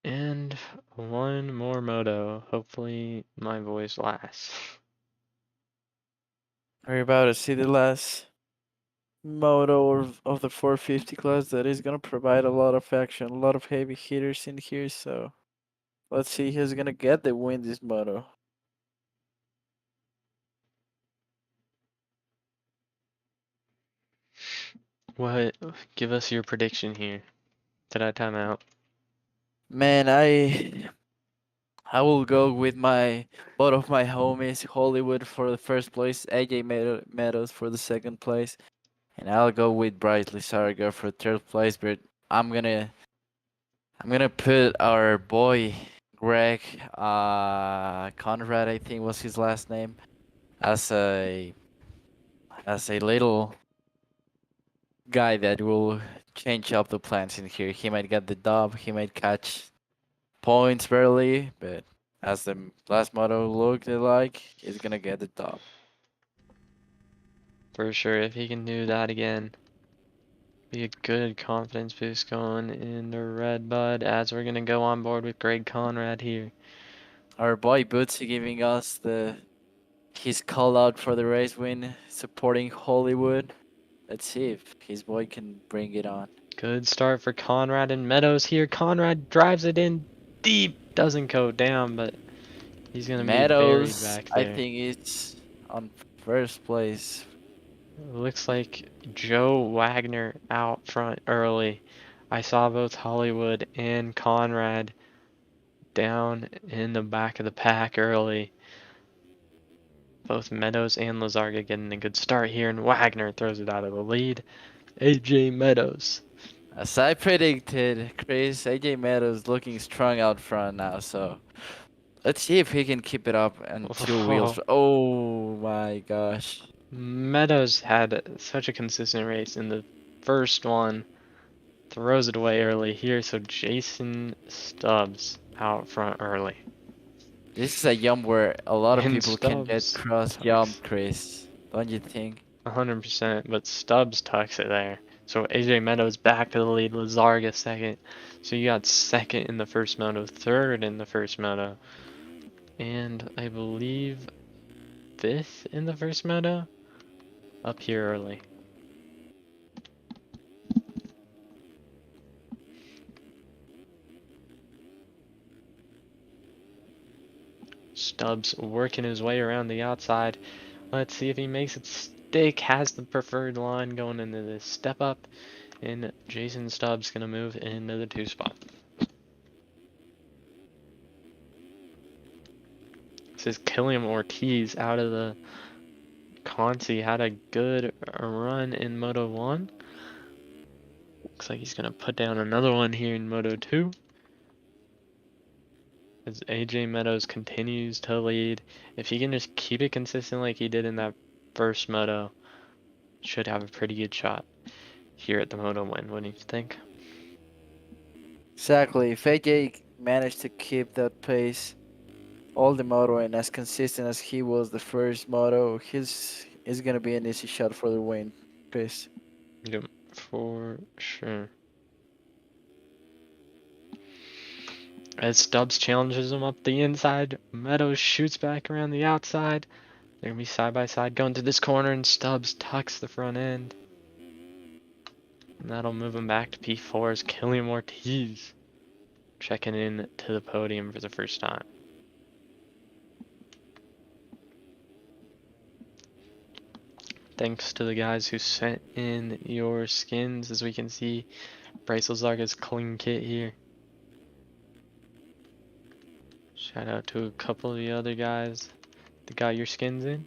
A: And one more moto. Hopefully my voice lasts.
C: We're about to see the last moto of the 450 class that is gonna provide a lot of action, a lot of heavy hitters in here. So let's see who's gonna get the win this moto.
A: What? Give us your prediction here. Did I time out?
C: Man, I will go with my both of my homies, Hollywood for the first place, AJ Meadows for the second place, and I'll go with Brightly Sarga for third place. But I'm gonna I'm gonna put our boy Greg Conrad, I think was his last name, as a little guy that will change up the plans in here. He might get the dub, he might catch points barely, but as the last model looked like, he's gonna get the dub.
A: For sure, if he can do that again, be a good confidence boost going into Red Bud as we're gonna go on board with Greg Conrad here.
C: Our boy Bootsy giving us the his call out for the race win, supporting Hollywood. Let's see if his boy can bring it on.
A: Good start for Conrad and Meadows here. Conrad drives it in deep, doesn't go down, but he's gonna be buried
C: Meadows,
A: back
C: I
A: there.
C: think it's on first place.
A: Looks like Joe Wagner out front early. I saw both Hollywood and Conrad down in the back of the pack early. Both Meadows and Lazarga getting a good start here, and Wagner throws it out of the lead. AJ Meadows.
C: As I predicted, Chris, AJ Meadows looking strong out front now, so let's see if he can keep it up on two wheels.
A: Oh,
C: Oh my gosh.
A: Meadows had such a consistent race in the first one. Throws it away early here, so Jason Stubbs out front early.
C: This is a jump where a lot of
A: And
C: people can get
A: Stubbs
C: cross
A: tucks
C: jump, Chris. Don't you think?
A: 100%, but Stubbs tucks it there. So AJ Meadows back to the lead, Lazarga second. So you got second in the first moto, third in the first moto, and I believe fifth in the first moto up here early. Stubbs working his way around the outside. Let's see if he makes it stick. Has the preferred line going into this step up. And Jason Stubbs going to move into the 2 spot. This is Killiam Ortiz out of the Consi. Had a good run in Moto 1. Looks like he's going to put down another one here in Moto 2. As AJ Meadows continues to lead. If he can just keep it consistent like he did in that first moto, should have a pretty good shot here at the moto win. What do you think?
C: Exactly. If AJ managed to keep that pace all the moto and as consistent as he was the first moto, his is gonna be an easy shot for the win, Chris.
A: Yep, for sure. As Stubbs challenges him up the inside, Meadows shoots back around the outside. They're gonna be side by side going to this corner, and Stubbs tucks the front end. And that'll move him back to P4 as Killian Ortiz checking in to the podium for the first time. Thanks to the guys who sent in your skins. As we can see, Bryce Lazarga's clean kit here. Shout out to a couple of the other guys that got your skins in,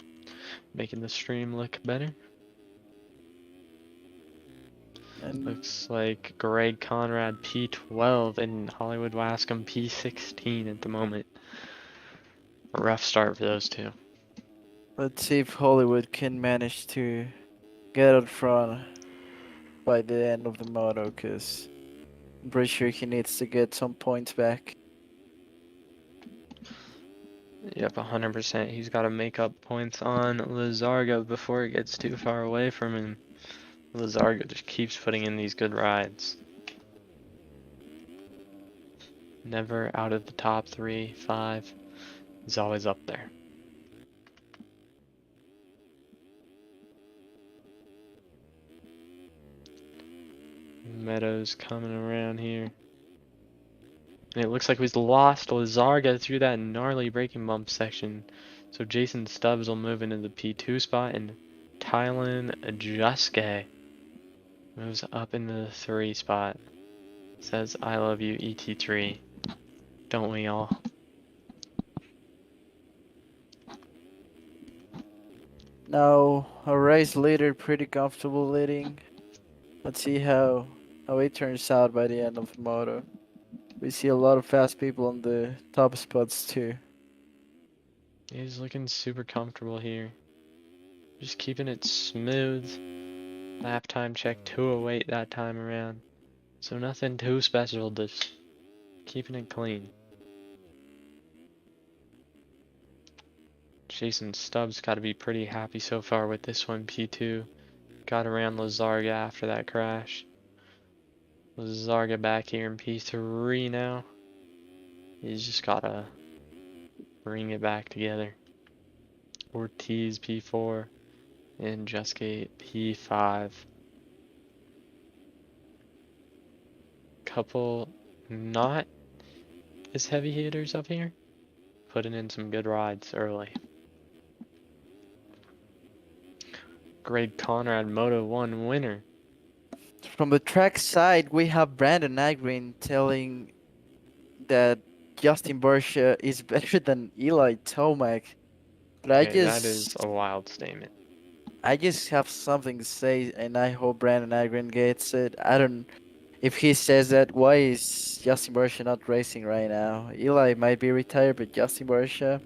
A: making the stream look better.
C: And
A: Looks like Greg Conrad P12 and Hollywood Wascom P16 at the moment. A rough start for those two.
C: let's see if Hollywood can manage to get out front by the end of the moto, because I'm pretty sure he needs to get some points back.
A: Yep, 100%. He's got to make up points on Lizargo before it gets too far away from him. Lizargo just keeps putting in these good rides. Never out of the top 3, 5. He's always up there. Meadows coming around here. And it looks like we've lost Lizarga through that gnarly braking bump section. So Jason Stubbs will move into the P2 spot, and Tylen Juske moves up into the 3 spot. Says, I love you, ET3. Don't we all?
C: Now a race leader, pretty comfortable leading. Let's see how it turns out by the end of the moto. We see a lot of fast people on the top spots too.
A: He's looking super comfortable here. Just keeping it smooth. Lap time check 2:08 that time around. So nothing too special, just keeping it clean. Jason Stubbs got to be pretty happy so far with this one. P2 got around Lizarga after that crash. Lizarga back here in P3 now. He's just got to bring it back together. Ortiz P4 and Juske P5. Couple not as heavy hitters up here, putting in some good rides early. Greg Conrad Moto 1 winner.
C: From the track side, we have Brandon Agrin telling that Justin Barsha is better than Eli Tomac. But
A: Okay, that is a wild statement.
C: I just have something to say, and I hope Brandon Agrin gets it. I don't. If he says that, why is Justin Barsha not racing right now? Eli might be retired, but Justin Barsha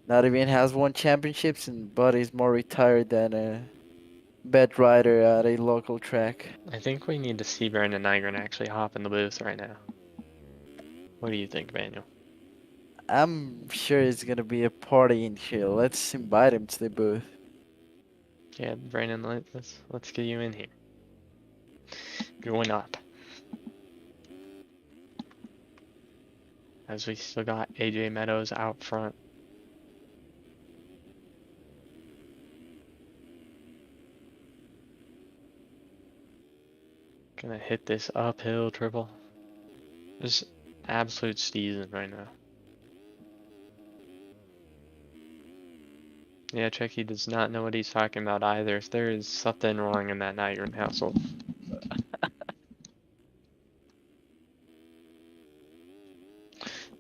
C: not even has won championships, but is more retired than a bad rider at a local track.
A: I think we need to see Brandon Nygren actually hop in the booth right now. What do you think, Manuel?
C: I'm sure it's gonna be a party in here. Let's invite him to the booth.
A: Yeah, Brandon, let's get you in here. Going up. As we still got AJ Meadows out front. Gonna hit this uphill triple. Just absolute season right now. Yeah, Chucky does not know what he's talking about either. If there is something wrong in that Nygren household.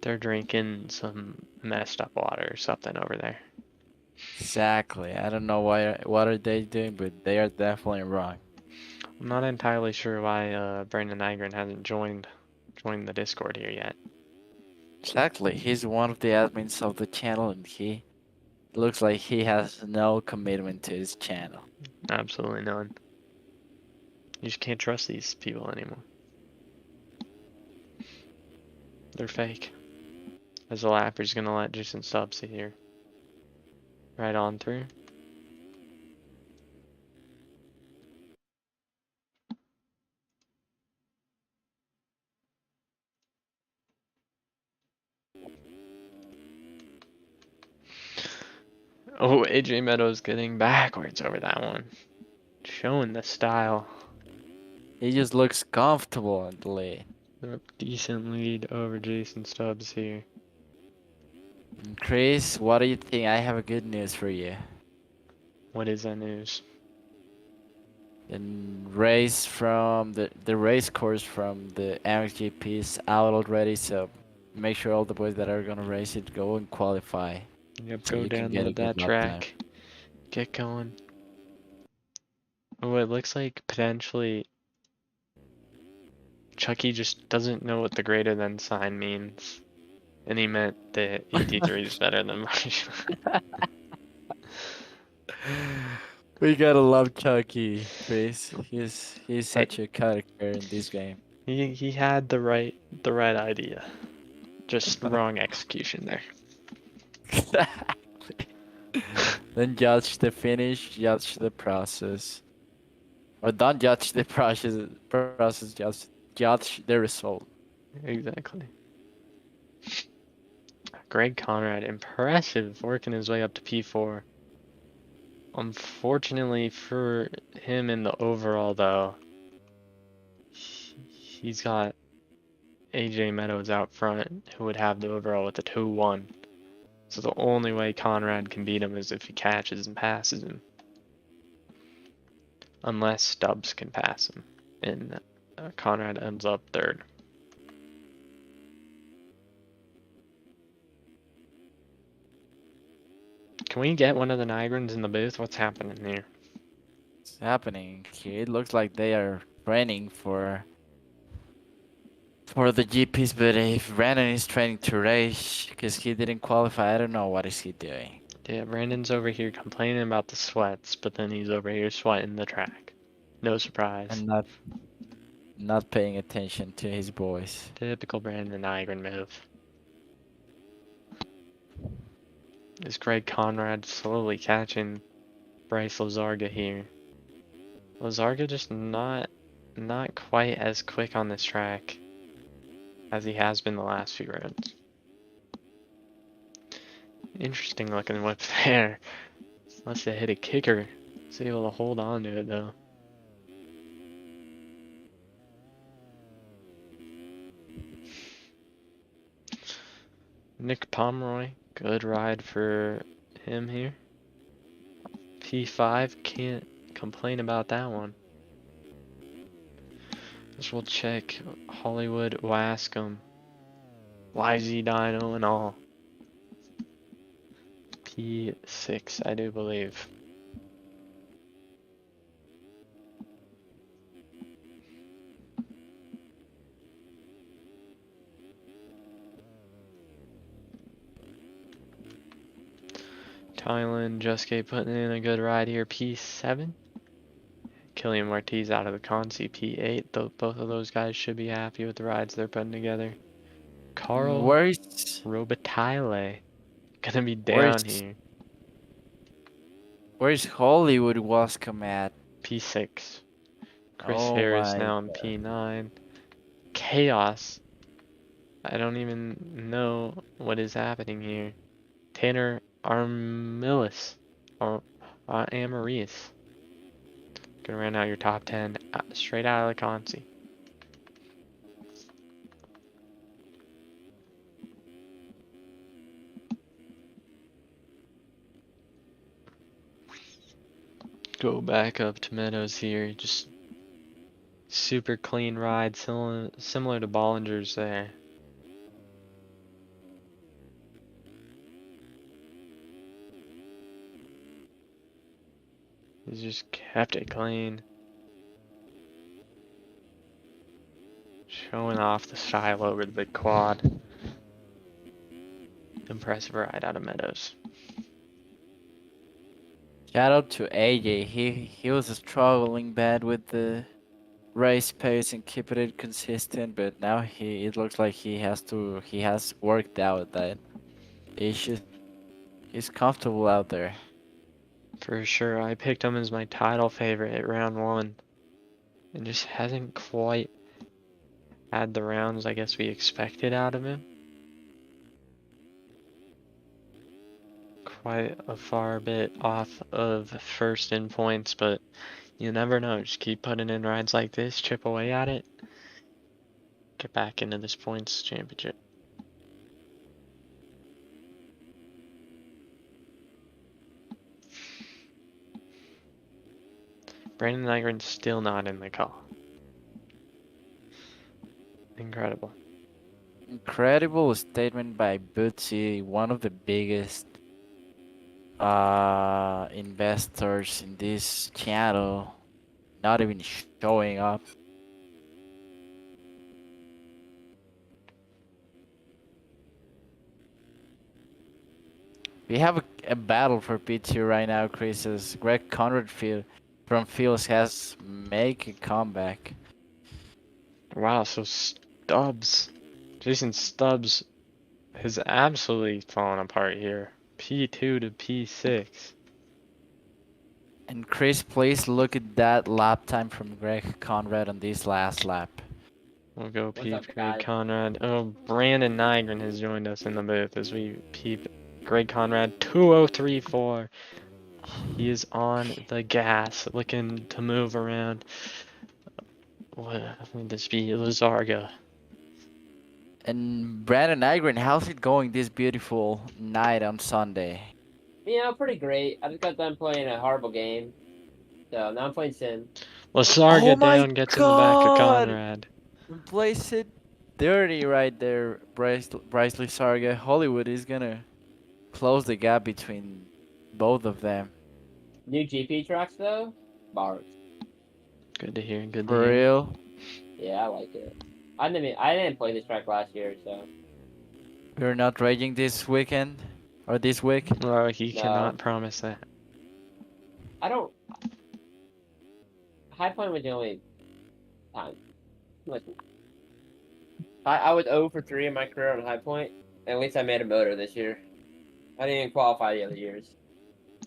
A: They're drinking some messed up water or something over there.
C: Exactly. I don't know what are they doing, but they are definitely wrong.
A: I'm not entirely sure why Brandon Nygren hasn't joined the Discord here yet.
C: Exactly. He's one of the admins of the channel, and he looks like he has no commitment to his channel.
A: Absolutely none. You just can't trust these people anymore. They're fake. As a lapper, he's gonna let Jason Stubbs see here. Right on through. Oh, AJ Meadows getting backwards over that one. Showing the style.
C: He just looks comfortable in the lead.
A: Decent lead over Jason Stubbs here.
C: Chris, what do you think? I have a good news for you.
A: What is that news?
C: The race from the race course from the MXGP is out already, so make sure all the boys that are gonna race it go and qualify,
A: Yep,
C: so
A: go
C: you can get a
A: download
C: good
A: that
C: lap time.
A: track. Get going. Oh, it looks like potentially Chucky just doesn't know what the greater than sign means. And he meant that 83 is better than Marshall.
C: We gotta love Chucky, Chris. He's
A: Hey,
C: such a character in this game.
A: he had the right idea. Just wrong execution there.
C: Then judge the finish, judge the process. Or don't judge the process, judge the result.
A: Exactly. Greg Conrad, impressive, working his way up to P4. Unfortunately for him in the overall, though, he's got AJ Meadows out front, who would have the overall with a 2-1. So the only way Conrad can beat him is if he catches and passes him. Unless Stubbs can pass him. And Conrad ends up third. Can we get one of the Niagarans in the booth? What's happening here?
C: What's happening here? It looks like they are training for the GPs, but if Brandon is training to race because he didn't qualify, I don't know what is he doing.
A: Yeah, Brandon's over here complaining about the sweats, but then he's over here sweating the track. No surprise.
C: And not paying attention to his boys.
A: Typical Brandon Nygren move. Is Greg Conrad slowly catching Bryce Lazarga here? Lazarga just not quite as quick on this track as he has been the last few rounds. Interesting looking whip there. Unless they hit a kicker. He's able to hold on to it though. Nick Pomeroy, good ride for him here. P5, can't complain about that one. Just we'll check Hollywood Wascom. YZ Dino and all. P6, I do believe. Thailand, Juske putting in a good ride here, P7. Killian Ortiz out of the Consi, P8. Both of those guys should be happy with the rides they're putting together. Carl
C: Where's
A: Robitaille gonna be down
C: where's
A: here,
C: where's Hollywood Wascom at?
A: P6. Chris
C: Oh
A: Harris
C: my
A: now in P9. Chaos. I don't even know what is happening here. Tanner Armilis. Or Amaris. Gonna round out your top 10 straight out of the Consi. Go back up to Meadows here. Just super clean ride, similar to Bollinger's there. He's just kept it clean. Showing off the style over the big quad. Impressive ride out of Meadows.
C: Shout out to AJ. He was struggling bad with the race pace and keeping it consistent, but now it looks like he has worked out that issue. He's comfortable out there.
A: For sure, I picked him as my title favorite at round 1. And just hasn't quite had the rounds I guess we expected out of him. Quite a far bit off of first in points, but you never know. Just keep putting in rides like this, chip away at it. Get back into this points championship. Brandon Nygren's still not in the call. Incredible.
C: Incredible statement by Bootsy, one of the biggest investors in this channel, not even showing up. We have a battle for P2 right now, Chris, as Greg Conrad from Fields has make a comeback.
A: Wow, so Jason Stubbs has absolutely fallen apart here. P2 to P6.
C: And Chris, please look at that lap time from Greg Conrad on this last lap.
A: We'll go
B: What's up,
A: peep Greg
B: guys?
A: Conrad. Oh, Brandon Nygren has joined us in the booth as we peep Greg Conrad 2034. He is on the gas, looking to move around. What would this be? Lazarga.
C: And Brandon Nygren, how's it going this beautiful night on Sunday?
B: Pretty great. I just got done playing a horrible game, so now I'm playing Sim.
C: Oh
A: Lazarga
C: my
A: down gets in the back of
C: god!
A: Conrad.
C: Place it dirty right there, Bryce Sarga. Hollywood is gonna close the gap between both of them.
B: New GP tracks though, bars.
A: Good to hear, good to
C: For
A: hear.
C: real.
B: Yeah, I like it. I didn't play this track last year, so
C: We're not raging this weekend or this week.
A: Well, he
B: no.
A: cannot promise that.
B: I don't. High Point was the only time. Listen, I was 0 for 3 in my career on High Point. At least I made a motor this year. I didn't even qualify the other years.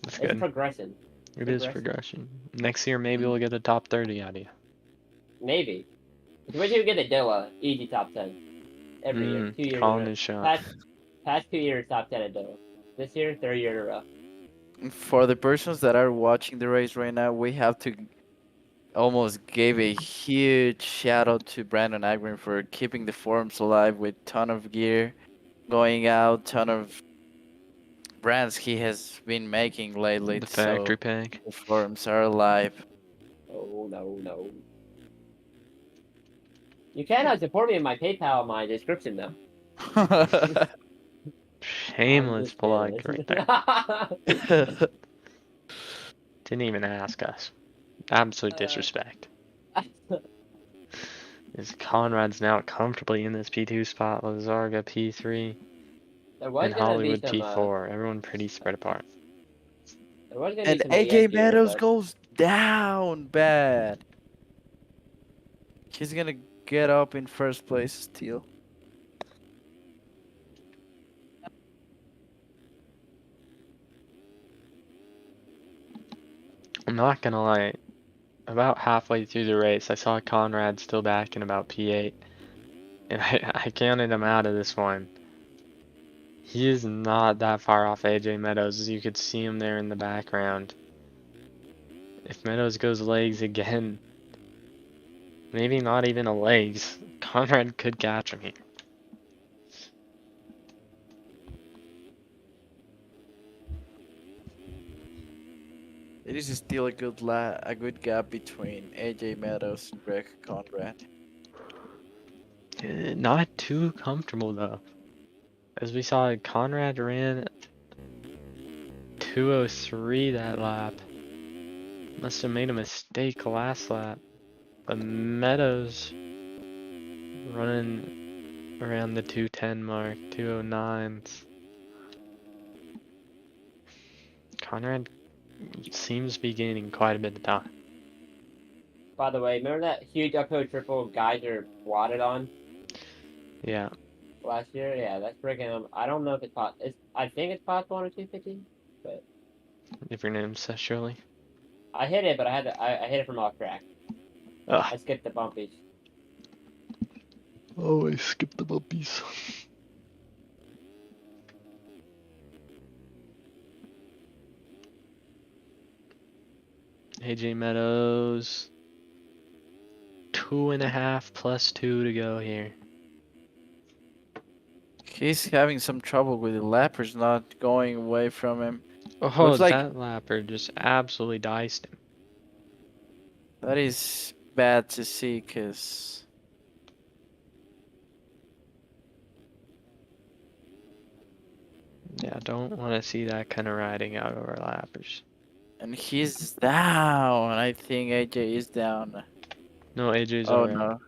A: That's
B: It's
A: good.
B: progression.
A: It is progression. Next year, maybe we'll get a top 30 out of you.
B: Maybe. Where'd you get a Dilla? Easy top 10. Every year. 2 years in a
A: Calling
B: row.
A: his shot.
B: Past 2 years, top 10 at Dilla. This year, third year in a row.
C: For the persons that are watching the race right now, we have to almost give a huge shout out to Brandon Agrin for keeping the forums alive with ton of gear going out, ton of brands he has been making lately.
A: The
C: So
A: factory pack.
C: the forums are alive.
B: Oh, no, no. You cannot support me in my PayPal in my description, though. I'm
A: Shameless
B: just
A: plug
B: kidding.
A: right there. Didn't even ask us. Absolute disrespect. As Conrad's now comfortably in this P2 spot, Lazarga P3,
B: There was
A: and
B: gonna be
A: Hollywood
B: some,
A: P4. Everyone pretty spread apart.
B: there was gonna be
C: And
B: some OES
C: AJ
B: here,
C: Meadows
B: but
C: goes down bad. He's gonna get up in first place still.
A: I'm not gonna lie, about halfway through the race, I saw Conrad still back in about P8, and I counted him out of this one. He is not that far off AJ Meadows, as you could see him there in the background. If Meadows goes legs again, maybe not even a legs, Conrad could catch him here.
C: It is still a good gap between AJ Meadows and Greg Conrad.
A: Not too comfortable though. As we saw, Conrad ran 2:03 that lap. Must have made a mistake last lap. But Meadows running around the 2:10 mark, 2:09s. Conrad seems to be gaining quite a bit of time.
B: by the way, remember that huge uphill triple Geyser wadded on
A: Yeah,
B: last year? Yeah, that's freaking. I don't know if it's possible. I think it's possible on a 250, but
A: if your name's Surely.
B: I hit it, but I hit it from off track.
A: Ah,
B: I skipped the bumpies.
A: oh, I skipped the bumpies. AJ Meadows. 2.5 plus 2 to go here.
C: He's having some trouble with the lappers not going away from him.
A: Oh,
C: Looks like
A: that lapper just absolutely diced him.
C: that is bad to see, cause
A: Yeah, don't want to see that kind of riding out over lappers.
C: and he's down. I think AJ is down.
A: No, AJ's
C: Oh
A: alright.
C: no.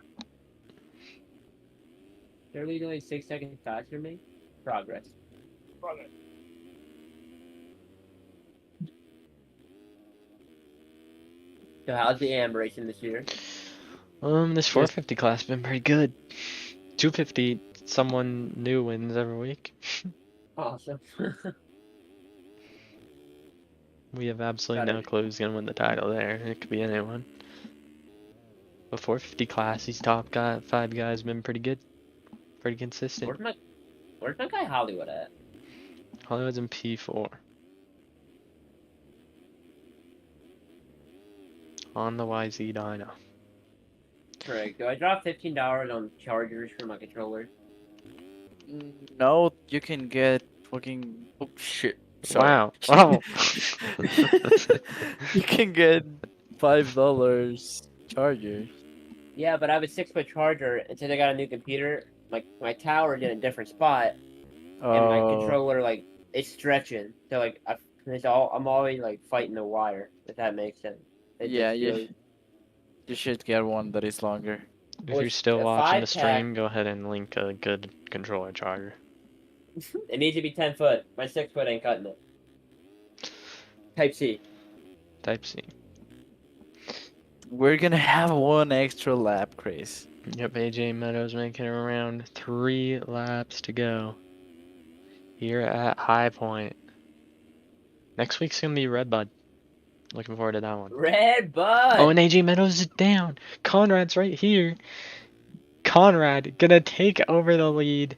B: They're only 6 seconds faster than me. Progress. So how's the AM racing this year?
A: This 450 class been pretty good. 250, someone new wins every week.
B: Awesome.
A: We have absolutely
B: Got
A: no
B: it.
A: clue who's gonna win the title there. It could be anyone. But 450 class, these top 5 guys been pretty good, pretty consistent.
B: Where's my guy Hollywood at?
A: Hollywood's in P4. On the YZ dyno.
B: Correct. Do I drop $15 on chargers for my controller?
C: No, you can get fucking. Oh shit! Sorry.
A: Wow. Wow.
C: You can get $5 charger.
B: Yeah, but I have a 6-foot charger until I got a new computer. My tower is in a different spot, and my
C: Oh,
B: controller like it's stretching. So like I'm always like fighting the wire. If that makes sense. It
C: yeah,
B: just feels.
C: you should get one that is longer.
A: If you're
B: Which
A: still
B: a
A: watching the
B: 5-pack,
A: stream, go ahead and link a good controller charger.
B: it needs to be 10 foot. My 6 foot ain't cutting it. Type C.
A: Type C.
C: We're gonna have one extra lap, Chris.
A: Yep, AJ Meadows making around 3 laps to go. Here at High Point. Next week's gonna be Redbud. Looking forward to that one.
B: Red Bud.
A: Oh, and AJ Meadows is down. Conrad's right here. Conrad gonna take over the lead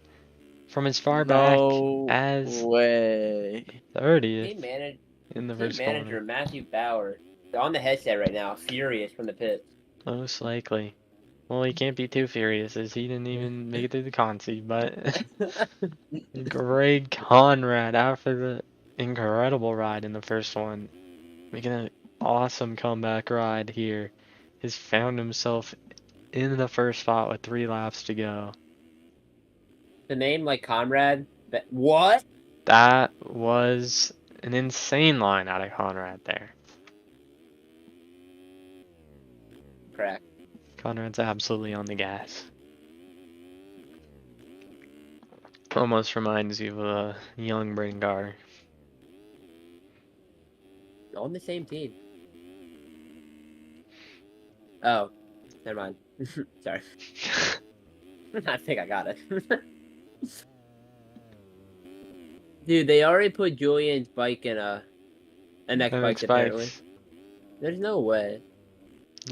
A: from as far back
C: No
A: as
C: way.
A: 30th
B: Team manager,
A: in the
B: team
A: first
B: manager
A: corner.
B: Matthew Bauer. They're on the headset right now, furious from the pits.
A: Most likely. Well, he can't be too furious as he didn't even make it through the consi, but Greg Conrad after the incredible ride in the first one, making an awesome comeback ride here, has found himself in the first spot with 3 laps to go.
B: The name like Conrad. What?
A: That was an insane line out of Conrad there.
B: Crack.
A: Conrad's absolutely on the gas. Almost reminds you of a young Bringar.
B: On the same team. Oh, never mind. Sorry. I think I got it. Dude, they already put Julian's bike in a MX
A: MX
B: bike apparently.
A: bikes.
B: There's no way.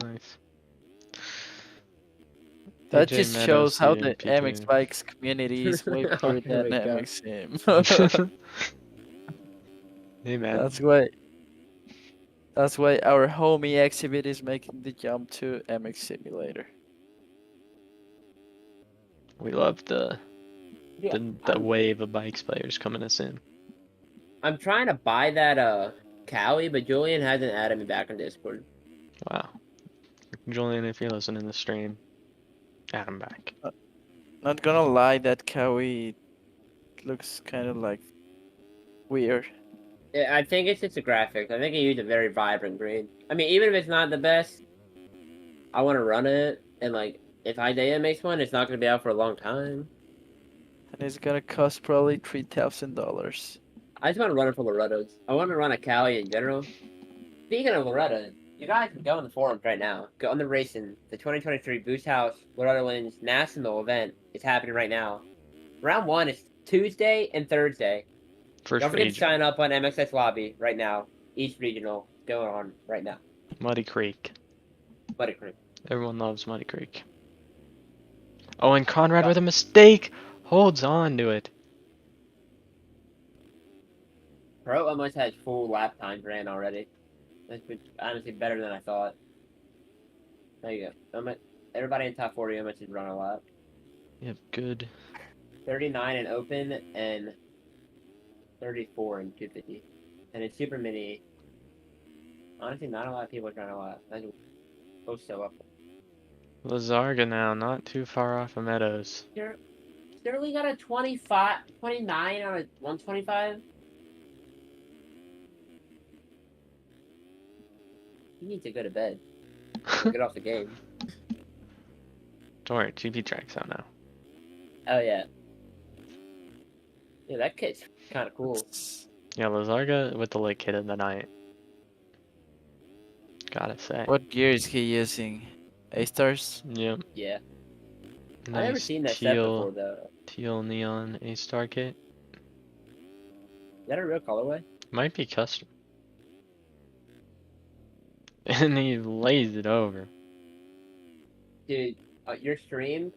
A: Nice.
C: That
A: AJ
C: just
A: Meadows
C: shows how
A: here in
C: the MX
A: P2.
C: Bikes community is way
B: Oh,
C: better
B: here
C: than
B: we go.
C: MX Sim.
A: Hey man.
C: That's why our homie Exhibit is making the jump to MX Simulator.
A: We love the
B: Yeah,
A: wave of bikes players coming us in.
B: I'm trying to buy that Cowie, but Julian hasn't added me back on Discord.
A: Wow. Julian, if you're listening to the stream, add him back.
C: Not gonna lie, that Cowie looks kind of like weird.
B: Yeah, I think it's just the graphics. I think he used a very vibrant green. I mean, even if it's not the best, I want to run it. And like, if Isaiah makes one, it's not going to be out for a long time.
C: And it's gonna cost probably $3,000.
B: I just want to run it for Loretta's. I want to run a Cali in general. Speaking of Loretta, you guys can go on the forums right now. Go on the racing. The 2023 Boost House Loretta Wins National event is happening right now. Round 1 is Tuesday and Thursday.
A: First
B: Don't forget to
A: region.
B: sign up on MXS Lobby right now. East Regional going on right now.
A: Muddy Creek.
B: Buddy Creek.
A: Everyone loves Muddy Creek. Oh, and Conrad with a mistake holds on to it.
B: Pro almost has full lap time ran already. That's honestly better than I thought. There you go. Everybody in top 40 almost has run a lap.
A: Yep, good.
B: 39 in open and 34 in 250. And in super mini, honestly, not a lot of people are trying a lap. That's so up.
A: Lazarga now, not too far off of Meadows.
B: Sterling got a 29 on a 125. He needs to go to bed. Get off the game.
A: Don't worry, GP track's out now.
B: Oh yeah. Yeah, that kid's kind of cool.
A: Yeah, Lazarga with the late kid of the night. Gotta say.
C: What gear is he using? A-stars?
A: Yep.
B: Yeah. I've never
A: Nice
B: seen that set before though.
A: teal neon A-star kit.
B: Is that a real colorway?
A: Might be custom. And he lays it over.
B: Dude, your stream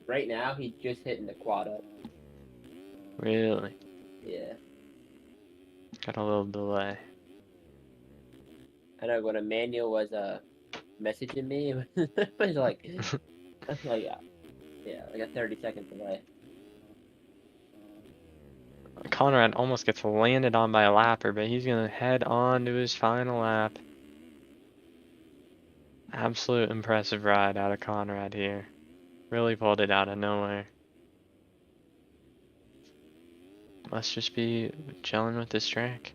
B: right now, he's just hitting the quad up.
A: Really.
B: Yeah.
A: Got a little delay.
B: I know when Emmanuel was messaging me, it was like, yeah, like a 30-second delay.
A: Conrad almost gets landed on by a lapper, but he's gonna head on to his final lap. Absolute impressive ride out of Conrad here. Really pulled it out of nowhere. Must just be gelling with this track.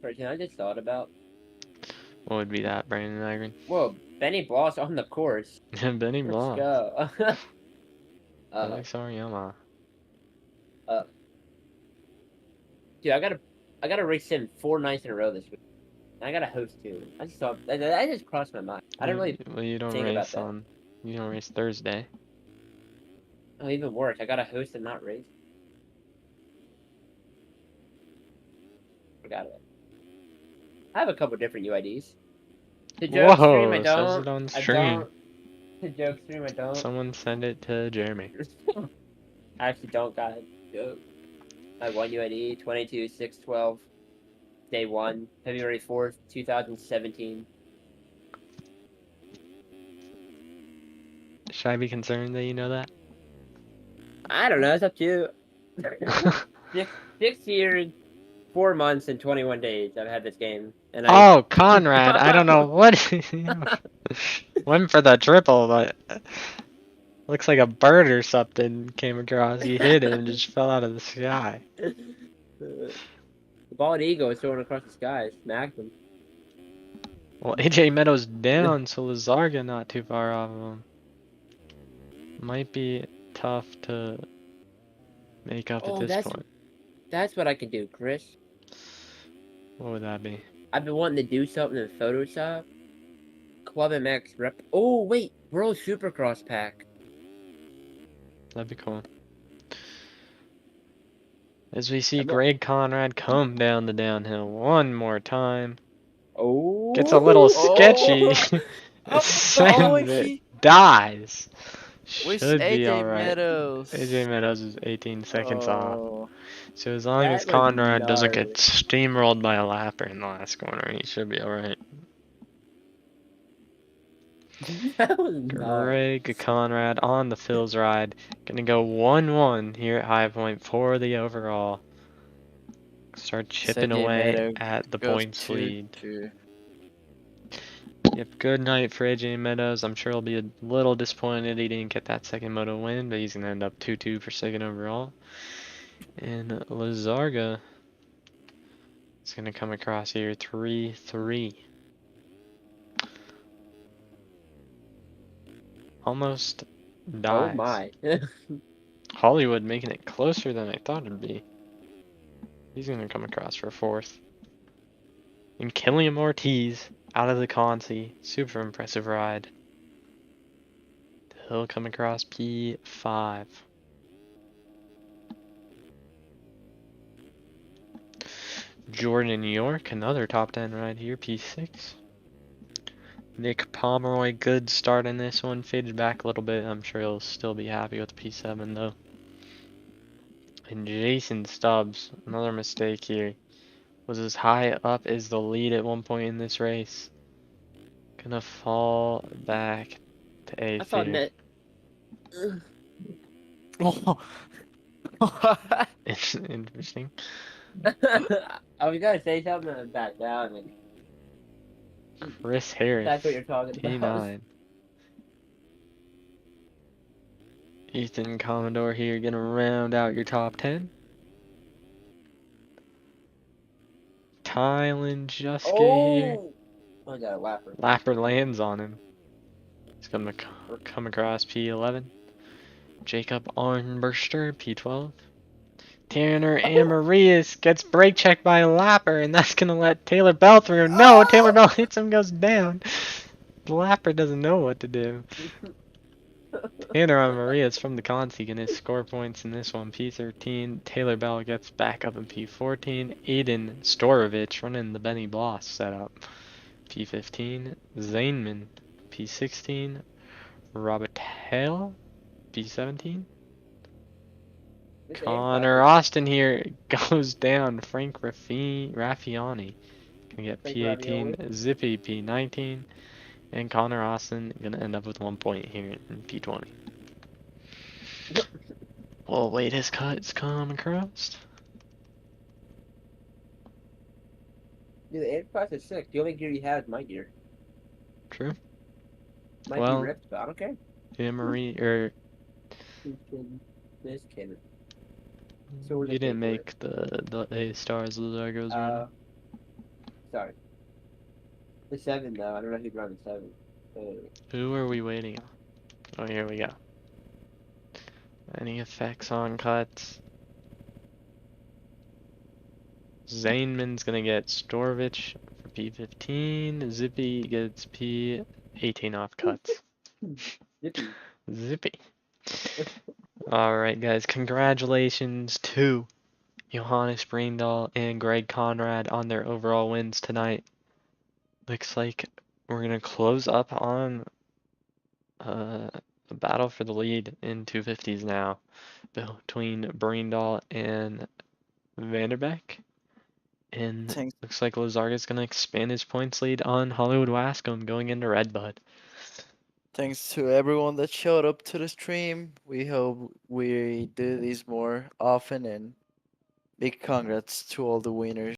B: Person I just thought about.
A: What would be that, Brandon Agron?
B: Whoa, Benny Bloss on the course.
A: Benny
B: Let's
A: Blanc.
B: go.
A: Alex Ariyama.
B: Dude, I gotta race sim 4 nights in a row this week. I gotta host too. I just thought that just crossed my mind. I didn't really
A: Well, you don't
B: think about
A: race
B: that.
A: on. You don't race Thursday.
B: Oh, even worse, I gotta host and not race. Forgot it. I have a couple different UIDs. To joke stream, I
A: Whoa! Says
B: don't.
A: it on
B: I
A: stream.
B: don't. To joke stream, I don't.
A: Someone send it to Jeremy.
B: I actually don't, guys. Joke. I have one UID, 22-6-12, day 1, February 4th, 2017.
A: Should I be concerned that you know that?
B: I don't know, it's up to you. 6 years, 4 months, and 21 days I've had this game. And
A: Oh, Conrad! I don't know what. Went for the triple, but looks like a bird or something came across. He hit it and just fell out of the sky.
B: The bald eagle is soaring across the sky, smacked him.
A: Well, AJ Meadows down, so Lazarga not too far off of him. Might be tough to make up at this point.
B: That's what I can do, Chris.
A: What would that be?
B: I've been wanting to do something in Photoshop. Club MX rep. Oh wait, World Supercross pack.
A: That'd be cool. As we see Greg Conrad come down the downhill one more time.
B: Oh,
A: Gets a little sketchy. Sends it. Dies.
C: Where's
A: Should be
C: AJ
A: alright.
C: Meadows?
A: AJ Meadows is 18 seconds off.
C: Oh,
A: So as long as
B: That was
A: Conrad doesn't
B: gnarly.
A: get steamrolled by a lapper in the last corner, he should be alright.
B: that was gnarly.
A: Greg Conrad on the Phil's ride. Gonna go 1-1 here at High Point for the overall. Start chipping
C: AJ
A: away
C: Meadows
A: at the
C: goes
A: points lead.
C: 2-2.
A: Yep, good night for AJ Meadows. I'm sure he'll be a little disappointed he didn't get that second moto win, but he's gonna end up 2-2 for second overall. And Lazarga is gonna come across here 3-3. Almost dies.
B: Oh my.
A: Hollywood making it closer than I thought it'd be. He's gonna come across for fourth. And Killian Ortiz out of the Consi. Super impressive ride. He'll come across P5. Jordan York, another top 10 ride here, P6. Nick Pomeroy, good start in this one. Faded back a little bit. I'm sure he'll still be happy with P7 though. And Jason Stubbs, another mistake here. Was as high up as the lead at one point in this race. Gonna fall back to 8th
B: I thought
A: here.
B: net.
A: It's interesting.
B: I was gonna say something and back down. And
A: Chris Harris,
B: that's what you're talking about.
A: T9. Ethan Commodore here, gonna round out your top 10. Tylen Juska here.
B: I got a lapper.
A: Lapper lands on him. He's gonna come across P11. Jacob Arnberster, P12. Tanner Amarias gets brake checked by a lapper, and that's gonna let Taylor Bell through. No, Taylor Bell hits him, goes down. The lapper doesn't know what to do. Tanner Amarias from the Consi gonna score points in this one. P13. Taylor Bell gets back up in P14. Aiden Storovich running the Benny Bloss setup. P15. Zaneman. P16. Robert Hale. P17.
B: This aim
A: Connor
B: class
A: Austin here goes down. Frank Raffiani can get
B: Frank
A: P18.
B: Ravioli.
A: Zippy P19. And Connor Austin gonna end up with 1 point here in P20. We'll wait his cuts come across.
B: Dude, the aim class is sick. The only gear you have is my gear.
A: True.
B: Might be
A: Well,
B: ripped, but I don't care.
A: Marie, or
B: This kid.
A: you didn't make the A stars of the Argos running.
B: Sorry. The 7 though. I don't know who'd run the 7.
A: Who are we waiting on? Oh, here we go. Any effects on cuts? Zaneman's gonna get Storovich for P15. Zippy gets P18 off cuts.
B: Zippy.
A: Zippy. Alright, guys, congratulations to Johannes Breendal and Greg Conrad on their overall wins tonight. Looks like we're gonna close up on a battle for the lead in 250s now between Breendal and Vanderbeck. And
C: Thanks,
A: looks like Lazarga's gonna expand his points lead on Hollywood Wascom going into Redbud.
C: thanks to everyone that showed up to the stream. We hope we do these more often, and big congrats to all the winners.